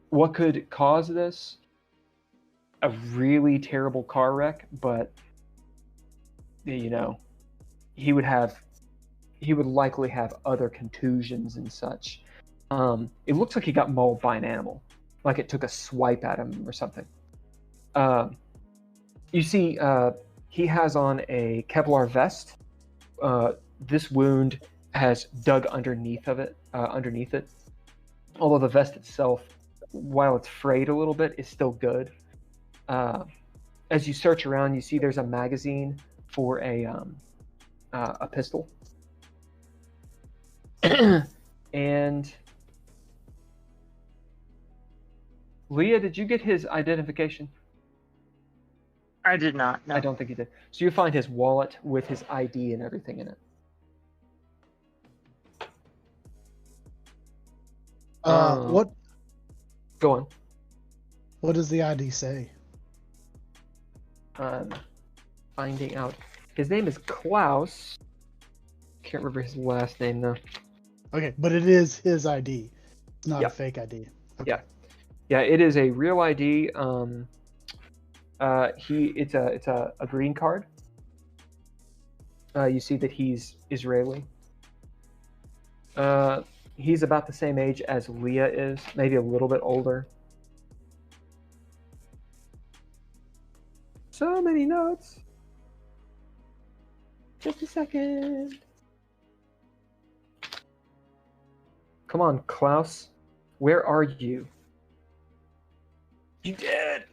What could cause this? A really terrible car wreck, but he would likely have other contusions and such. It looks like he got mauled by an animal, like it took a swipe at him or something. You see, he has on a Kevlar vest. This wound has dug underneath it. Although the vest itself, while it's frayed a little bit, is still good. As you search around, you see there's a magazine for a pistol. And Leah, did you get his identification? I did not. No. I don't think you did. So you find his wallet with his ID and everything in it. What Go on. What does the ID say? Finding out. His name is Klaus. Can't remember his last name though. Okay, but it is his ID. It's not Yeah. a fake ID. Okay. Yeah. Yeah, it is a real ID. It's a green card. You see that he's Israeli. He's about the same age as Leah is, maybe a little bit older. So many notes. Just a second. Come on, Klaus. Where are you? You dead.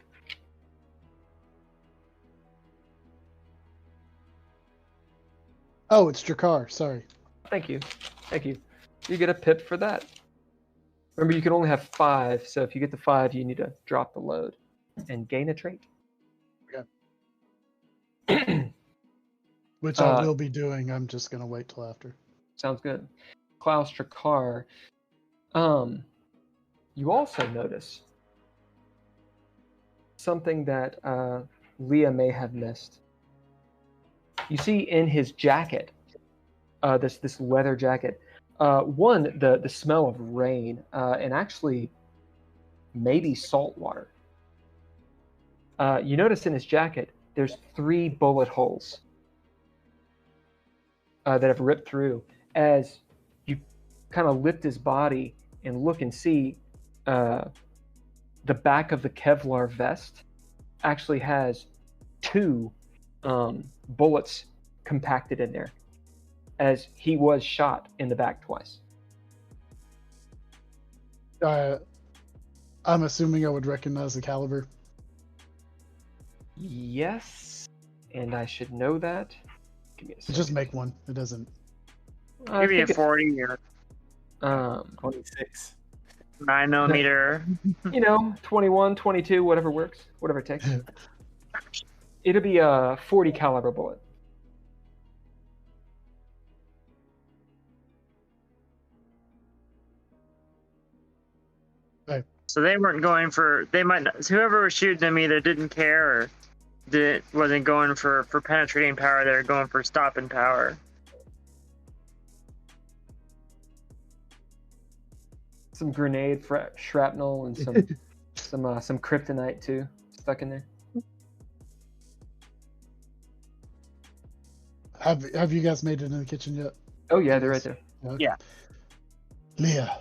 Oh, it's Drakkar. Sorry. Thank you. Thank you. You get a pip for that. Remember, you can only have 5, so if you get to 5, you need to drop the load and gain a trait. Which I will be doing. I'm just going to wait till after. Sounds good. Klaus Drakkar. You also notice something that Leah may have missed. You see in his jacket, this leather jacket, one, the smell of rain, and actually maybe salt water. You notice in his jacket, there's 3 bullet holes that have ripped through. As you kind of lift his body and look and see, the back of the Kevlar vest actually has 2 bullets compacted in there, as he was shot in the back twice. I'm assuming I would recognize the caliber. Yes, and I should know that. Give me a second. Just make one. It doesn't. Maybe a 40 or 26. 9mm. 21, 22, whatever works, whatever it takes. It'll be a 40 caliber bullet. So they weren't going for. They might not. Whoever was shooting them either didn't care or wasn't going for penetrating power. They were going for stopping power. Some grenade shrapnel and some kryptonite too stuck in there. Have you guys made it in the kitchen yet? Oh yeah, they're right there. Yeah. Leah,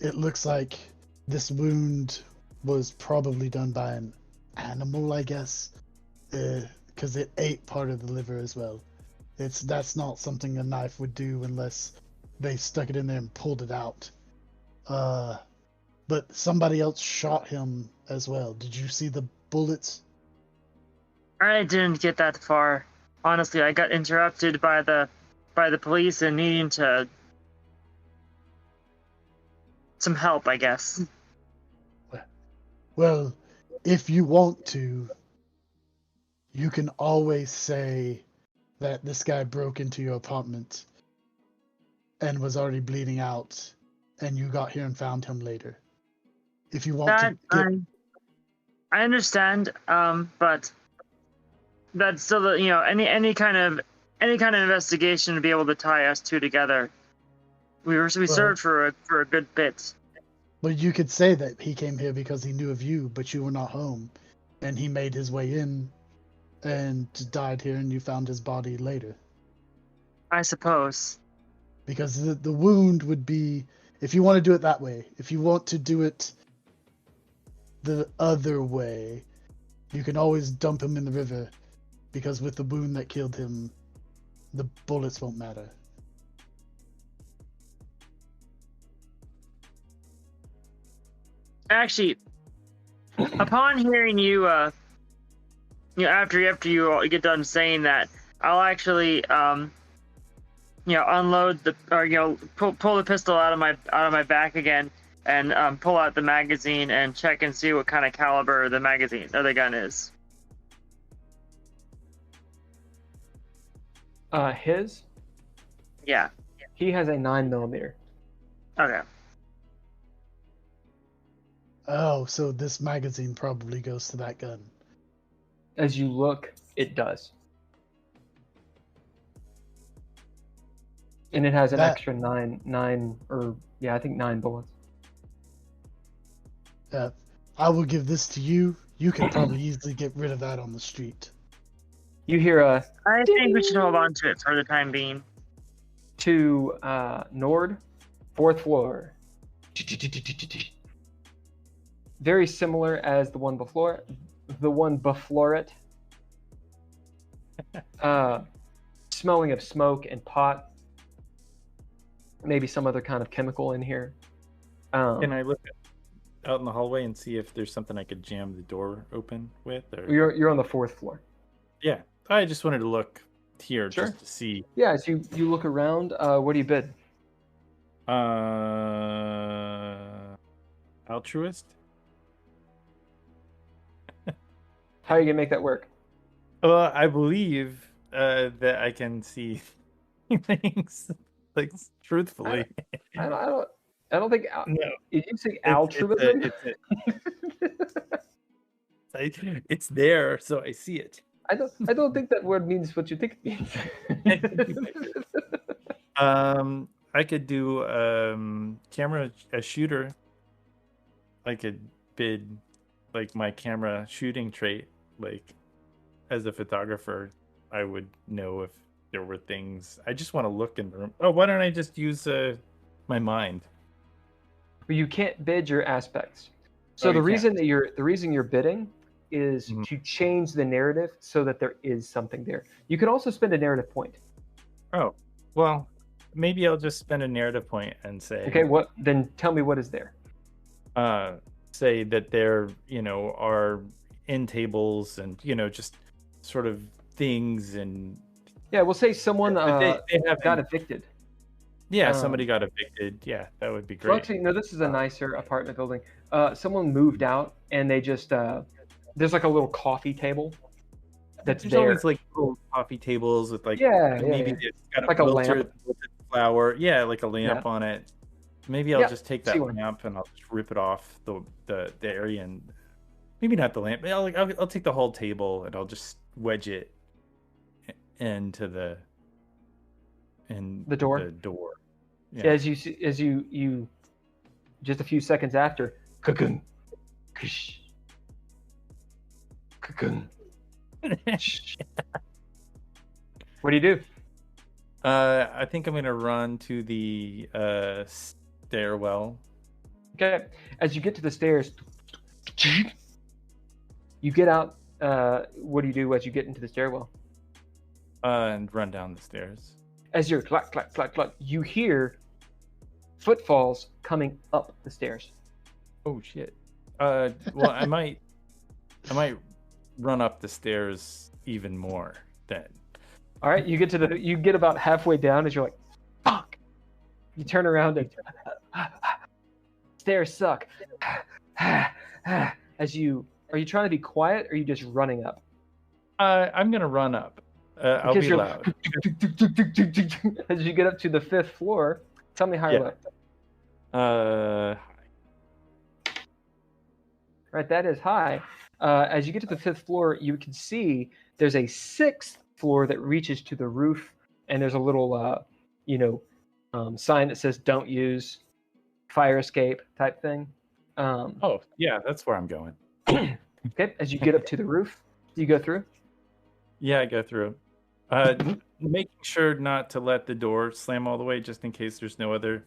it looks like this wound was probably done by an animal, I guess, because it ate part of the liver as well. That's not something a knife would do unless they stuck it in there and pulled it out. But somebody else shot him as well. Did you see the bullets? I didn't get that far. Honestly, I got interrupted by the police and needing some help, I guess. Well, if you want to, you can always say that this guy broke into your apartment and was already bleeding out, and you got here and found him later. If you want to get... I understand, but that's still, any kind of investigation to be able to tie us two together. We served for a good bit. But you could say that he came here because he knew of you, but you were not home, and he made his way in and died here, and you found his body later. I suppose. Because the wound would be, if you want to do it that way, if you want to do it the other way, you can always dump him in the river, because with the wound that killed him, the bullets won't matter. Actually, upon hearing you, after you get done saying that, I'll actually, unload pull the pistol out of my back again, and pull out the magazine and check and see what kind of caliber the magazine or the gun is. His? Yeah. He has a 9mm. Okay. Oh, so this magazine probably goes to that gun. As you look, it does. And it has an extra nine bullets. I will give this to you. You can probably easily get rid of that on the street. You hear a... I think we should hold on to it for the time being. To Nord, 4th floor. Very similar as the one before. the one before it, smelling of smoke and pot, maybe some other kind of chemical in here. Can I look out in the hallway and see if there's something I could jam the door open with? Or... You're on the 4th floor. Yeah, I just wanted to look here Sure. just to see. Yeah, as you look around, what do you bid? Altruist? How are you gonna make that work? Well, I believe that I can see things like truthfully. I don't think. No. Did you say altruism? It's there, so I see it. I don't think that word means what you think it means. I could do a shooter. I could bid like my camera shooting trait. Like as a photographer, I would know if there were things. I just want to look in the room. Oh, why don't I just use my mind? But you can't bid your aspects. So Oh, the you reason you're bidding is Mhm. to change the narrative so that there is something there. You can also spend a narrative point. Oh, well, maybe I'll just spend a narrative point and say, Okay, what then tell me what is there. say that there, are end tables and, just sort of things and. Yeah, we'll say someone But they got haven't- evicted. Yeah, somebody got evicted. Yeah, that would be great. Well, actually, no, this is a nicer apartment building. Someone moved out and they just there's like a little coffee table that's There's there. always like little coffee tables with like maybe yeah. it's got Like a a wilted lamp. flower. Yeah, like a lamp on it. Maybe I'll Yeah, just take see that one. lamp and I'll just rip it off the area and maybe not the lamp. But I'll take the whole table and I'll just wedge it into the door. The door. Yeah. As you just a few seconds after, cocoon, kush, cocoon. What do you do? I think I'm gonna run to the stairwell. Okay, as you get to the stairs, you get out. What do you do as you get into the stairwell? And run down the stairs. As you're clack, clack, clack, clack, you hear footfalls coming up the stairs. Oh shit. Well, I might run up the stairs even more then. All right, you get about halfway down as you're like, fuck. You turn around and stairs suck. Are you trying to be quiet or are you just running up? I'm gonna run up. I'll be loud. As you get up to the 5th floor, tell me high or low. Right, that is high. As you get to the 5th floor, you can see there's a 6th floor that reaches to the roof, and there's a little, sign that says "Don't use," fire escape type thing. Oh yeah, that's where I'm going. Okay, as you get up to the roof, do you go through? Yeah, I go through. Making sure not to let the door slam all the way, just in case there's no other.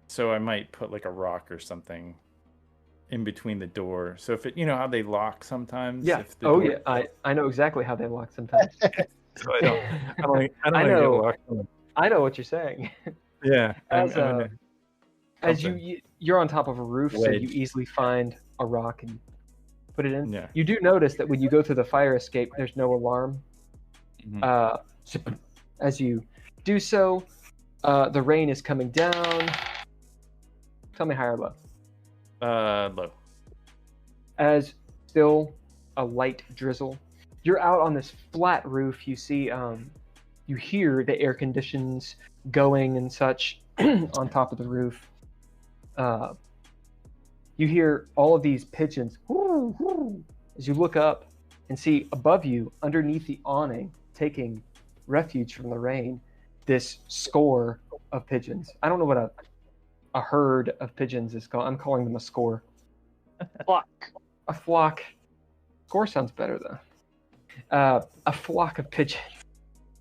So I might put like a rock or something in between the door. So if it, how they lock sometimes. Yeah. If the Oh door... yeah. I know exactly how they lock sometimes. So I don't I get know. locked. I know what you're saying. Yeah. As you're on top of a roof, so you Wedge. easily find a rock and put it in. Yeah. You do notice that when you go through the fire escape, there's no alarm. Mhm. As you do so, the rain is coming down. Tell me high or low. Low. As still a light drizzle, you're out on this flat roof. You see, you hear the air conditions going and such on top of the roof. You hear all of these pigeons. As you look up and see above you, underneath the awning, taking refuge from the rain, this score of pigeons. I don't know what a herd of pigeons is called. I'm calling them a score. Flock. A flock. Score sounds better though. A flock of pigeons.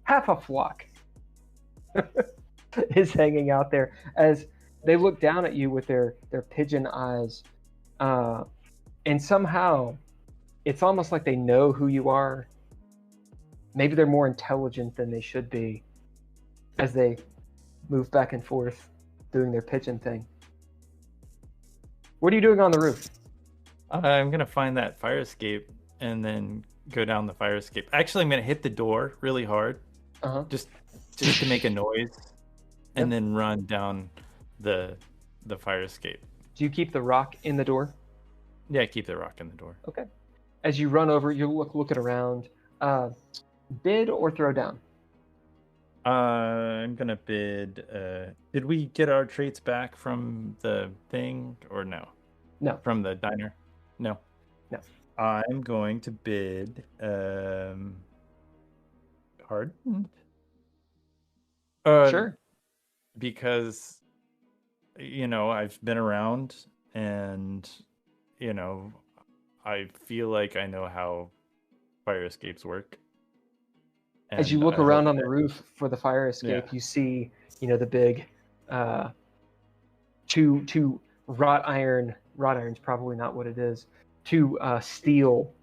Half a flock is hanging out there as they look down at you with their pigeon eyes. And somehow it's almost like they know who you are. Maybe they're more intelligent than they should be as they move back and forth doing their pigeon thing. What are you doing on the roof? I'm gonna find that fire escape and then go down the fire escape. Actually, I'm gonna hit the door really hard, just to make a noise, and then run down the fire escape. Do you keep the rock in the door? Yeah, keep the rock in the door. Okay. As you run over, you're looking around. Bid or throw down? I'm gonna bid. Did we get our traits back from the thing or no? No. From the diner? No. No. I'm going to bid. Hardened. Sure. Because, I've been around, and I feel like I know how fire escapes work. As you look around on the roof for the fire escape, you see, the big two wrought iron's probably not what it is, two steel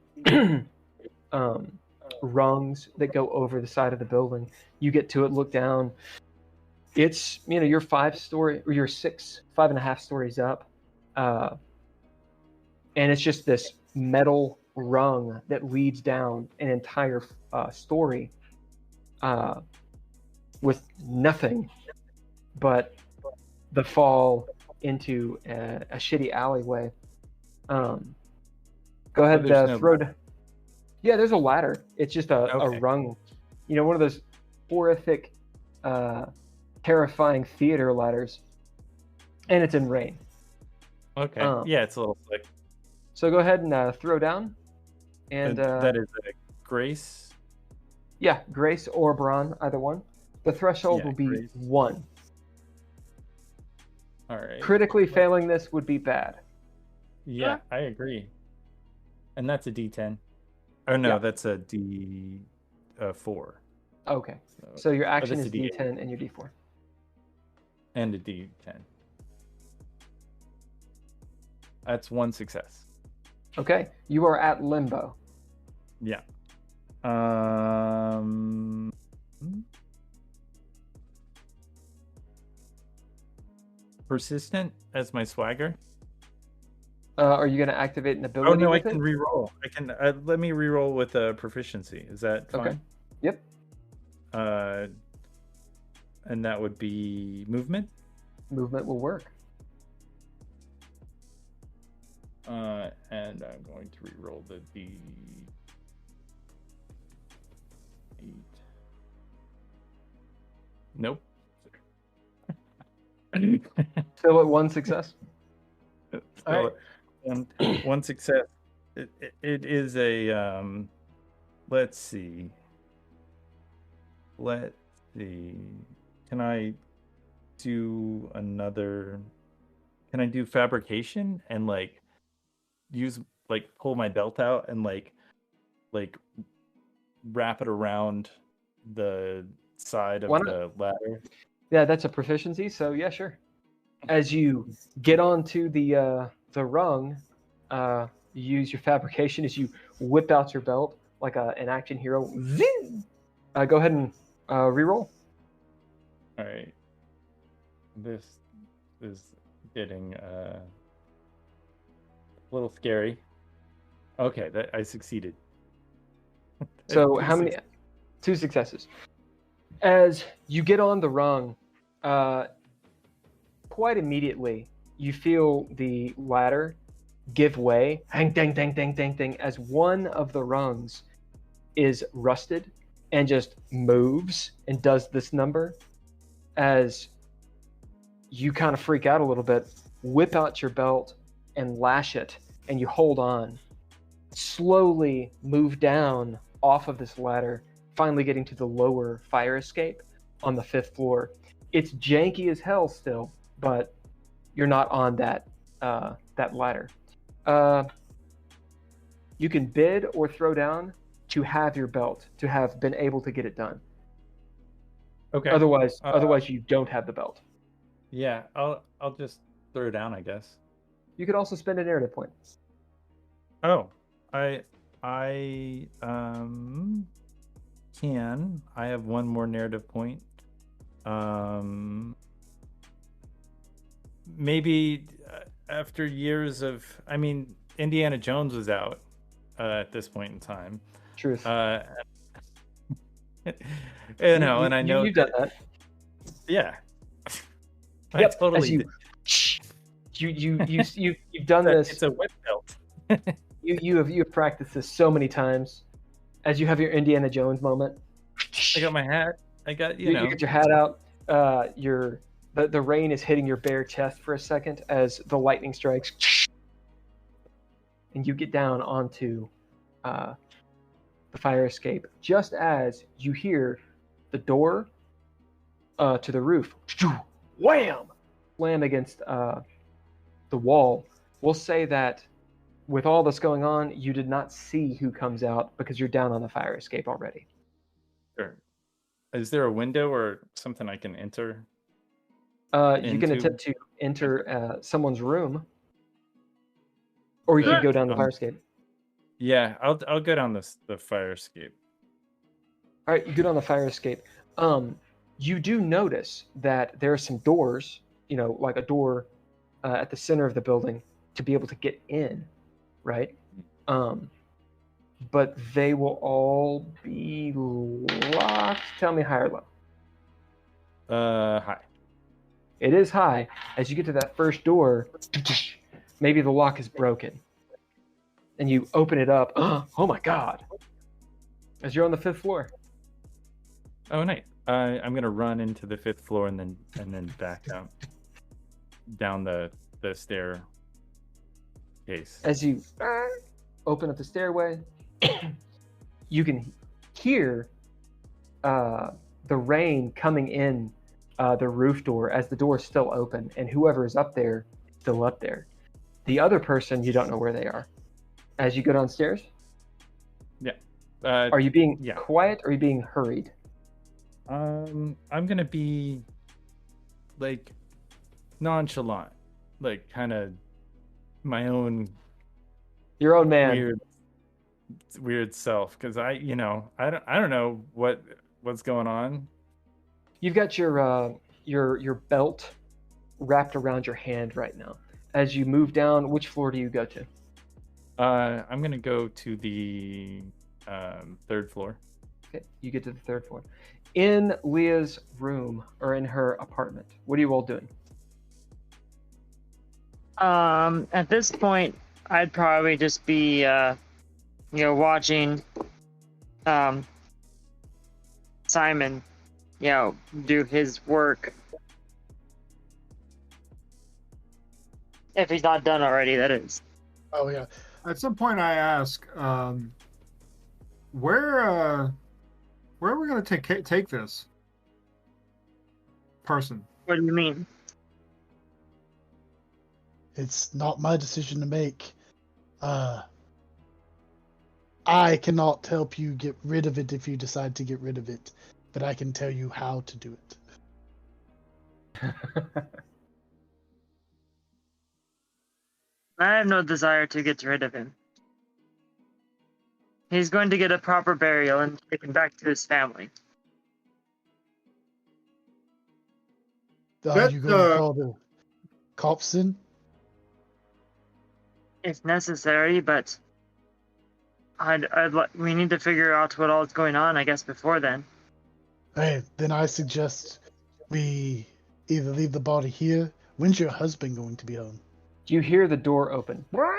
rungs that go over the side of the building. You get to it, look down. It's, you're 5-story, or you're 5.5 stories up. And it's just this metal rung that leads down an entire story with nothing but the fall into a shitty alleyway. Go ahead, throw. Yeah, there's a ladder. It's just a rung. One of those horrific, terrifying theater ladders, and it's in rain. Okay. Yeah, it's a little slick. So go ahead and throw down. And that is a grace. Yeah, grace or brawn, either one. The threshold will be grace. 1. All right. Critically failing this would be bad. Yeah, I agree. And that's a D10. Oh no, that's a D4. Okay. So your action is D10 and your D4. And a D10. That's 1 success. Okay. You are at limbo. Yeah. Persistent as my swagger. Are you going to activate an ability? Oh no, I can reroll. I can. Let me reroll with a proficiency. Is that fine? Okay. Yep. And that would be movement. Movement will work. And I'm going to reroll the D8. Nope. Still at 1 success. Still at one success. It is a let's see. Can I do another? Can I do fabrication and pull my belt out and wrap it around the side of the ladder? Yeah, that's a proficiency, so yeah, sure. As you get onto the rung, you use your fabrication as you whip out your belt like an action hero. Go ahead and reroll. All right. This is getting a little scary. Okay, I succeeded. So how many? 2 successes. As you get on the rung, quite immediately you feel the ladder give way. Hang, dang, dang, dang, dang, dang. As one of the rungs is rusted and just moves and does this number. As you kind of freak out a little bit, whip out your belt and lash it, and you hold on. Slowly move down off of this ladder, finally getting to the lower fire escape on the 5th floor. It's janky as hell still, but you're not on that ladder. You can bid or throw down to have your belt, to have been able to get it done. Okay. Otherwise you don't have the belt. Yeah, I'll just throw it down, I guess. You could also spend a narrative point. Oh, I I can. I have one more narrative point. Maybe after years of, I mean, Indiana Jones was out at this point in time. Truth. And I know you've done that. Yeah. Yep, I totally as you've done this. It's a whip belt. you have practiced this so many times. As you have your Indiana Jones moment. I got my hat. I got you get your hat out. The rain is hitting your bare chest for a second as the lightning strikes, and you get down onto the fire escape. Just as you hear the door to the roof, wham, slam against the wall. We'll say that with all this going on, you did not see who comes out because you're down on the fire escape already. Sure. Is there a window or something I can enter? You can attempt to enter someone's room, or you can go down the fire escape. Yeah, I'll go down the fire escape. All right, you go down the fire escape. You do notice that there are some doors, like a door at the center of the building to be able to get in, right? But they will all be locked. Tell me high or low. High. It is high. As you get to that first door, maybe the lock is broken. And you open it up. Oh my God. As you're on the 5th floor. Oh, nice. I'm gonna run into the 5th floor and then back down the staircase. As you open up the stairway, you can hear the rain coming in the roof door as the door is still open, and whoever is up there is still up there. The other person, you don't know where they are. As you go downstairs? Yeah. Are you being quiet or are you being hurried? I'm gonna be like nonchalant, like kind of my own your own man weird self, because I don't know what's going on. You've got your belt wrapped around your hand right now. As you move down, which floor do you go to? I'm gonna go to the 3rd floor. Okay, you get to the 3rd floor. In Leah's room or in her apartment, what are you all doing? At this point, I'd probably just be, watching, Simon, do his work. If he's not done already, that is. Oh yeah. At some point, I ask, where are we going to take this person? What do you mean? It's not my decision to make. I cannot help you get rid of it if you decide to get rid of it, but I can tell you how to do it. I have no desire to get rid of him. He's going to get a proper burial and taken back to his family. Are you going to call the cops in? If necessary, but we need to figure out what all is going on, I guess, before then. Hey, then I suggest we either leave the body here. When's your husband going to be home? You hear the door open. Well,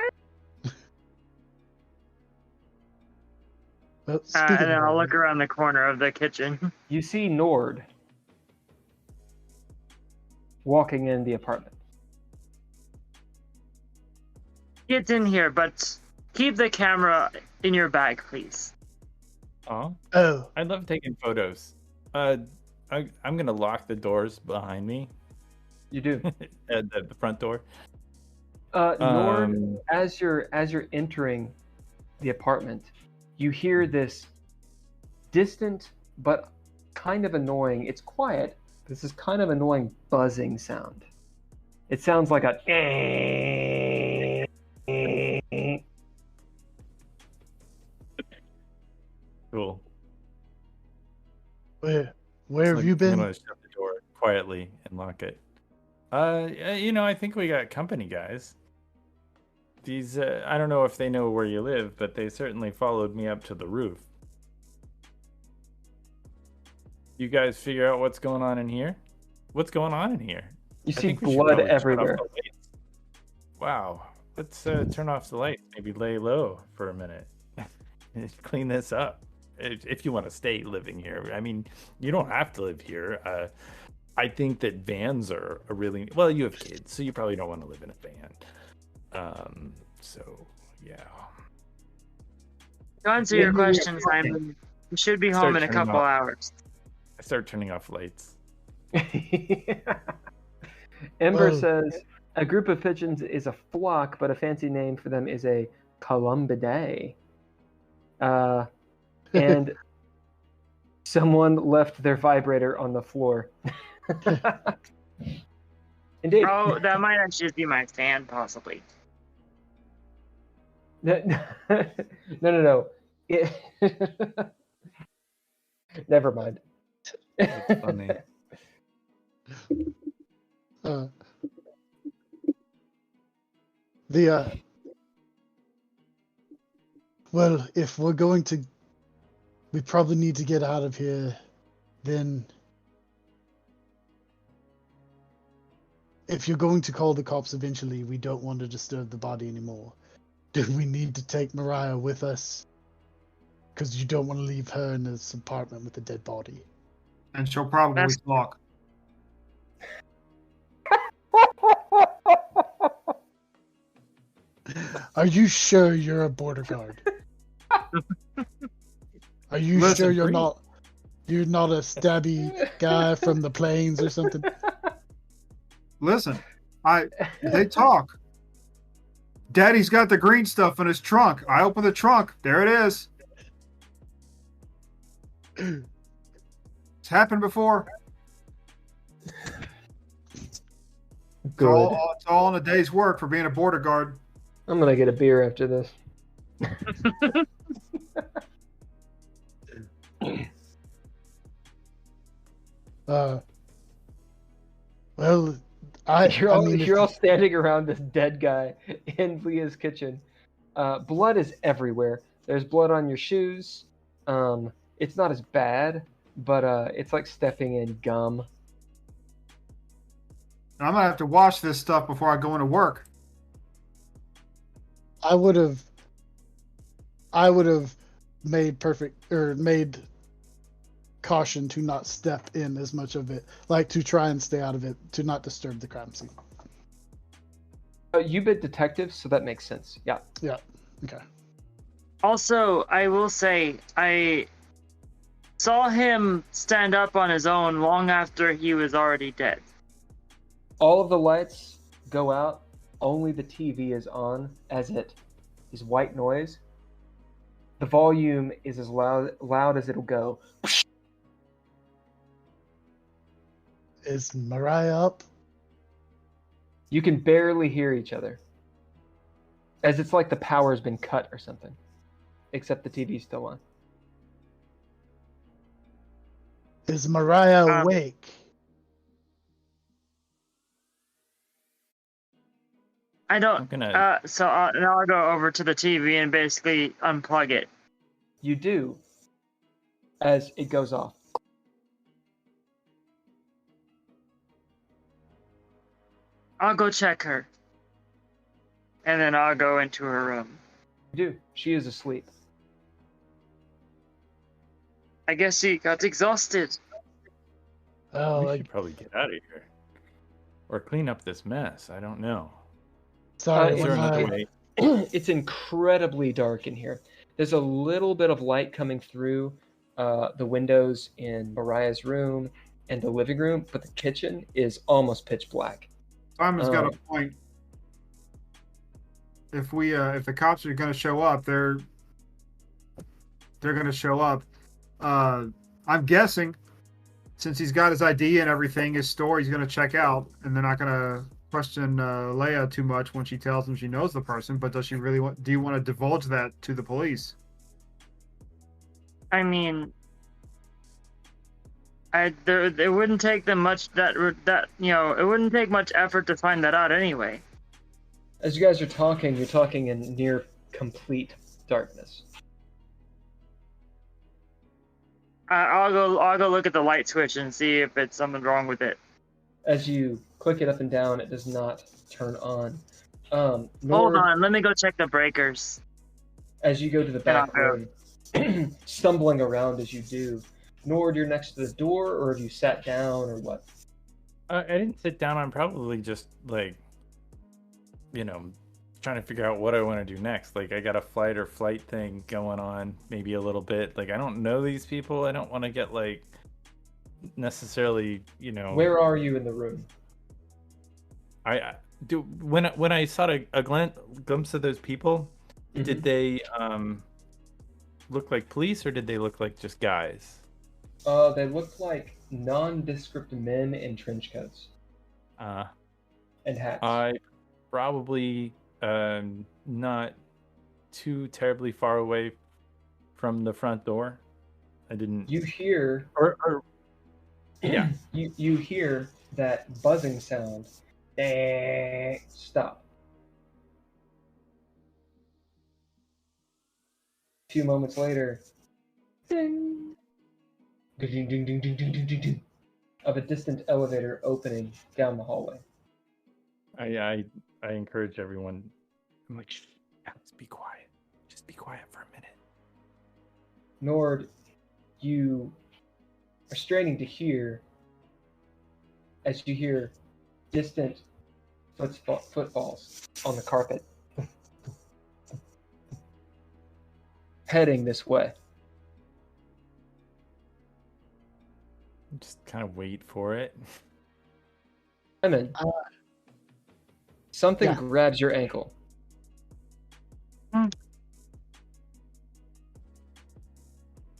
And then I'll look around the corner of the kitchen. You see Nord walking in the apartment. Get in here, but keep the camera in your bag, please. Oh. Oh. I love taking photos. I'm gonna lock the doors behind me. You do. At the front door. Nord, as you're entering the apartment, you hear this distant but kind of annoying. It's quiet. This is kind of annoying buzzing sound. It sounds like a. Where have you I'm been? gonna shut the door quietly and lock it. I think we got company, guys. These, I don't know if they know where you live, but they certainly followed me up to the roof. You guys figure out what's going on in here? What's going on in here? You I see think we should blood probably turn off everywhere. the lights. Wow. Let's turn off the lights. Maybe lay low for a minute. Clean this up. If you want to stay living here. I mean, you don't have to live here. I think that vans are a really... Well, you have kids, so you probably don't want to live in a van. So, yeah. To answer your question, Simon, you should be home in a couple hours. I start turning off lights. Ember Whoa. says a group of pigeons is a flock, but a fancy name for them is a columbidae. And someone left their vibrator on the floor. Indeed. Oh, that might actually just be my fan, possibly. No. Never mind. It's funny. Well, if we're going to, we probably need to get out of here. Then, if you're going to call the cops eventually, we don't want to disturb the body anymore. Do we need to take Mariah with us? Because you don't want to leave her in this apartment with a dead body. And she'll probably talk. Are you sure you're a border guard? Are you sure you're not a stabby guy from the plains or something? Listen, they talk. Daddy's got the green stuff in his trunk. I open the trunk. There it is. It's happened before. Good. It's all in a day's work for being a border guard. I'm gonna get a beer after this. Well, you're all standing around this dead guy in Leah's kitchen. Blood is everywhere. There's blood on your shoes. It's not as bad, but it's like stepping in gum. I'm gonna have to wash this stuff before I go into work. I would have made caution to not step in as much of it, like to try and stay out of it, to not disturb the crime scene. You've been detectives, so that makes sense. Yeah. Okay. Also, I will say, I saw him stand up on his own long after he was already dead. All of the lights go out. Only the TV is on, as it is white noise. The volume is as loud as it'll go. Is Mariah up? You can barely hear each other. As it's like the power's been cut or something. Except the TV's still on. Is Mariah awake? I don't. I'm gonna... Now I'll go over to the TV and basically unplug it. You do. As it goes off. I'll go check her. And then I'll go into her room. You do. She is asleep. I guess she got exhausted. Oh, we should probably get out of here. Or clean up this mess. I don't know. sorry. Is there another way? It's incredibly dark in here. There's a little bit of light coming through the windows in Mariah's room and the living room, but the kitchen is almost pitch black. Simon's got a point. If the cops are going to show up, they're going to show up. I'm guessing, since he's got his ID and everything, his store, he's going to check out, and they're not going to question Leah too much when she tells him she knows the person. But does she really want? Do you want to divulge that to the police? I mean, It wouldn't take them much it wouldn't take much effort to find that out anyway. As you guys are talking, you're talking in near complete darkness. I'll go look at the light switch and see if it's something wrong with it. As you click it up and down, it does not turn on. Hold Nord, on, let me go check the breakers. as you go to the back room, stumbling around as you do, Nord, you're next to the door, or have you sat down, or what? I didn't sit down. I'm probably just like, trying to figure out what I want to do next. Like, I got a flight or flight thing going on, maybe a little bit. Like, I don't know these people. I don't want to get like necessarily, Where are you in the room? I do when I saw a glimpse of those people, did they look like police or did they look like just guys? They looked like nondescript men in trench coats. And hats. I probably not too terribly far away from the front door. I didn't. You hear, yeah. You hear that buzzing sound. Stop. A few moments later, ding, ding, ding, ding, ding, ding, ding, ding, ding, of a distant elevator opening down the hallway. I encourage everyone. I'm like, shh, Alex, be quiet. Just be quiet for a minute. Nord, you are straining to hear as you hear distant footfalls on the carpet heading this way. Just kind of wait for it. Simon, something grabs your ankle.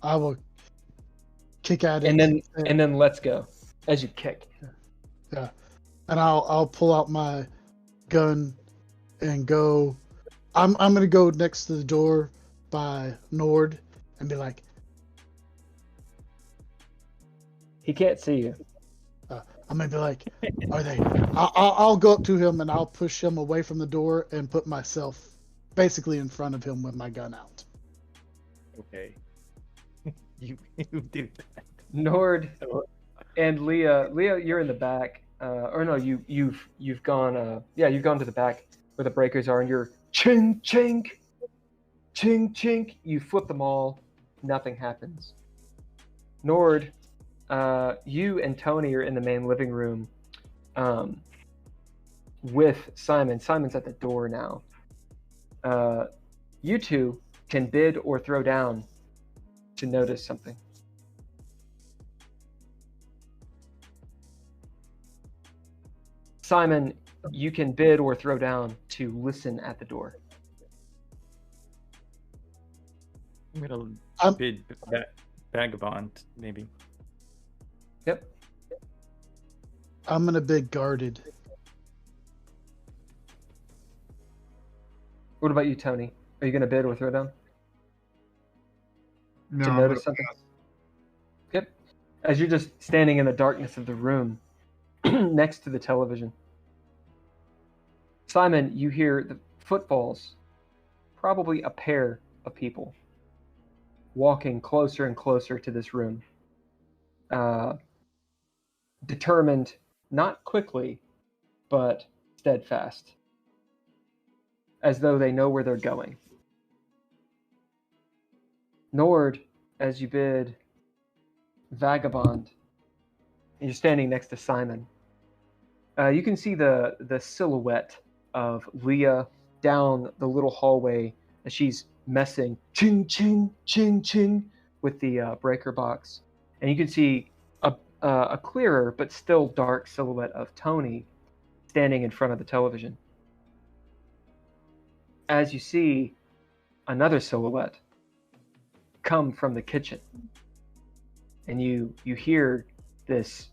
I will kick at it, and then let's go as you kick. Yeah, and I'll pull out my gun and go. I'm gonna go next to the door by Nord and be like, he can't see you. I'm gonna be like, are they? I'll go up to him and I'll push him away from the door and put myself basically in front of him with my gun out. Okay. you do that. Nord and Leah, you're in the back. Or no, you've gone. You've gone to the back where the breakers are, and you're ching chink, ching chink. You flip them all. Nothing happens. Nord, you and Tony are in the main living room with Simon. Simon's at the door now. You two can bid or throw down to notice something. Simon, you can bid or throw down to listen at the door. I'm gonna bid vagabond, maybe. Yep. I'm gonna bid guarded. What about you, Tony? Are you gonna bid or throw down? No, To notice something? Yep. As you're just standing in the darkness of the room next to the television. Simon, you hear the footfalls, probably a pair of people, walking closer and closer to this room. Determined, not quickly, but steadfast, as though they know where they're going. Nord, as you bid vagabond, you're standing next to Simon. You can see the silhouette of Leah down the little hallway as she's messing ching ching ching ching with the breaker box, and you can see a clearer but still dark silhouette of Tony standing in front of the television. As you see another silhouette come from the kitchen, and you hear this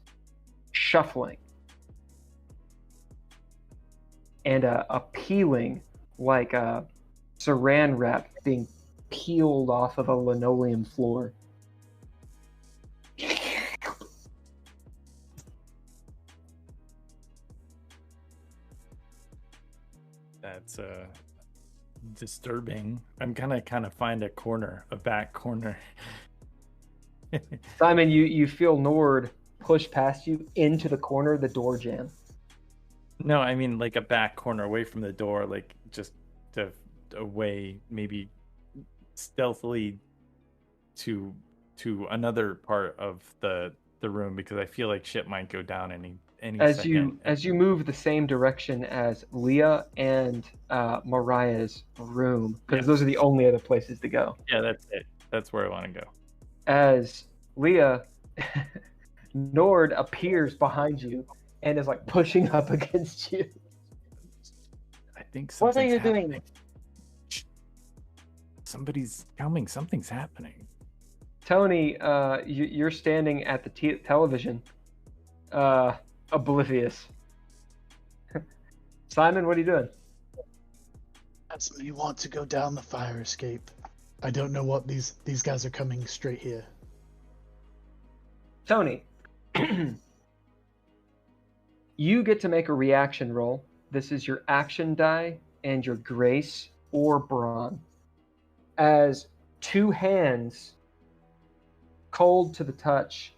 shuffling and a peeling, like a saran wrap being peeled off of a linoleum floor. it's disturbing. I'm gonna kind of find a back corner. Simon, you feel Nord push past you into the corner, the door jam. No, I mean like a back corner away from the door, like just away, maybe stealthily to another part of the room, because I feel like shit might go down any second. As you move the same direction as Leah and Mariah's room, because those are the only other places to go. Yeah, that's it. That's where I want to go. As Leah, Nord appears behind you and is like pushing up against you. I think What are you happening. doing? Somebody's coming. Something's happening. Tony, you're standing at the television, oblivious. Simon, what are you doing? That's me want to go down the fire escape. I don't know what these guys are coming straight here. Tony, you get to make a reaction roll. This is your action die and your grace or brawn. As two hands, cold to the touch,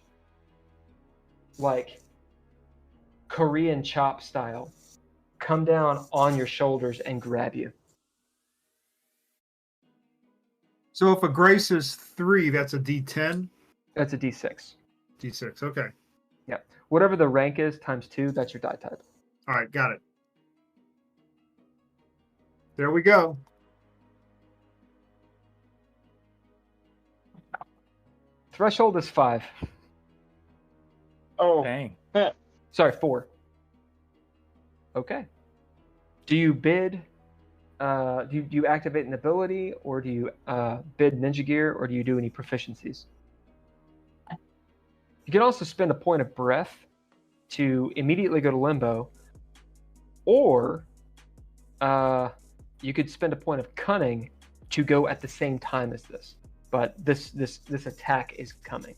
like Korean chop style, come down on your shoulders and grab you. So if a grace is 3, that's a D10? That's a D6. D6, okay. Yeah. Whatever the rank is times 2, that's your die type. All right, got it. There we go. Threshold is 5. Oh, Dang. Sorry, 4. Okay. Do you bid? Do you activate an ability, or do you bid ninja gear, or do you do any proficiencies? You can also spend a point of breath to immediately go to limbo, or you could spend a point of cunning to go at the same time as this. But this attack is coming.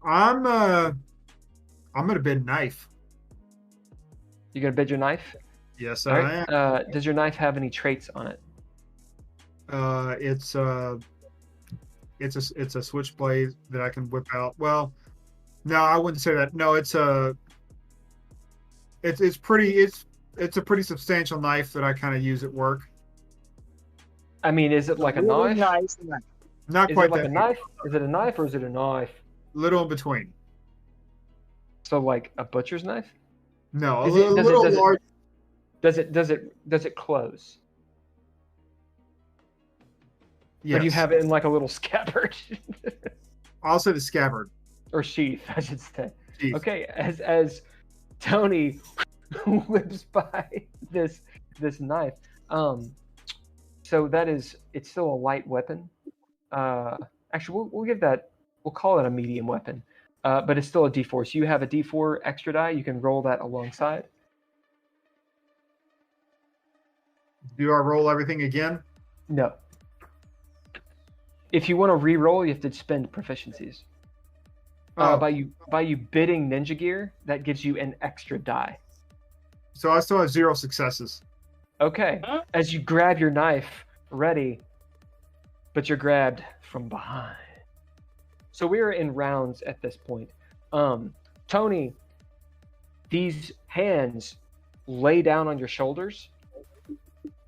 I'm gonna bid knife. You gonna bid your knife? Yes, All I right. am. Does your knife have any traits on it? It's a switchblade that I can whip out. Well, no, I wouldn't say that. No, it's a pretty substantial knife that I kind of use at work. I mean, is it like a really knife? nice knife. Not Is quite it like that a knife? Is it a knife or is it a knife? little in between. So like a butcher's knife? No, Is a it- does it- little does it- large. Does it close? Yes. Or do you have it in like a little scabbard I'll say the scabbard. or sheath, I should say? Jeez. Okay, as Tony whips by this knife, so it's still a light weapon. Actually, we'll call it a medium weapon, but it's still a D4. So you have a D4 extra die. You can roll that alongside. Do I roll everything again? No. If you want to re-roll, you have to spend proficiencies. Oh. By you bidding ninja gear, that gives you an extra die. So I still have 0 successes. Okay. Huh? As you grab your knife, ready, but you're grabbed from behind. So we're in rounds at this point. Tony, these hands lay down on your shoulders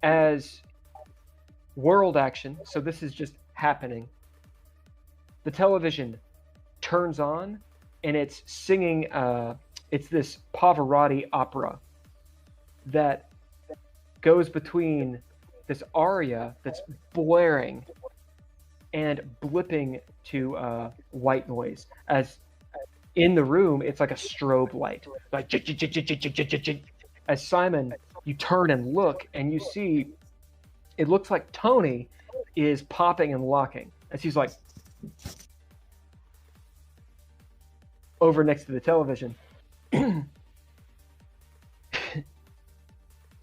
as world action. So this is just happening. The television turns on and it's singing, it's this Pavarotti opera that goes between this aria that's blaring and blipping to white noise. As in the room, it's like a strobe light. Like, as Simon, you turn and look, and you see, it looks like Tony is popping and locking as he's like over next to the television.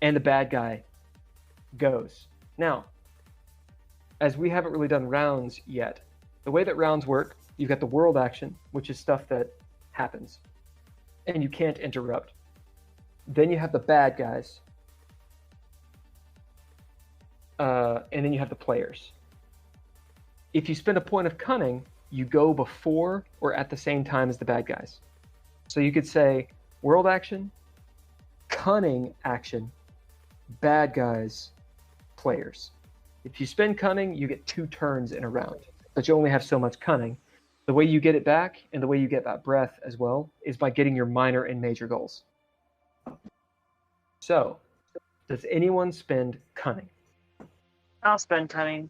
And the bad guy goes. Now, as we haven't really done rounds yet, the way that rounds work, you've got the world action, which is stuff that happens and you can't interrupt. Then you have the bad guys. and then you have the players. If you spend a point of cunning, you go before or at the same time as the bad guys. So you could say world action, cunning action, bad guys, players. If you spend cunning, you get 2 turns in a round, but you only have so much cunning. The way you get it back, and the way you get that breath as well, is by getting your minor and major goals. So, does anyone spend cunning? I'll spend cunning.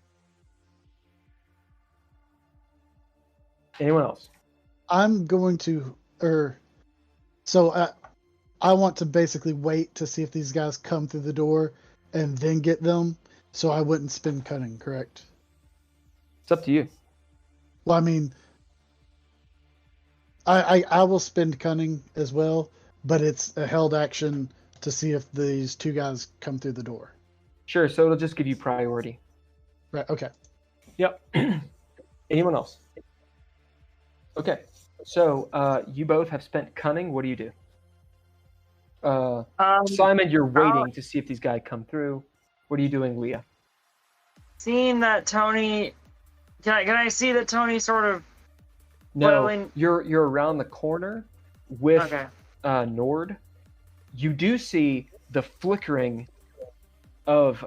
Anyone else? I'm going to, so I want to basically wait to see if these guys come through the door and then get them. So I wouldn't spend cunning, correct? It's up to you. Well, I mean, I will spend cunning as well, but it's a held action to see if these 2 guys come through the door. Sure, so it'll just give you priority. Right, okay. Yep. Anyone else? Okay, so you both have spent cunning. What do you do? Simon, you're waiting to see if these guys come through. What are you doing, Leah? Seeing that Tony, can I see that Tony sort of? No, you're around the corner with Nord. You do see the flickering of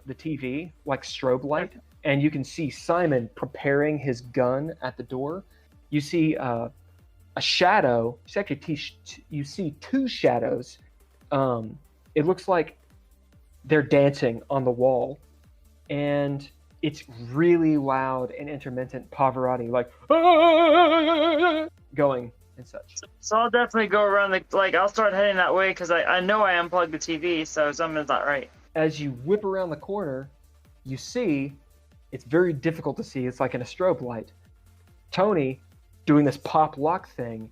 the TV, like strobe light, and you can see Simon preparing his gun at the door. You see a shadow. You see 2 shadows. It looks like they're dancing on the wall, and it's really loud and intermittent Pavarotti, like going and such. So I'll definitely go around I'll start heading that way because I know I unplugged the TV, so something's not right. As you whip around the corner, you see, it's very difficult to see. It's like in a strobe light. Tony doing this pop lock thing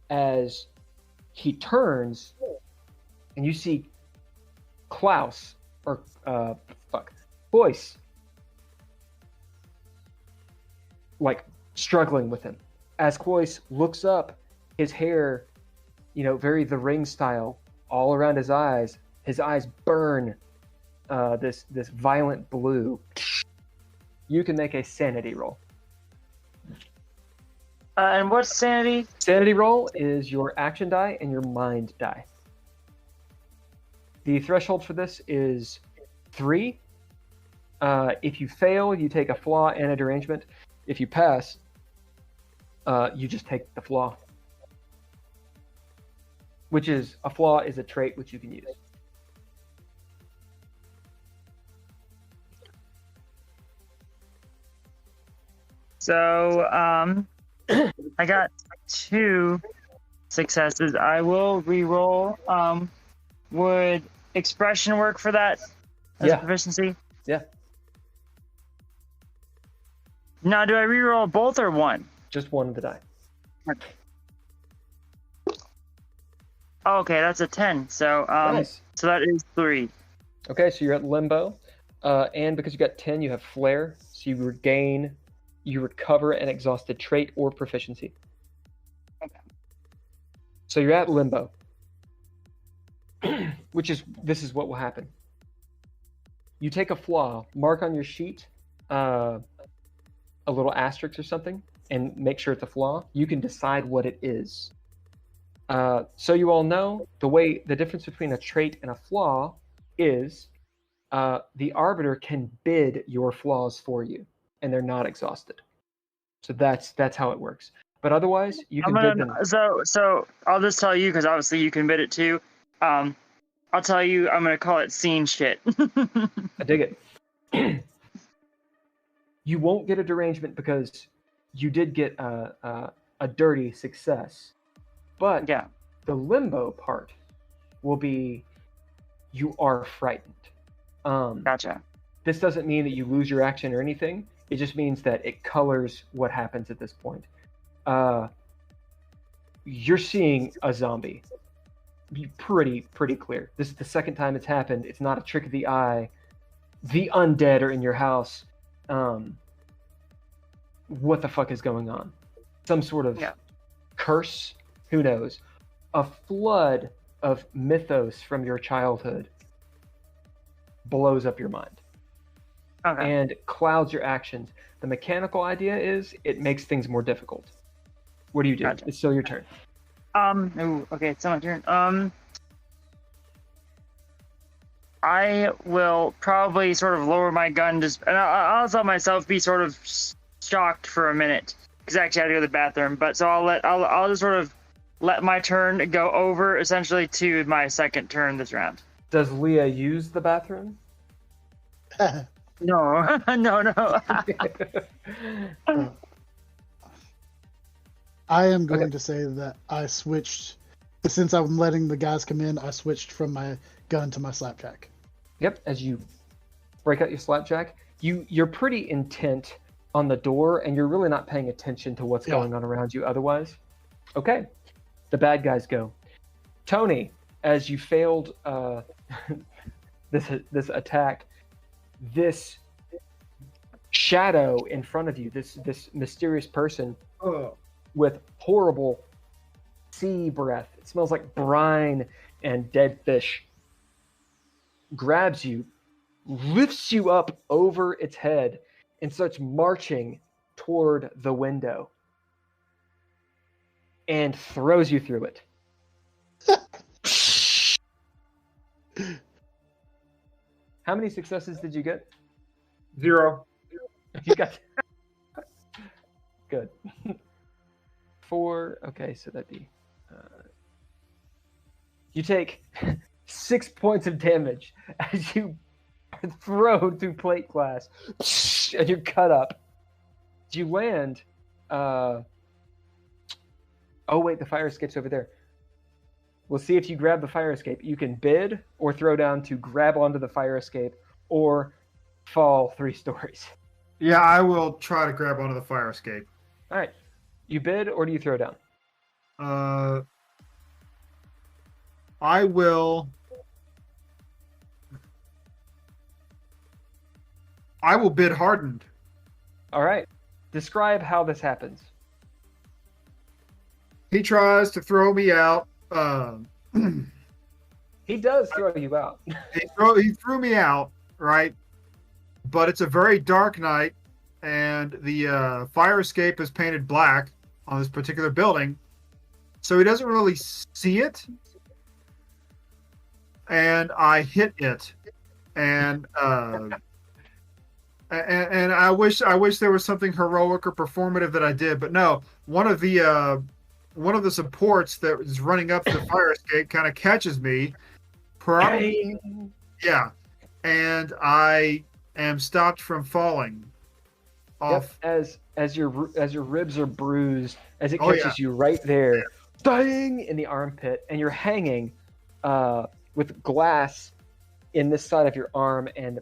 as he turns, and you see Klaus, or Boyce, like struggling with him. As Boyce looks up, his hair, very The Ring style, all around his eyes burn this violent blue. You can make a sanity roll. And what's sanity? Sanity roll is your action die and your mind die. The threshold for this is 3. If you fail, you take a flaw and a derangement. If you pass, you just take the flaw. Which is, a flaw is a trait which you can use. So, I got 2 successes. I will re-roll. Would expression work for that as a proficiency? Yeah. Now, do I re-roll both or one? Just one of the die. Okay, that's a 10. So, Nice. So that is 3. Okay, so you're at limbo, and because you got 10, you have flare, so you recover an exhausted trait or proficiency. Okay. So you're at limbo, this is what will happen. You take a flaw, mark on your sheet a little asterisk or something, and make sure it's a flaw. You can decide what it is. So you all know the difference between a trait and a flaw is the arbiter can bid your flaws for you, and they're not exhausted. So that's how it works. But otherwise, you can bid them. So I'll just tell you, because obviously you can bid it too. I'll tell you, I'm gonna call it scene shit. I dig it. You won't get a derangement because you did get a dirty success. But yeah, the limbo part will be you are frightened. Gotcha. This doesn't mean that you lose your action or anything. It just means that it colors what happens at this point. You're seeing a zombie. Pretty clear. This is the second time it's happened. It's not a trick of the eye. The undead are in your house. What the fuck is going on? Some sort of curse? Who knows? A flood of mythos from your childhood blows up your mind. and clouds your actions. The mechanical idea is it makes things more difficult. What do you do? Gotcha. It's still your turn. Okay, it's my turn. I will probably sort of lower my gun, and I'll let myself be sort of shocked for a minute, because I actually have to go to the bathroom. But so I'll just sort of let my turn go over, essentially, to my second turn this round. Does Leah use the bathroom? No, no. I am going to say that I switched, since I'm letting the guys come in, I switched from my gun to my slapjack. Yep, as you break out your slapjack, you're pretty intent on the door, and you're really not paying attention to what's going on around you otherwise. Okay, the bad guys go. Tony, as you failed this attack, this shadow in front of you, this mysterious person with horrible sea breath, it smells like brine and dead fish, grabs you, lifts you up over its head, and starts marching toward the window and throws you through it. How many successes did you get? 0. You got good. 4. Okay, so that'd be you take 6 points of damage as you are thrown through plate glass and you're cut up. You land oh wait, the fire escape's over there. We'll see if you grab the fire escape. You can bid or throw down to grab onto the fire escape or fall 3 stories. Yeah, I will try to grab onto the fire escape. All right. You bid or do you throw down? I will bid hardened. All right. Describe how this happens. He tries to throw me out. He does throw you out. He threw me out, right? But it's a very dark night, and the fire escape is painted black on this particular building, so he doesn't really see it. And I hit it, and I wish there was something heroic or performative that I did, but no. One of the supports that is running up the fire escape kind of catches me. Probably, yeah, and I am stopped from falling off. Yep, as your ribs are bruised, as it catches you right there, dang, in the armpit, and you're hanging with glass in this side of your arm and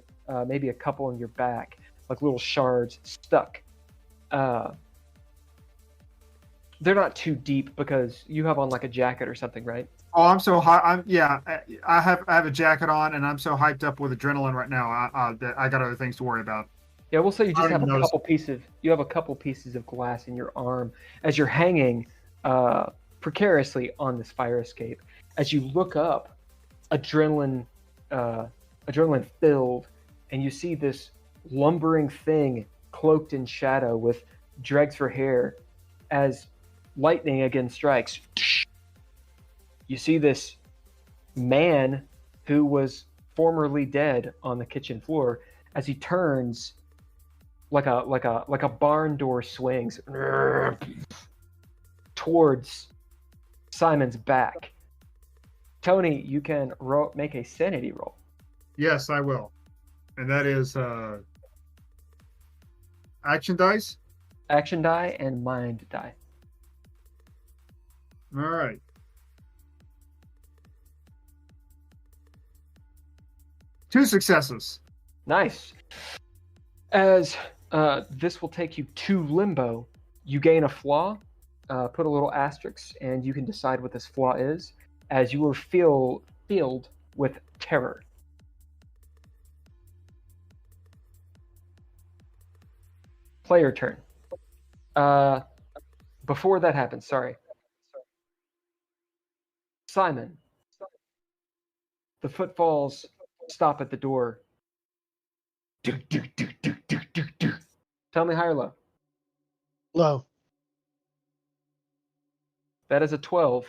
maybe a couple in your back, like little shards stuck. They're not too deep because you have on like a jacket or something, right? Oh, I'm so high. I have a jacket on, and I'm so hyped up with adrenaline right now. I got other things to worry about. Yeah, we'll say you just have a couple pieces. You have a couple pieces of glass in your arm as you're hanging precariously on this fire escape. As you look up, adrenaline filled, and you see this lumbering thing cloaked in shadow with dregs for hair. As lightning again strikes, you see this man who was formerly dead on the kitchen floor. As he turns, like a barn door swings towards Simon's back. Tony, you can make a sanity roll. Yes, I will, and that is action dice. Action die and mind die. All right. Two successes. Nice. As this will take you to limbo, you gain a flaw, put a little asterisk, and you can decide what this flaw is, as you are filled with terror. Player turn. Before that happens, sorry. Simon. The footfalls stop at the door. Tell me high or low. Low. That is a 12.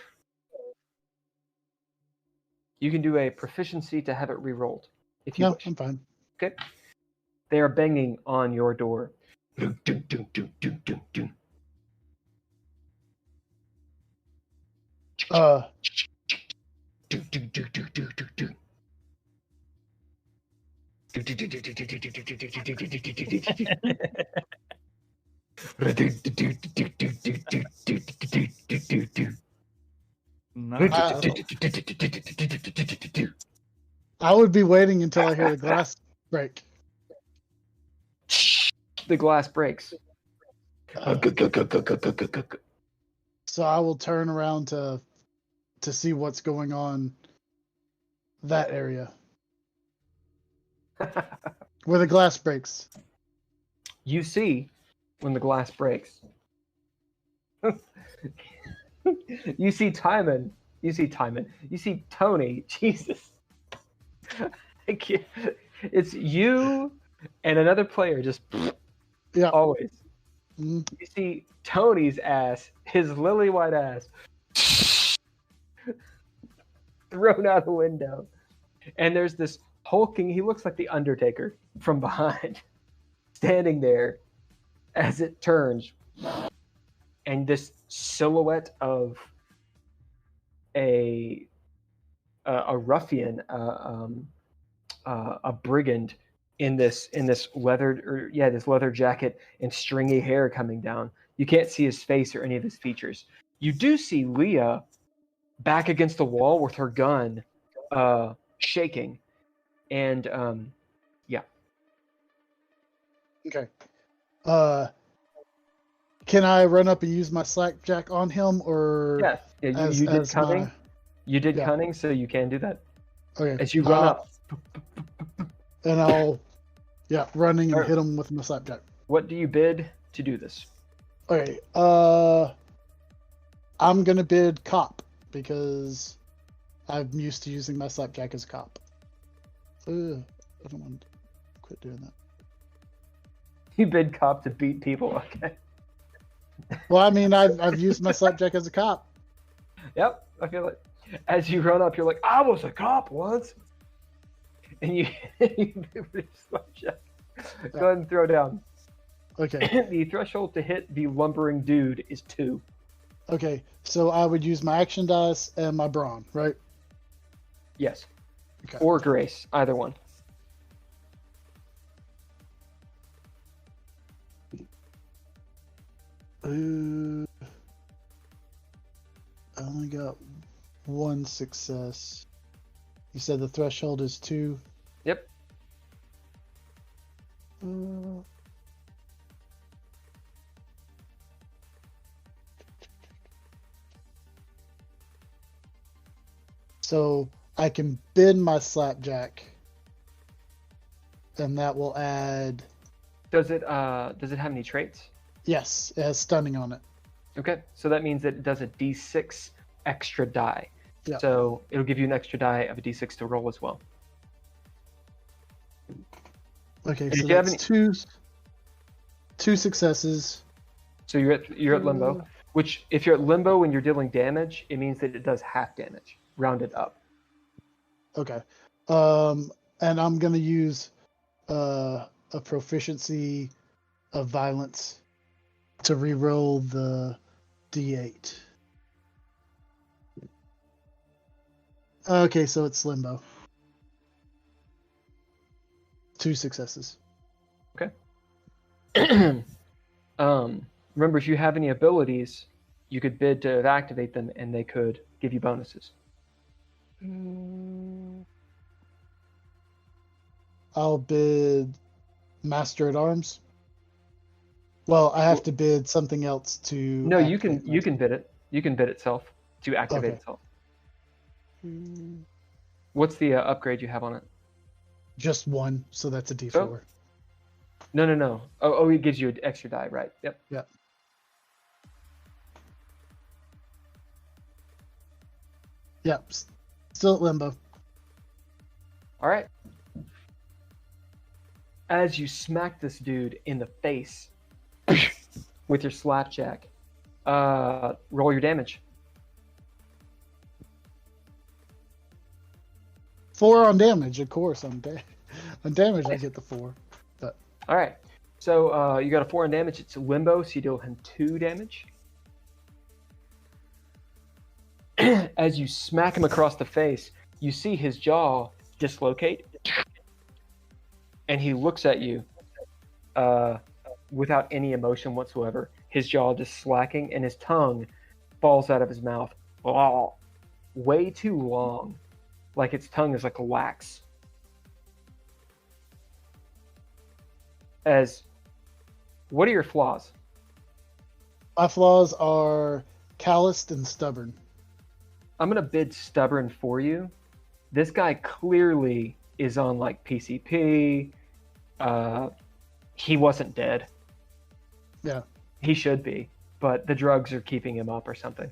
You can do a proficiency to have it re-rolled if you No, wish. I'm fine. Okay. They are banging on your door. Nice. I would be waiting until I hear the glass break. The glass breaks. So I will turn around to see what's going on that area where the glass breaks. You see when the glass breaks. You see Timon. You see Tony. Jesus. I can't. It's you and another player just Yeah. always. Mhm. You see Tony's ass, his lily white ass, thrown out the window. And there's this hulking, he looks like the Undertaker from behind, standing there as it turns. And this silhouette of a ruffian, a brigand in this leather jacket and stringy hair coming down. You can't see his face or any of his features. You do see Leah back against the wall with her gun shaking, and Okay. Can I run up and use my slackjack on him, or yeah, you did cunning. my... You did Yeah. cunning, so you can do that. Okay. As you run up, and I'll running and Alright. hit him with my slapjack. what do you bid to do this? Okay. I'm gonna bid cop because I'm used to using my slapjack as a cop. I don't want to quit doing that. You bid cop to beat people. Okay. Well, I mean, I've used my slapjack as a cop. Yep, I feel it. As you run up, you're like, I was a cop once. And you bid with your slapjack. Go ahead and throw down. Okay. The threshold to hit the lumbering dude is 2. Okay. So I would use my action dice and my brawn, right? Yes. Okay. Or grace, either one. I only got one success. You said the threshold is 2. Yep. So I can bend my slapjack, and that will add. Does it have any traits? Yes, it has stunning on it. Okay, so that means that it does a d6 extra die. Yeah. So it'll give you an extra die of a d6 to roll as well. Okay, Did so you have that's any- two successes. So you're at limbo, which if you're at limbo when you're dealing damage, it means that it does half damage, rounded up. Okay, and I'm gonna use a proficiency of violence to re-roll the d8. Okay, so it's limbo. 2 successes. Remember, if you have any abilities, you could bid to activate them, and they could give you bonuses. I'll bid Master at Arms. Well, I have to bid something else to. No, you can activate bid it. You can bid itself to activate Okay. itself. What's the upgrade you have on it? just 1, so that's a d4. No. Oh, it gives you an extra die, right? Yep. Yep. Yep. Still at limbo. All right. As you smack this dude in the face with your slapjack, roll your damage. 4 on damage, of course. On damage, I get the 4. But All right. So you got a 4 on damage. It's limbo, so you deal him 2 damage. As you smack him across the face, you see his jaw dislocate, and he looks at you without any emotion whatsoever. His jaw just slacking, and his tongue falls out of his mouth. Oh, way too long. Like its tongue is like wax. What are your flaws? my flaws are calloused and stubborn. I'm gonna bid stubborn for you. This guy clearly is on like PCP. He wasn't dead. Yeah. He should be, but the drugs are keeping him up or something.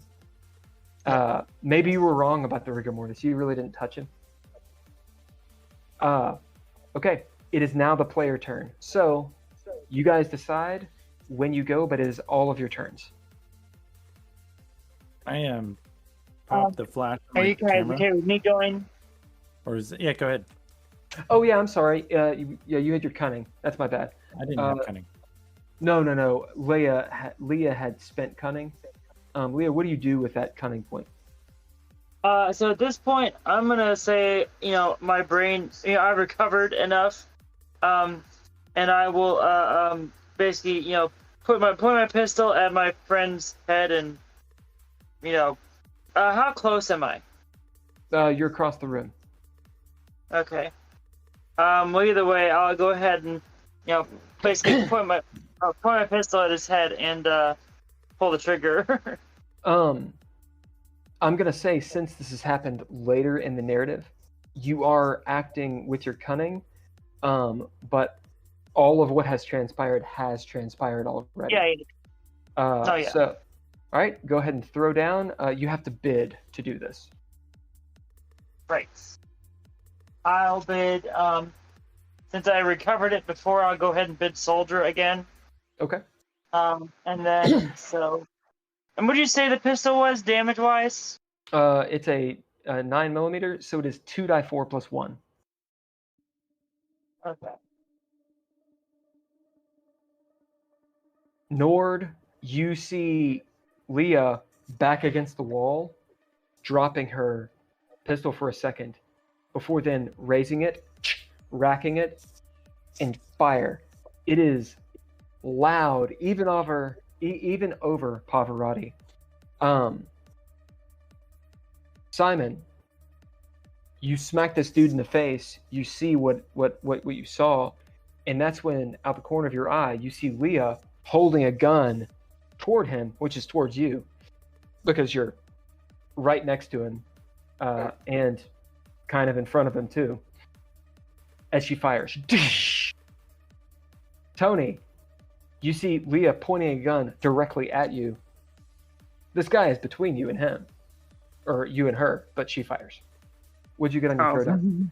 Maybe you were wrong about the rigor mortis. You really didn't touch him. Okay, it is now the player turn. So you guys decide when you go, but it is all of your turns. I am. Pop the flash. on Are my you guys camera. okay with me going? Or is it? Yeah, go ahead. Oh yeah, I'm sorry. You had your cunning. That's my bad. I didn't have cunning. No. Leah had spent cunning. Leah, what do you do with that cunning point? So at this point, I'm gonna say, my brain, I've recovered enough, and I will, basically, put my pistol at my friend's head, and, how close am I? You're across the room. Okay. Well, either way, I'll go ahead and, basically point my pistol at his head and pull the trigger. I'm gonna say, since this has happened later in the narrative, you are acting with your cunning, but all of what has transpired already. Yeah. Yeah. So, all right, go ahead and throw down. You have to bid to do this. Right. I'll bid. Since I recovered it before, I'll go ahead and bid soldier again. Okay. And then And what did you say the pistol was, damage-wise? It's a 9mm, so it is 2d4 plus 1. Okay. Nord, you see Leah back against the wall, dropping her pistol for a second, before then raising it, racking it, and fire. It is loud, even over Pavarotti. Simon, you smack this dude in the face. You see what you saw, and that's when, out the corner of your eye, you see Leah holding a gun toward him, which is towards you, because you're right next to him, and kind of in front of him too. As she fires, Tony, you see Leah pointing a gun directly at you. This guy is between you and him, or you and her, but she fires. What'd you get on your throwdown?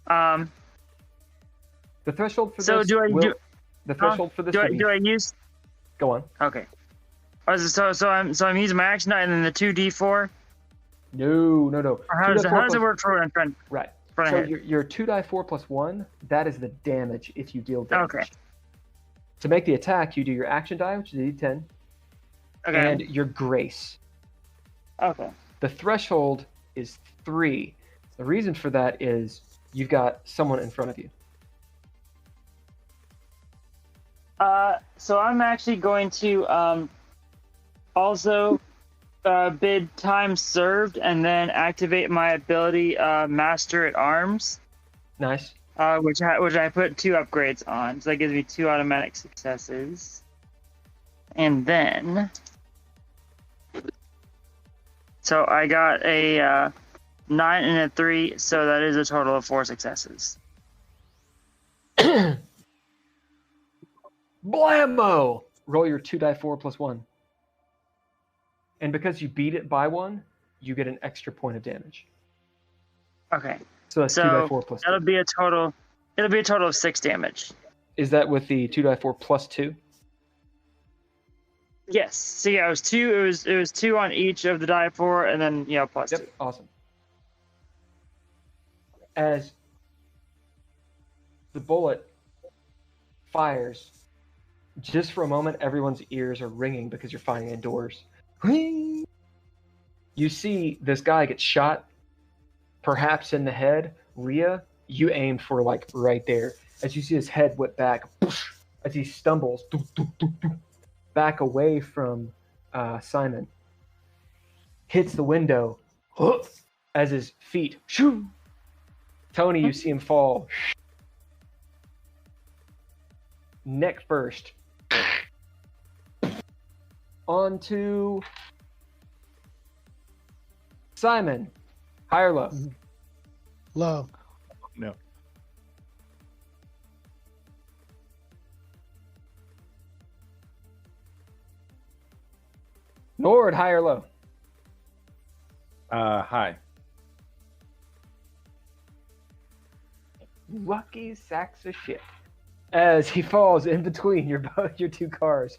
Okay. The threshold for So this. do I use? Go on. Okay. So I'm using my action die and then the 2d4. No. Or how does it work for in front? Right. Front So ahead. your 2d4 plus 1, that is the damage if you deal damage. Okay. To make the attack, you do your action die, which is a d10, Okay. and your grace. Okay. The threshold is 3. The reason for that is you've got someone in front of you. So I'm actually going to also bid time served and then activate my ability Master at Arms. Nice. Which I put 2 upgrades on, so that gives me 2 automatic successes. And then, so I got a 9 and a 3, so that is a total of 4 successes. Blammo! Roll your 2d4 plus 1. And because you beat it by 1, you get an extra point of damage. Okay. So that's 2d4 plus 2. That'll be a total It'll be a total of 6 damage. Is that with the 2d4 plus 2? Yes. So yeah, it was 2. It was 2 on each of the die 4, and then plus 2. Awesome. As the bullet fires, just for a moment, everyone's ears are ringing because you're fighting indoors. You see this guy get shot, perhaps in the head. Leah, you aimed for like right there. As you see his head whip back, as he stumbles back away from Simon, hits the window as his feet. Tony, you see him fall. Neck first. Onto Simon. High or low? Low. No. Nord, high or low? High. Lucky sacks of shit. As he falls in between your two cars.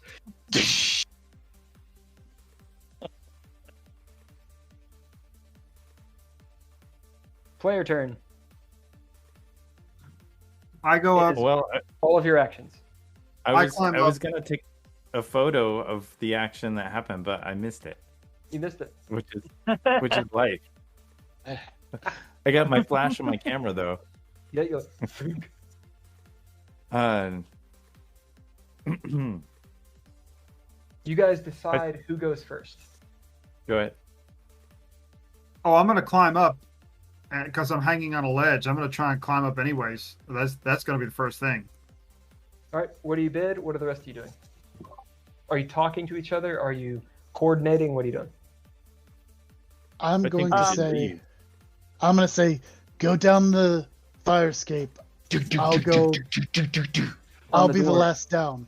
Player turn. I go up. Well, All of your actions. I was climb was up. gonna take a photo of the action that happened, but I missed it, You missed it. which is life. I got my flash on my camera though. Yeah, you You guys decide who goes first. Go ahead. Oh, I'm gonna climb up, because I'm hanging on a ledge. I'm gonna try and climb up anyways. That's gonna be the first thing. All right, what do you bid? What are the rest of you doing? Are you talking to each other? Are you coordinating? What are you doing? I'm I going think to we should say, leave. I'm going to say, go down the fire escape. I'll go. I'll be the door. last down,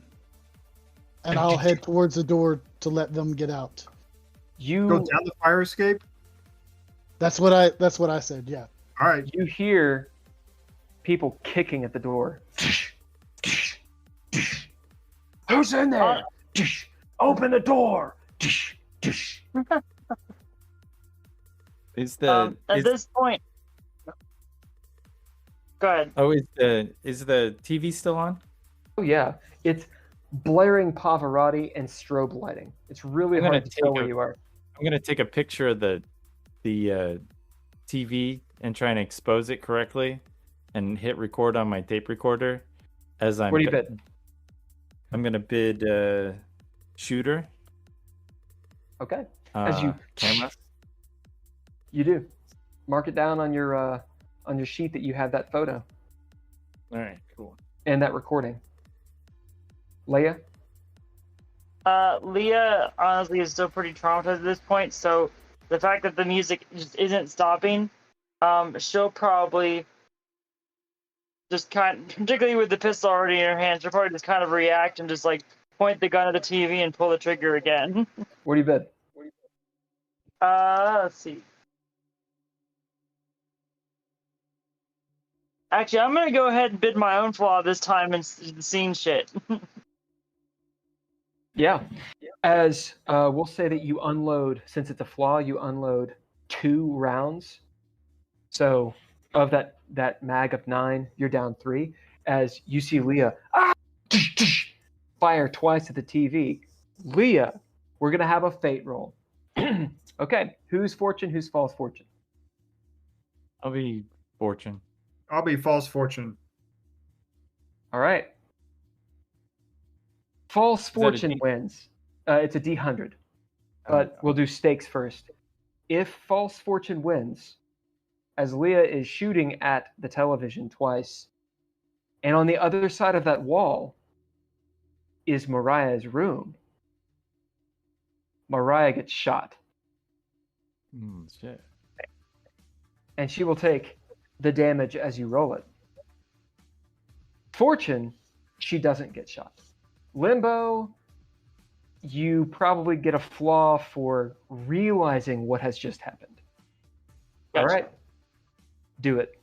and I'll head towards the door to let them get out. You Go down the fire escape. That's what I said. Yeah. All right. you hear people kicking at the door. Who's in there? Open the door. Is the At this point, go ahead. is the TV still on? Oh yeah, it's blaring Pavarotti and strobe lighting. It's really I'm gonna hard to tell take where a- you are. I'm gonna take a picture of the TV and try and expose it correctly, and hit record on my tape recorder as I'm. What do you bid? I'm gonna bid shooter. Okay, as you camera. you do mark it down on your sheet that you have that photo All right, cool. and that recording. Leah, Leah honestly is still pretty traumatized at this point, so the fact that the music just isn't stopping, she'll probably just particularly with the pistol already in her hand, she'll probably just kind of react and just like point the gun at the TV and pull the trigger again. what do you bid? Let's see. Actually, I'm gonna go ahead and bid my own flaw this time and scene shit. Yeah, as we'll say that you unload, since it's a flaw, you unload 2 rounds. So of that mag of 9, you're down 3. As you see Leah fire twice at the TV. Leah, we're gonna have a fate roll. Okay, who's fortune? Who's false fortune? I'll be fortune. I'll be false fortune. All right. False that a fortune D- wins. It's a D100, but we'll do stakes first. If false fortune wins, as Leah is shooting at the television twice, and on the other side of that wall is Mariah's room. Mariah gets shot, Shit. and she will take the damage as you roll it. Fortune, she doesn't get shot. Limbo, you probably get a flaw for realizing what has just happened. All Gotcha. right, do it.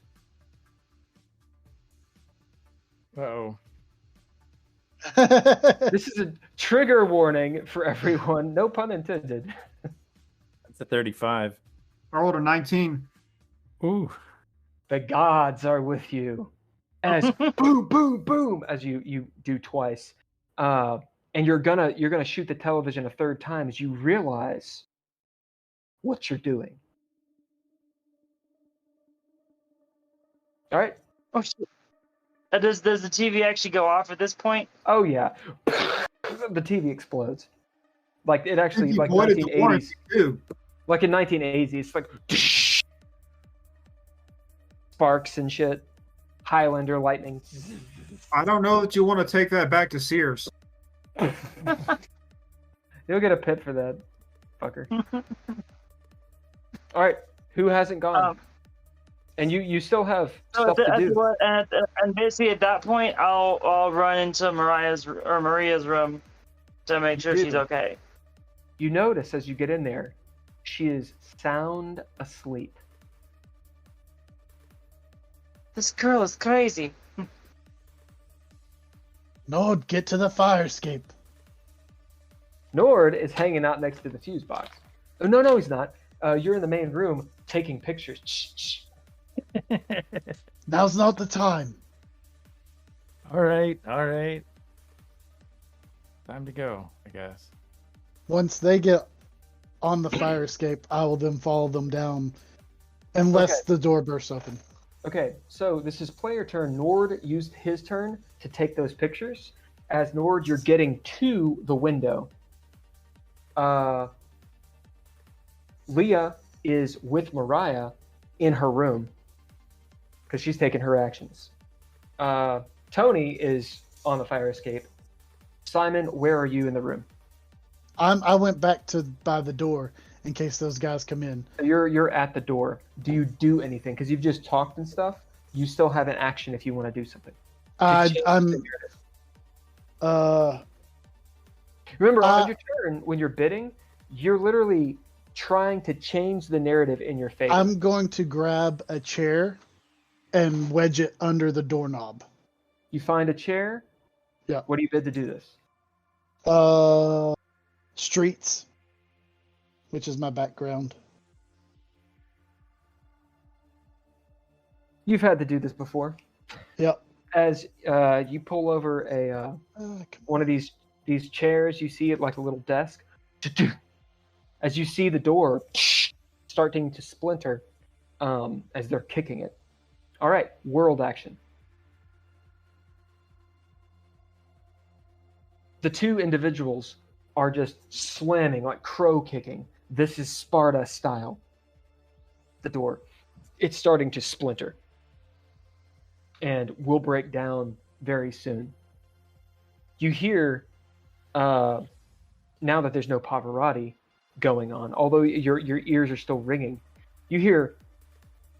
Uh-oh. This is a trigger warning for everyone. No pun intended. That's a 35. I rolled a 19. Ooh. The gods are with you. As boom, boom, boom, as you do twice. And you're gonna shoot the television a third time as you realize what you're doing. All right. Oh shit. Does the TV actually go off at this point? Oh yeah. The TV explodes. Like it actually, You like avoided the 1980s. warranty, too. Like in 1980s, it's like sparks and shit. Highlander lightning. I don't know that you want to take that back to Sears. You'll get a pip for that, fucker. All right, who hasn't gone? And you still have stuff to do. And basically at that point, I'll run into Maria's room to make sure she's okay. You notice as you get in there, she is sound asleep. This girl is crazy. Nord, get to the fire escape. Nord is hanging out next to the fuse box. Oh, no, he's not. You're in the main room taking pictures. Shh. Now's not the time. All right. Time to go, I guess. Once they get on the fire escape, I will then follow them down unless the door bursts open. Okay, so this is player turn. Nord used his turn to take those pictures. As Nord, you're getting to the window. Leah is with Mariah in her room because she's taking her actions. Tony is on the fire escape. Simon, where are you in the room? I went back to by the door in case those guys come in. You're at the door. Do you do anything? Because you've just talked and stuff. You still have an action if you want to do something. Remember, on your turn, when you're bidding, you're literally trying to change the narrative in your favor. I'm going to grab a chair and wedge it under the doorknob. You find a chair? Yeah. What do you bid to do this? Streets, which is my background. You've had to do this before. Yep. As you pull over one of these chairs, you see it like a little desk. As you see the door starting to splinter as they're kicking it. All right, world action. The two individuals are just slamming, like crow kicking. This is Sparta style. The door. It's starting to splinter. And will break down very soon. You hear, now that there's no Pavarotti going on, although your ears are still ringing, you hear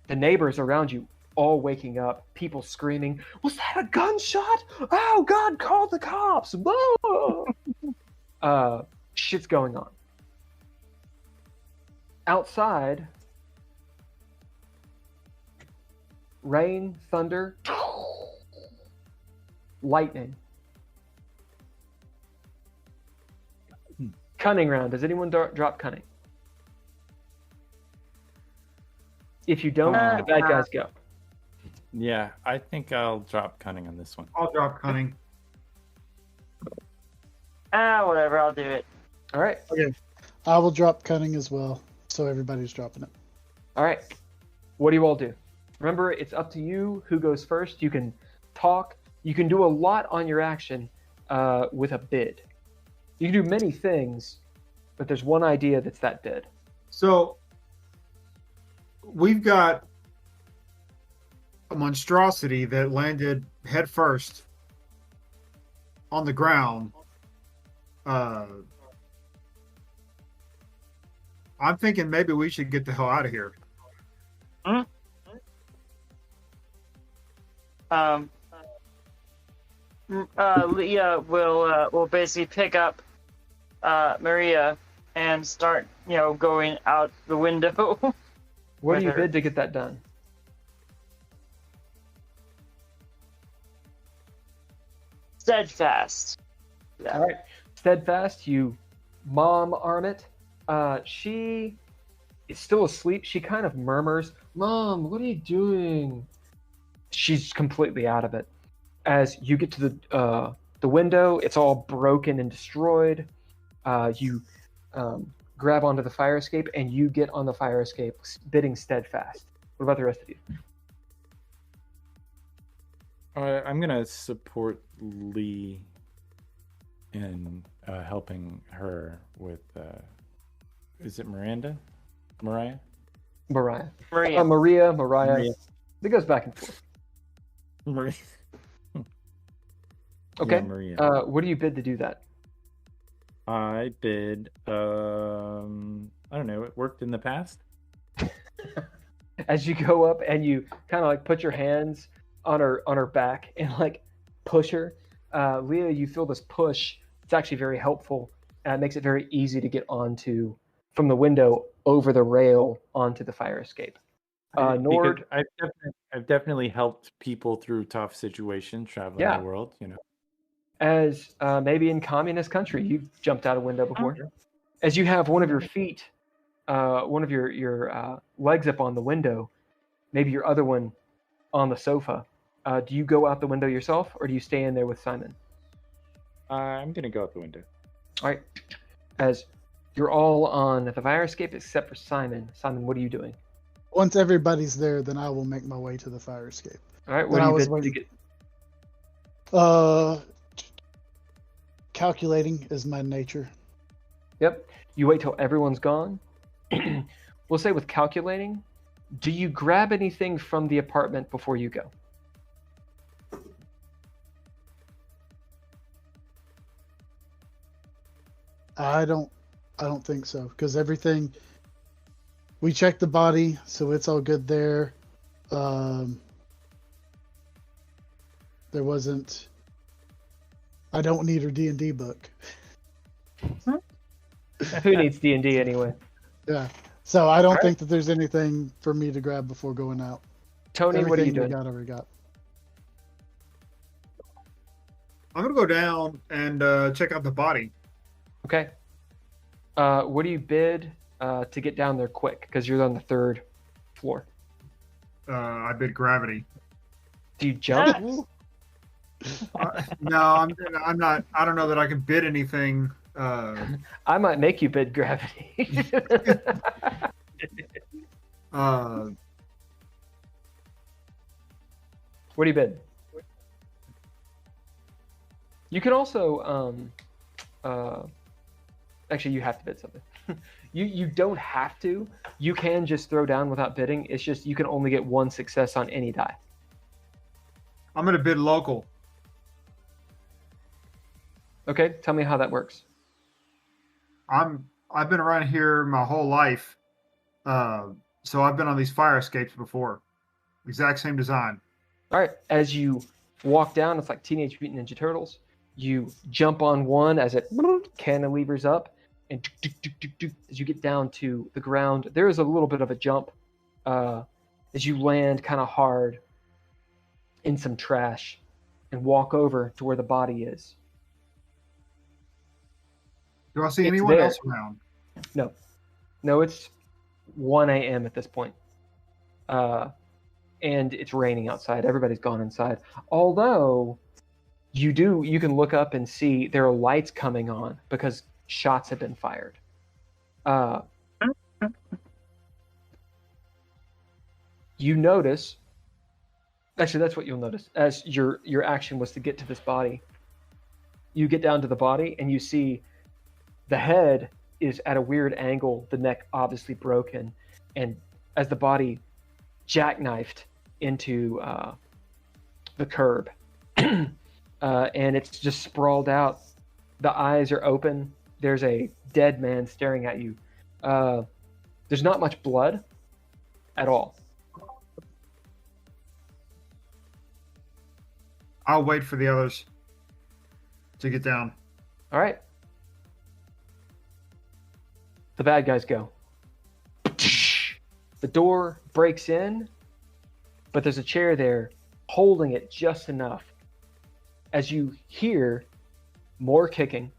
the neighbors around you all waking up, people screaming, "Was that a gunshot? Oh, God, call the cops!" Whoa! Shit's going on. Outside, rain, thunder, lightning. Cunning round. Does anyone drop cunning? If you don't, the bad guys go. Yeah, I think I'll drop cunning on this one. I'll drop cunning. Whatever, I'll do it. All right. Okay. I will drop cunning as well, so everybody's dropping it. All right. What do you all do? Remember, it's up to you who goes first. You can talk. You can do a lot on your action with a bid. You can do many things, but there's one idea that's that bid. So we've got a monstrosity that landed head first on the ground. I'm thinking maybe we should get the hell out of here. Leah will basically pick up Maria and start, going out the window. What do you bid to get that done? Steadfast. Yeah. All right. Steadfast, you mom arm it. She is still asleep. She kind of murmurs, "Mom, what are you doing?" She's completely out of it. As you get to the window, it's all broken and destroyed. You grab onto the fire escape, and you get on the fire escape, bidding Steadfast. What about the rest of you? I'm gonna support Lee in helping her with. Is it Miranda? Mariah? Mariah. Maria. Mariah. It goes back and forth. Maria. Okay. Yeah, Maria. What do you bid to do that? I bid. I don't know. It worked in the past. As you go up and you kind of like put your hands on her back and like push her, Leah, you feel this push. It's actually very helpful. It makes it very easy to get onto from the window over the rail onto the fire escape. Nord, I've definitely helped people through tough situations traveling the world. You know, as maybe in communist country, you've jumped out a window before. As you have one of your feet, one of your legs up on the window, maybe your other one on the sofa. Do you go out the window yourself, or do you stay in there with Simon? I'm gonna go out the window. All right. As you're all on the fire escape except for Simon. Simon, what are you doing? Once everybody's there, then I will make my way to the fire escape. All right. What Then I do was you bid to waiting. get? Calculating is my nature. Yep. You wait till everyone's gone. We'll say with calculating, do you grab anything from the apartment before you go? I don't think so, because everything, we checked the body, so it's all good there. There wasn't. I don't need her D&D book. Who needs D&D anyway? Yeah, so I don't All think that there's anything for me to grab before going out. Tony, what are you Everything doing? we got. I'm gonna go down and check out the body. Okay. What do you bid to get down there quick? Because you're on the 3rd floor. I bid gravity. Do you jump? No, I'm not. I don't know that I can bid anything. I might make you bid gravity. What do you bid? You can also, actually, you have to bid something. You don't have to. You can just throw down without bidding. It's just you can only get 1 success on any die. I'm gonna bid local. Okay, tell me how that works. I've been around here my whole life, so I've been on these fire escapes before. Exact same design. All right, as you walk down, it's like Teenage Mutant Ninja Turtles. You jump on one as it cantilevers up, and as you get down to the ground, there is a little bit of a jump as you land kind of hard in some trash and walk over to where the body is. Do I see It's anyone there. else around? No, it's 1 a.m. at this point. And it's raining outside. Everybody's gone inside. Although you can look up and see there are lights coming on because shots have been fired. You notice, actually that's what you'll notice, as your action was to get to this body. You get down to the body and you see the head is at a weird angle, the neck obviously broken, and as the body jackknifed into the curb, and it's just sprawled out. The eyes are open. There's a dead man staring at you. There's not much blood at all. I'll wait for the others to get down. All right. The bad guys go. The door breaks in, but there's a chair there holding it just enough as you hear more kicking.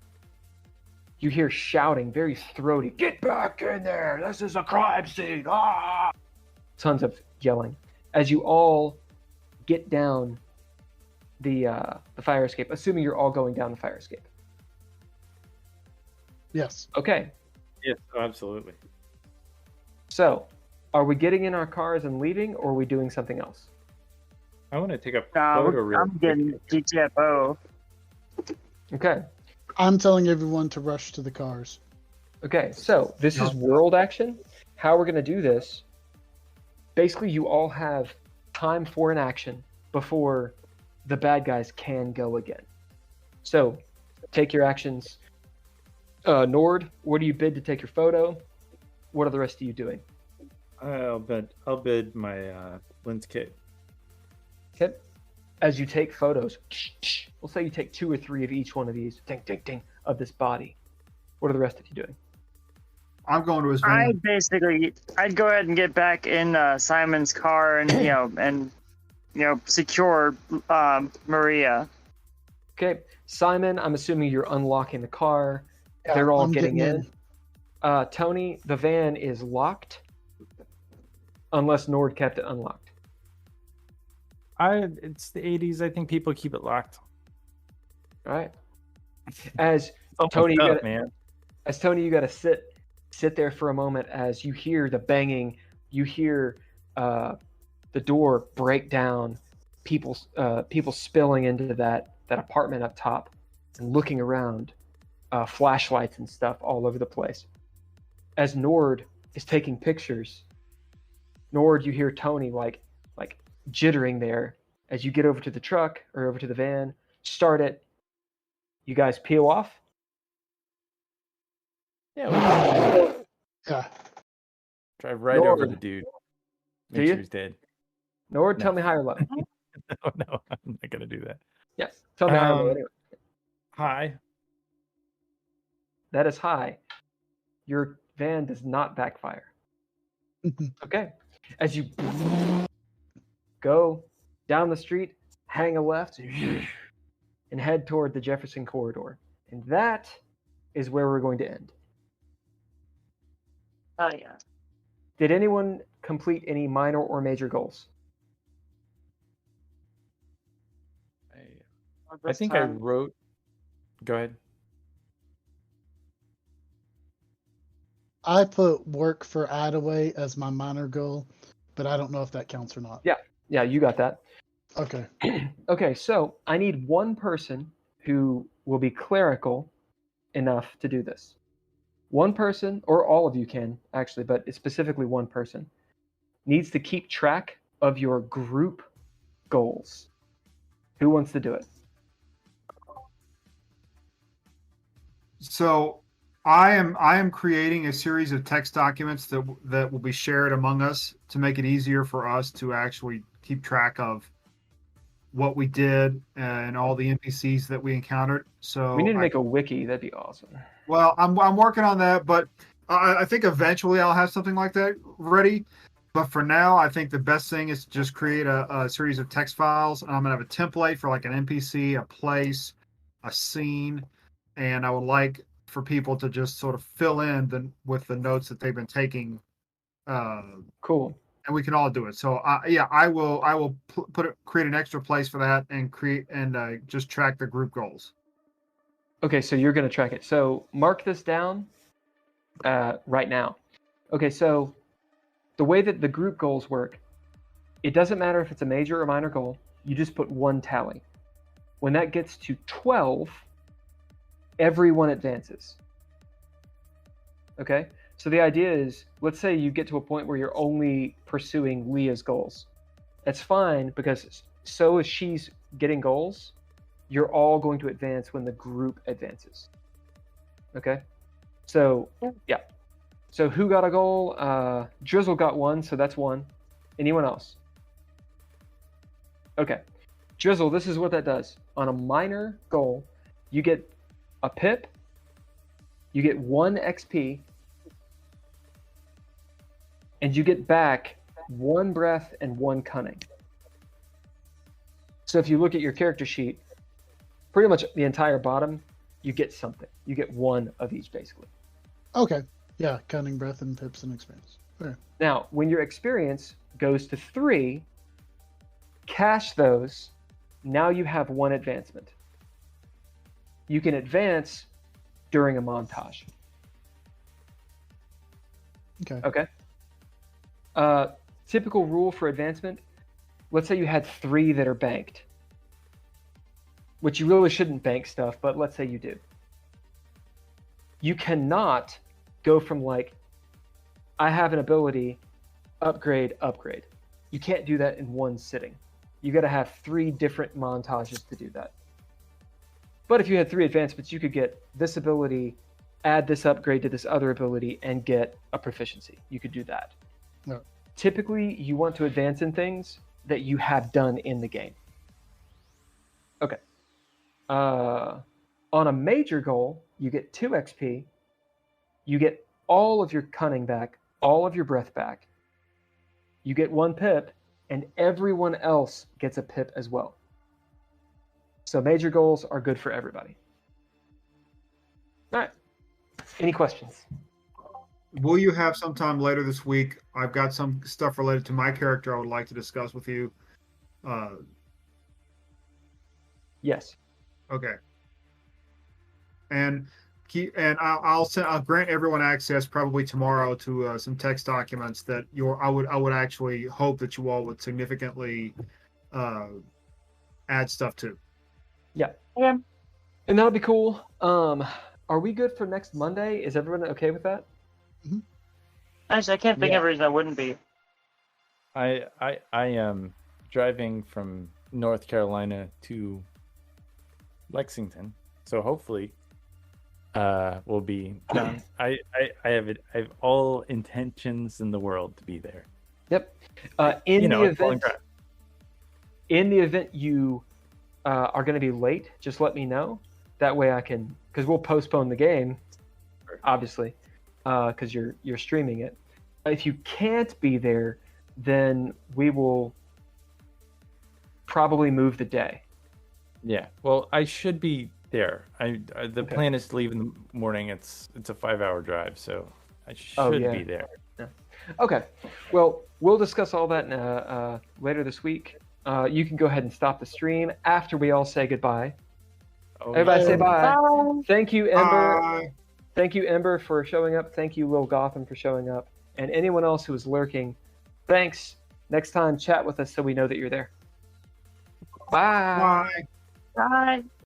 You hear shouting, very throaty, "Get back in there! This is a crime scene!" Ah! Tons of yelling. As you all get down the fire escape, assuming you're all going down the fire escape. Yes. Okay, Yes, absolutely. so are we getting in our cars and leaving, or are we doing something else? I want to take a photo real I'm getting quick. GTFO. Okay. I'm telling everyone to rush to the cars. Okay, so this is world action. How we're going to do this, basically you all have time for an action before the bad guys can go again. So take your actions. Nord, what do you bid to take your photo? What are the rest of you doing? I'll bid my lens kit. Okay. As you take photos, we'll say you take 2 or 3 of each one of these, ding, ding, ding, of this body. What are the rest of you doing? I'm going to his van. I'd go ahead and get back in Simon's car and secure Maria. Okay, Simon, I'm assuming you're unlocking the car. Yeah, They're all I'm getting getting in. Tony, the van is locked, unless Nord kept it unlocked. It's the 80s. I think people keep it locked. All right. As Oh, Tony, you up, gotta, man. as Tony, you got to sit there for a moment as you hear the banging. You hear the door break down. People spilling into that apartment up top, and looking around. Flashlights and stuff all over the place. As Nord is taking pictures, Nord, you hear Tony like jittering there as you get over to the truck or over to the van, start it. You guys peel off. Yeah, Yeah. drive right Nord. over the dude. Do Make you? sure he's dead. Nord, No. tell me high or low. No, I'm not gonna do that. Yes, tell me high or low. Anyway, Hi. that is high. Your van does not backfire. Okay. As you go down the street, hang a left, and head toward the Jefferson corridor. And that is where we're going to end. Oh yeah. Did anyone complete any minor or major goals? I think I wrote. Go ahead. I put work for Adaway as my minor goal, but I don't know if that counts or not. Yeah, you got that. Okay. Okay, so I need one person who will be clerical enough to do this. One person, or all of you can, actually, but it's specifically one person, needs to keep track of your group goals. Who wants to do it? So I am creating a series of text documents that will be shared among us to make it easier for us to actually keep track of what we did and all the NPCs that we encountered. So We need to make a wiki. That'd be awesome. well, I'm working on that, but I think eventually I'll have something like that ready. But for now, I think the best thing is to just create a series of text files. I'm gonna have a template for like an NPC, a place, a scene, and I would like for people to just sort of fill in with the notes that they've been taking. Cool. And we can all do it. So I will create an extra place for that and just track the group goals. Okay, so you're going to track it. So mark this down right now. Okay, so the way that the group goals work, it doesn't matter if it's a major or minor goal. You just put one tally. When that gets to 12, everyone advances. Okay? So the idea is, let's say you get to a point where you're only pursuing Leah's goals. That's fine, because so as she's getting goals, you're all going to advance when the group advances. Okay? So, yeah. So who got a goal? Drizzle got one, so that's one. Anyone else? Okay. Drizzle, this is what that does. On a minor goal, you get a pip, you get 1 XP, and you get back 1 breath and 1 cunning. So if you look at your character sheet, pretty much the entire bottom, you get something. You get one of each, basically. Okay. Yeah, cunning, breath, and pips and experience. Okay. Now, when your experience goes to 3, cash those. Now you have 1 advancement. You can advance during a montage. Okay. Okay. Typical rule for advancement. Let's say you had 3 that are banked, which you really shouldn't bank stuff, but let's say you do. You cannot go from like, I have an ability, upgrade. You can't do that in one sitting. You got to have 3 different montages to do that. But if you had 3 advancements, you could get this ability, add this upgrade to this other ability, and get a proficiency. You could do that. No. Typically, you want to advance in things that you have done in the game. Okay. On a major goal, you get 2 XP. You get all of your cunning back, all of your breath back. You get 1 pip, and everyone else gets a pip as well. So major goals are good for everybody. All right. Any questions? Will you have sometime later this week? I've got some stuff related to my character I would like to discuss with you. Yes. Okay. And I'll grant everyone access probably tomorrow to some text documents that I would actually hope that you all would significantly add stuff to. Yeah. Okay. And that'll be cool. Are we good for next Monday? Is everyone okay with that? Actually, I can't think of a reason I wouldn't be. I am driving from North Carolina to Lexington, so hopefully we'll be done. I have all intentions in the world to be there. Yep. In the event you are going to be late, just let me know. That way I can, because we'll postpone the game, obviously, because you're streaming it. If you can't be there, then we will probably move the day. Yeah. Well, I should be there. The plan is to leave in the morning. It's a 5-hour drive, so I should be there. Yeah. Okay. Well, we'll discuss all that later this week. You can go ahead and stop the stream after we all say goodbye. Everybody say bye. Bye. Thank you, Ember. Thank you, Ember, for showing up. Thank you, Lil Gotham, for showing up. And anyone else who is lurking, thanks. Next time, chat with us so we know that you're there. Bye. Bye. Bye.